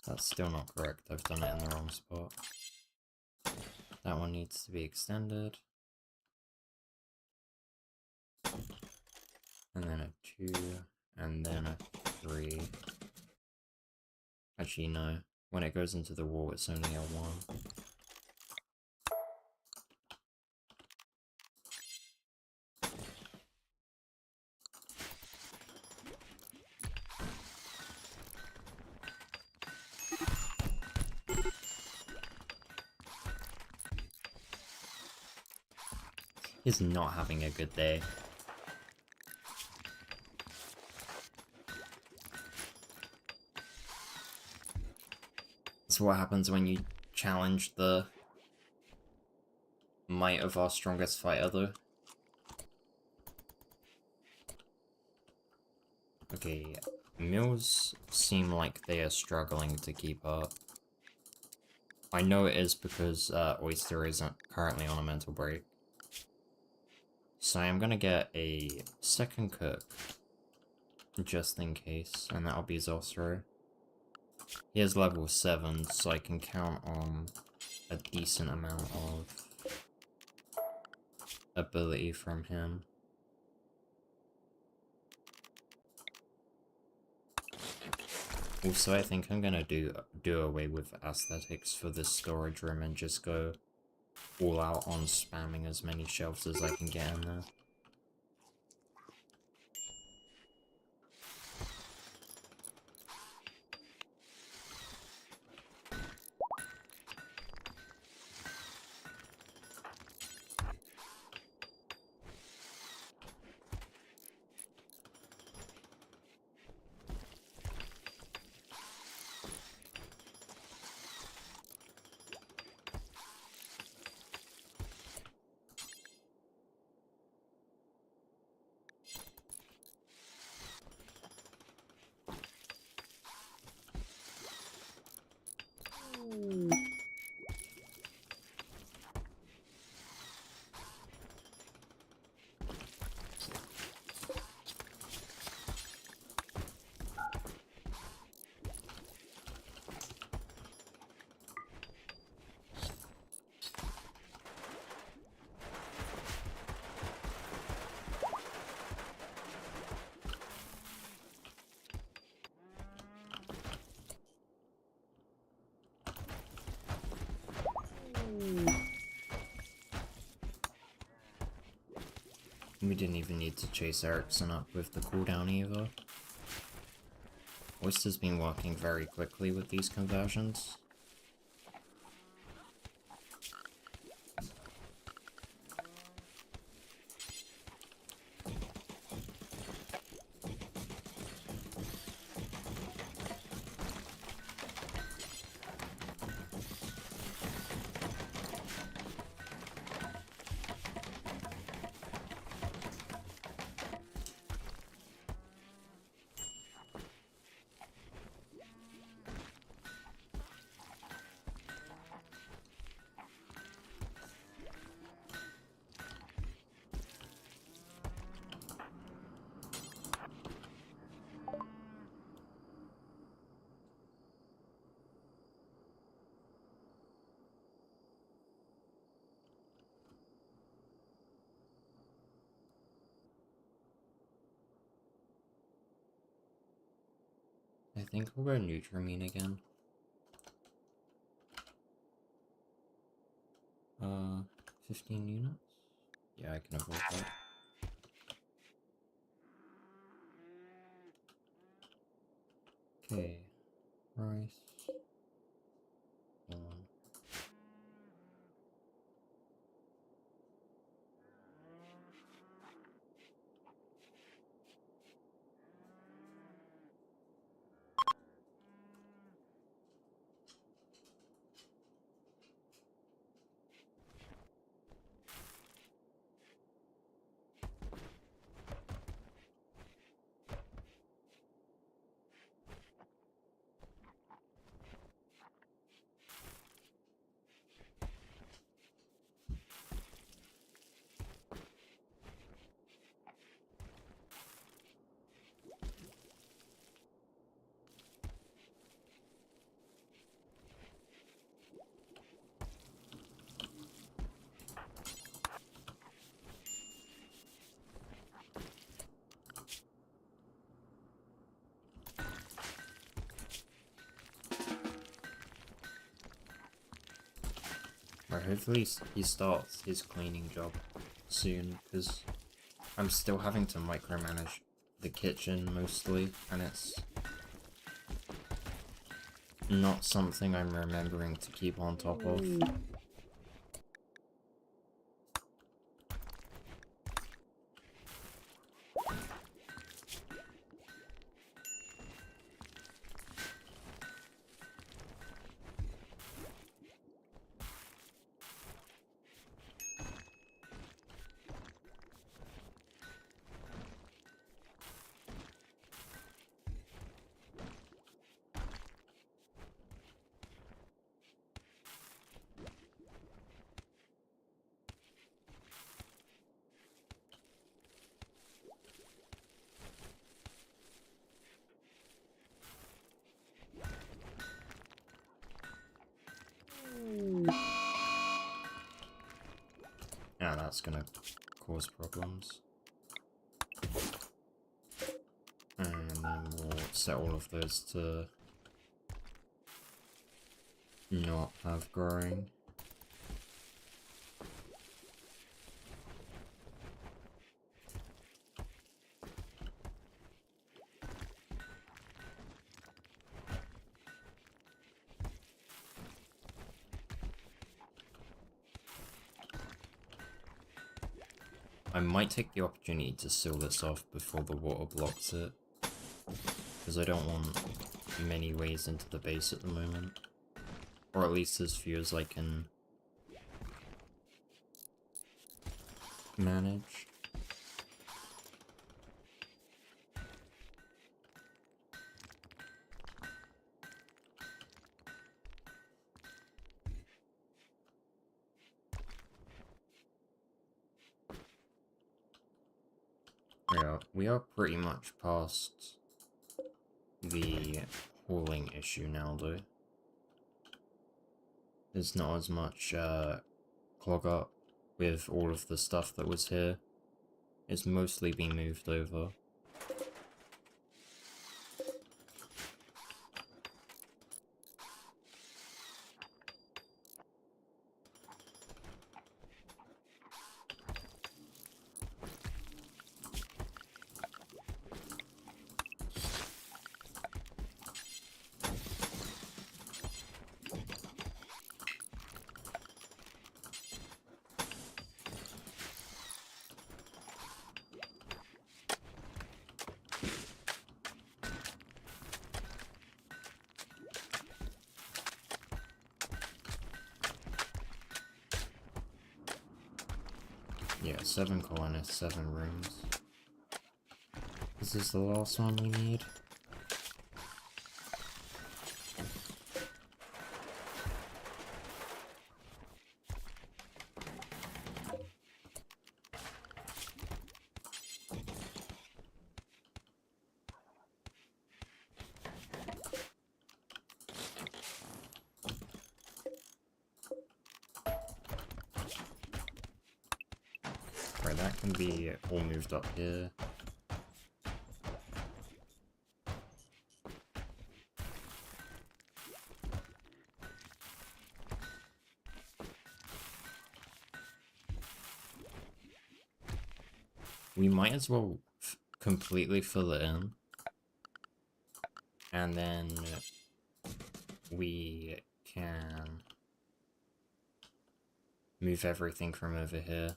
A: That's still not correct, I've done it in the wrong spot. That one needs to be extended. And then a 2, and then a 3. Actually, no. When it goes into the wall, it's only a 1. He's not having a good day. That's what happens when you challenge the might of our strongest fighter, though. Okay, mills seem like they are struggling to keep up. I know it is because Oyster isn't currently on a mental break. So I'm gonna get a second cook, just in case, and that'll be Zosro. He has level 7, so I can count on a decent amount of ability from him. Also, I think I'm gonna do away with aesthetics for this storage room and just go all out on spamming as many shelves as I can get in there. We didn't even need to chase Ericsson up with the cooldown either. Oyster's been working very quickly with these conversions. I think I'll go Nutramine again. 15 units? Yeah, I can avoid that. Okay. Rice. One. Right, hopefully he starts his cleaning job soon, because I'm still having to micromanage the kitchen mostly, and it's not something I'm remembering to keep on top of. Yeah, that's gonna cause problems. And then we'll set all of those to not have growing. I might take the opportunity to seal this off before the water blocks it, because I don't want many ways into the base at the moment. Or at least as few as I can manage. Yeah, we are pretty much past the hauling issue now, though. There's not as much clog up with all of the stuff that was here. It's mostly been moved over. Yeah, 7 colonists, 7 rooms. This is the last one we need. Right, that can be all moved up here. We might as well completely fill it in. And then we can move everything from over here.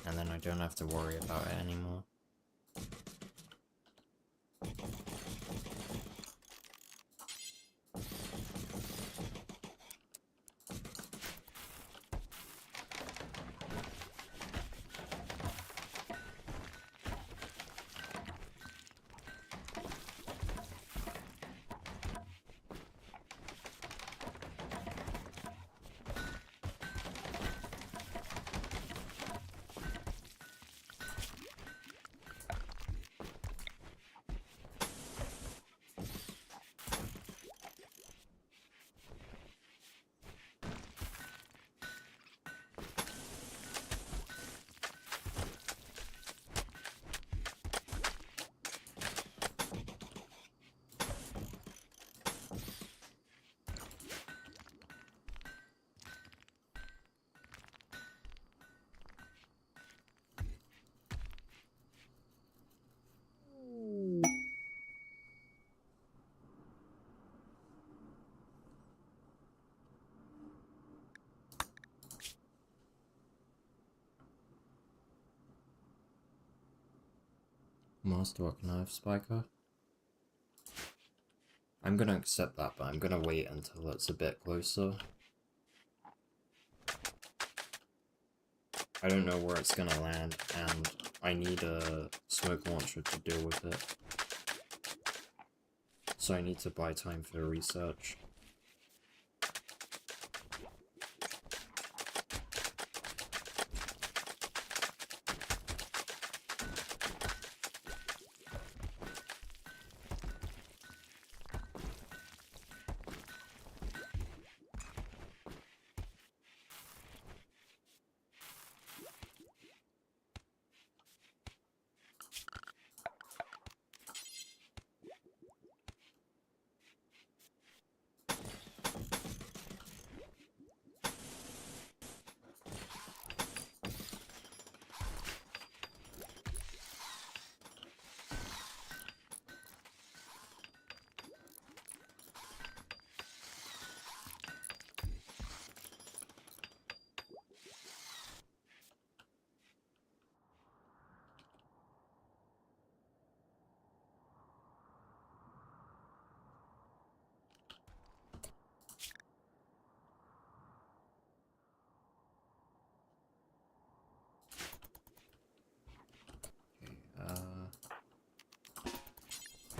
A: And then I don't have to worry about it anymore. Masterwork knife spiker. I'm gonna accept that, but I'm gonna wait until it's a bit closer. I don't know where it's gonna land, and I need a smoke launcher to deal with it. So I need to buy time for research.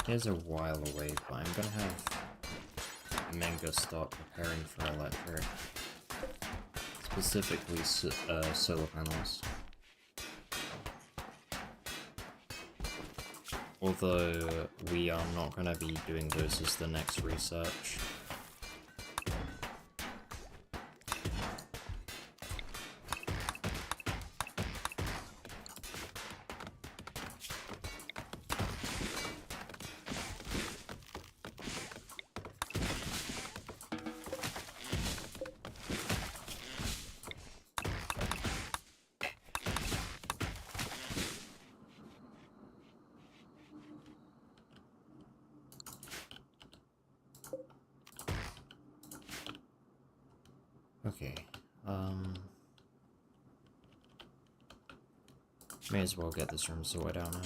A: Here's a while away, but I'm gonna have Manga start preparing for electric. Specifically, solar panels. Although, we are not gonna be doing those as the next research. Okay, may as well get this room sorted out now.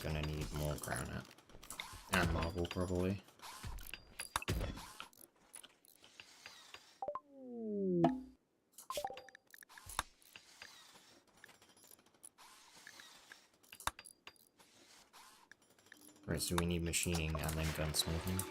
A: gonna need more granite. And marble, probably. Right, so we need machining and then gunsmithing.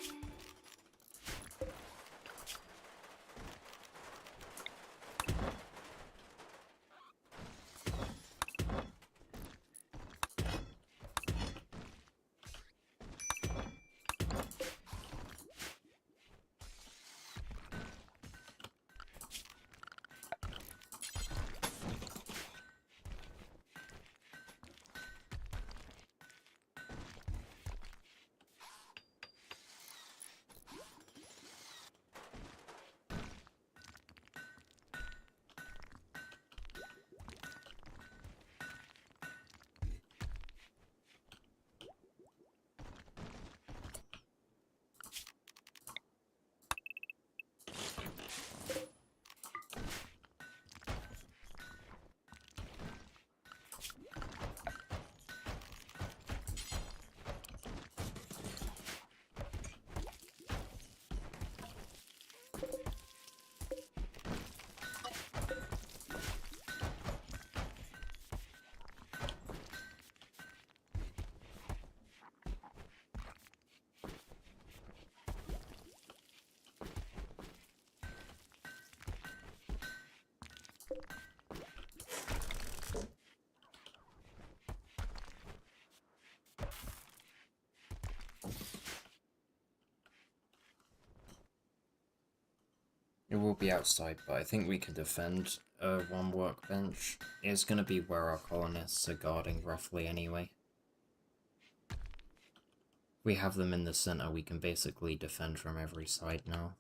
A: It will be outside, but I think we can defend one workbench. It's gonna be where our colonists are guarding roughly anyway. We have them in the center, we can basically defend from every side now.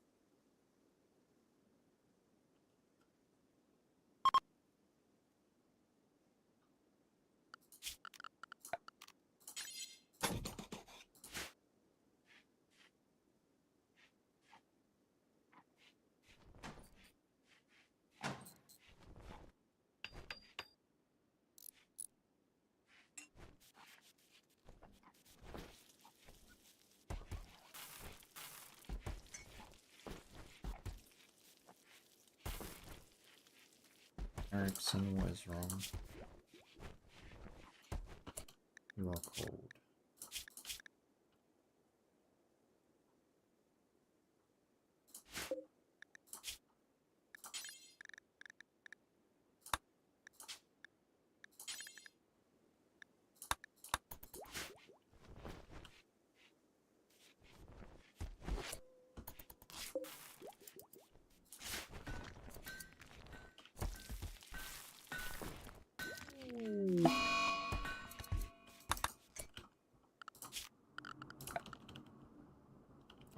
A: Erickson, what is wrong? You are cold.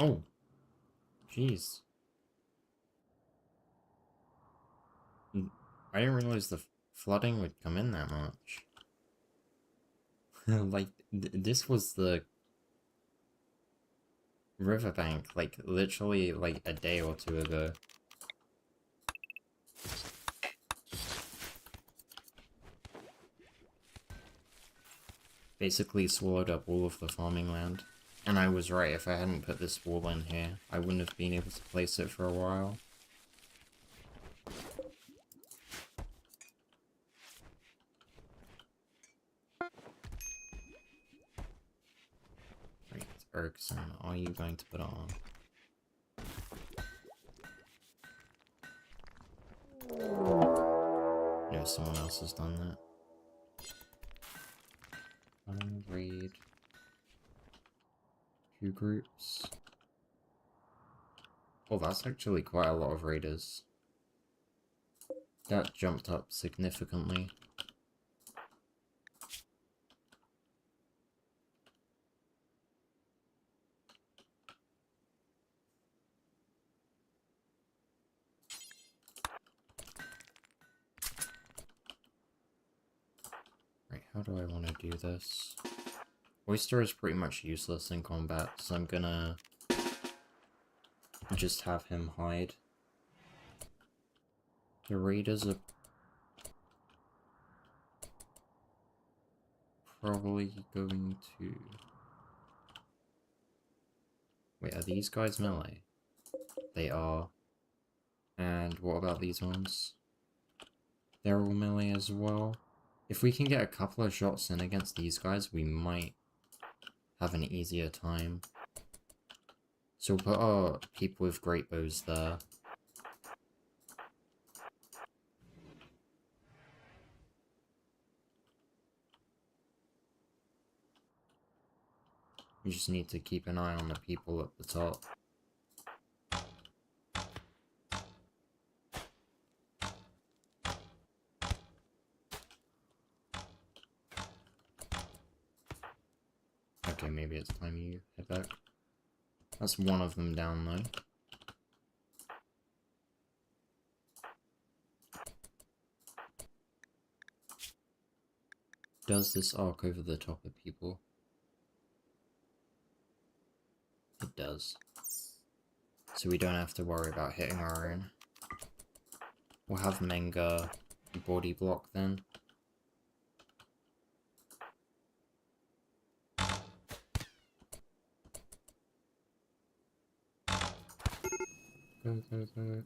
A: Oh! Jeez. I didn't realize the flooding would come in that much. Like, this was the riverbank, like, literally, like, a day or two ago. Basically swallowed up all of the farming land. And I was right, if I hadn't put this wall in here, I wouldn't have been able to place it for a while. Right, Erickson, are you going to put it on? No, someone else has done that. Raid. 2 groups. Oh, that's actually quite a lot of raiders. That jumped up significantly. Right, how do I want to do this? Oyster is pretty much useless in combat, so I'm gonna just have him hide. The raiders are probably going to... Wait, are these guys melee? They are. And what about these ones? They're all melee as well. If we can get a couple of shots in against these guys, we might have an easier time. So we'll put our people with great bows there. We just need to keep an eye on the people at the top. Okay, maybe it's time you head back. That's one of them down though. Does this arc over the top of people? It does. So we don't have to worry about hitting our own. We'll have Menga body block then. Go, go, go.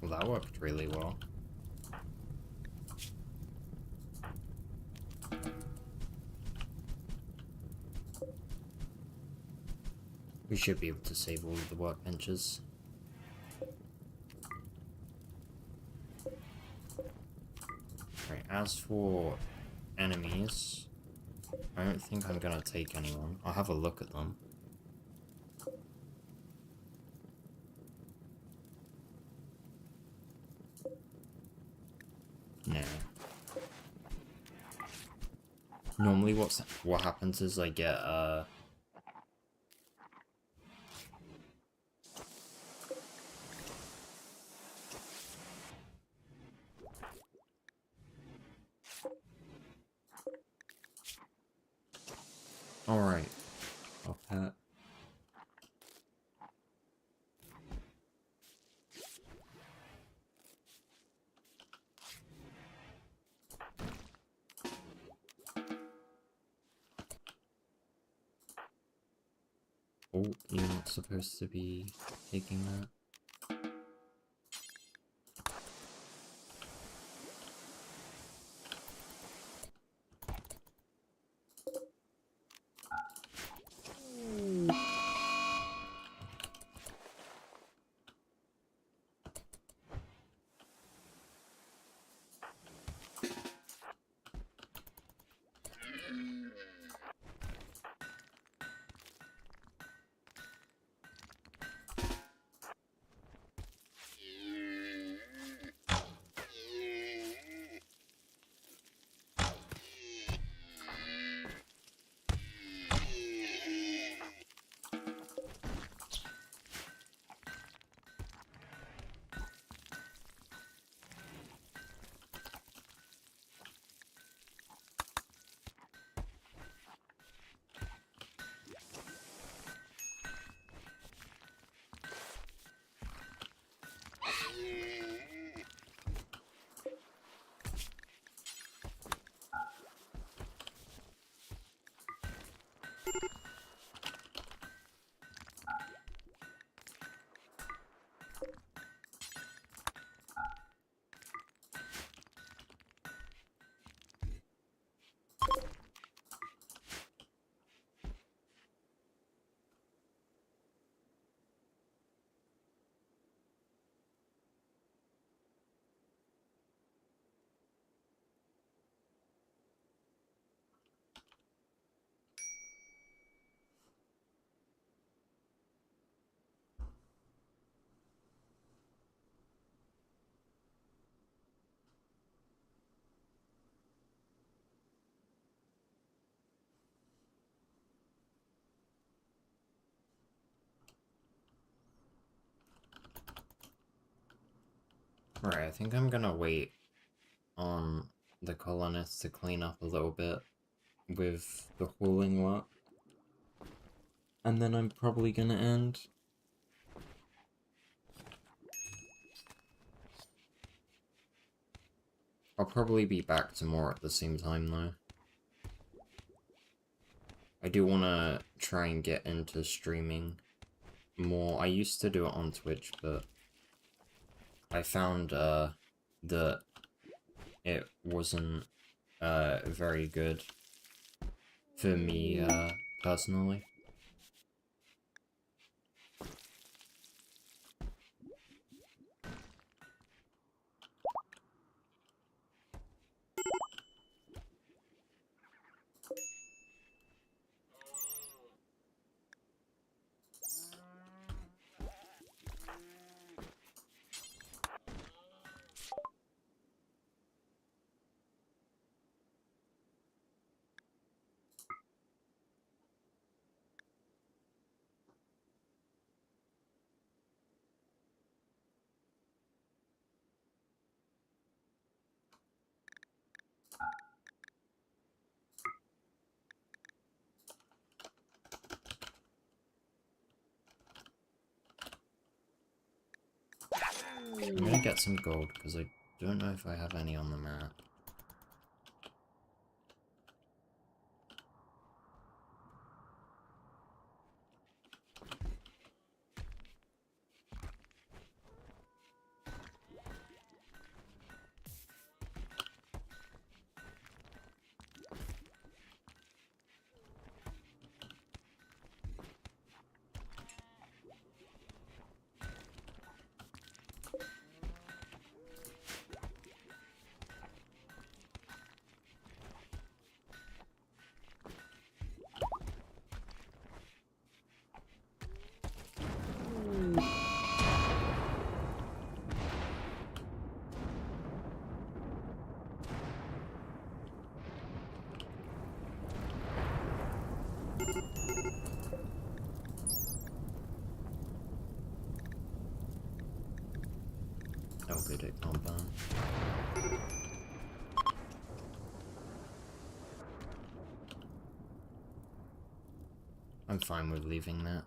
A: Well, that worked really well. We should be able to save all of the workbenches. Right, as for enemies, I don't think I'm gonna take anyone. I'll have a look at them. No. Normally what happens is I get alright. I'll pet. Oh, you're not supposed to be taking that. Alright, I think I'm gonna wait on the colonists to clean up a little bit with the hauling work. And then I'm probably gonna end. I'll probably be back tomorrow at the same time though. I do want to try and get into streaming more. I used to do it on Twitch, but I found that it wasn't very good for me personally. I'm gonna get some gold, because I don't know if I have any on the map. Oh good, it can't burn. I'm fine with leaving that.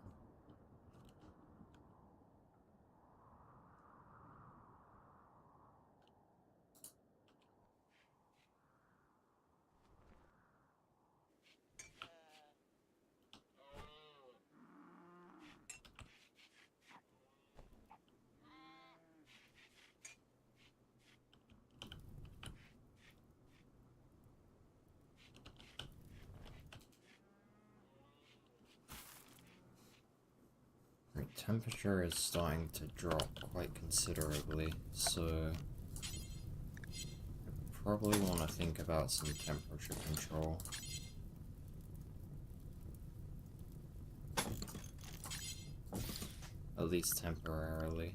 A: Right, temperature is starting to drop quite considerably, so I probably want to think about some temperature control. At least temporarily.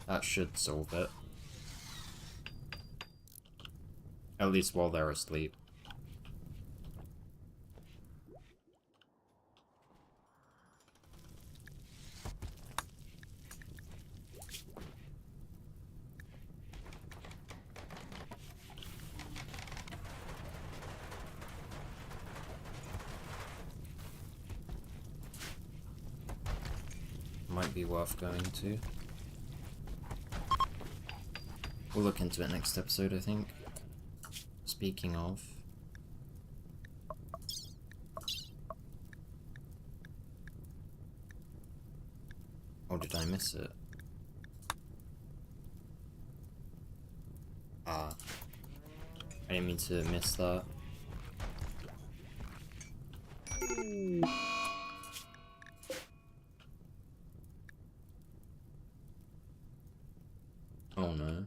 A: That should solve it. At least while they're asleep. Might be worth going to. We'll look into it next episode, I think. Speaking of... or did I miss it? Ah. I didn't mean to miss that. Oh no.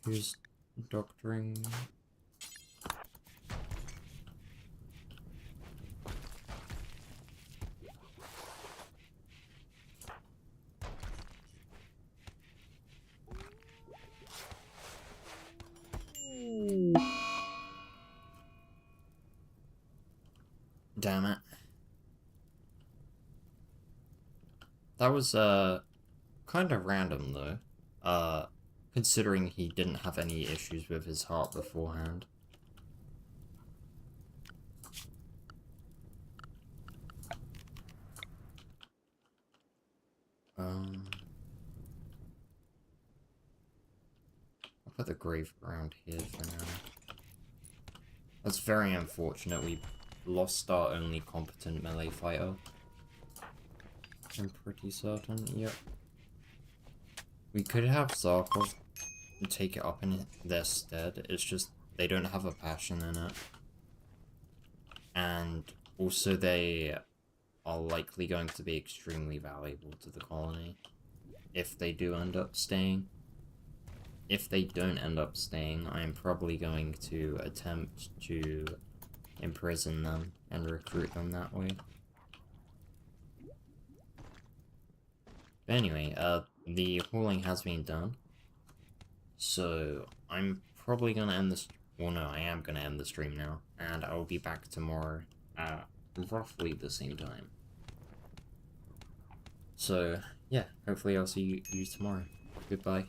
A: Who's doctoring? Damn it. That was, kind of random, though. Considering he didn't have any issues with his heart beforehand. I'll put the grave around here for now. That's very unfortunate. We lost our only competent melee fighter. I'm pretty certain, yep. We could have Zarkov take it up in their stead. It's just they don't have a passion in it. And also they are likely going to be extremely valuable to the colony if they do end up staying. If they don't end up staying, I am probably going to attempt to imprison them and recruit them that way. But anyway, the hauling has been done. So I'm probably gonna end this. Well, no, I am gonna end the stream now, and I will be back tomorrow at roughly the same time. So yeah, hopefully I'll see you tomorrow. Goodbye.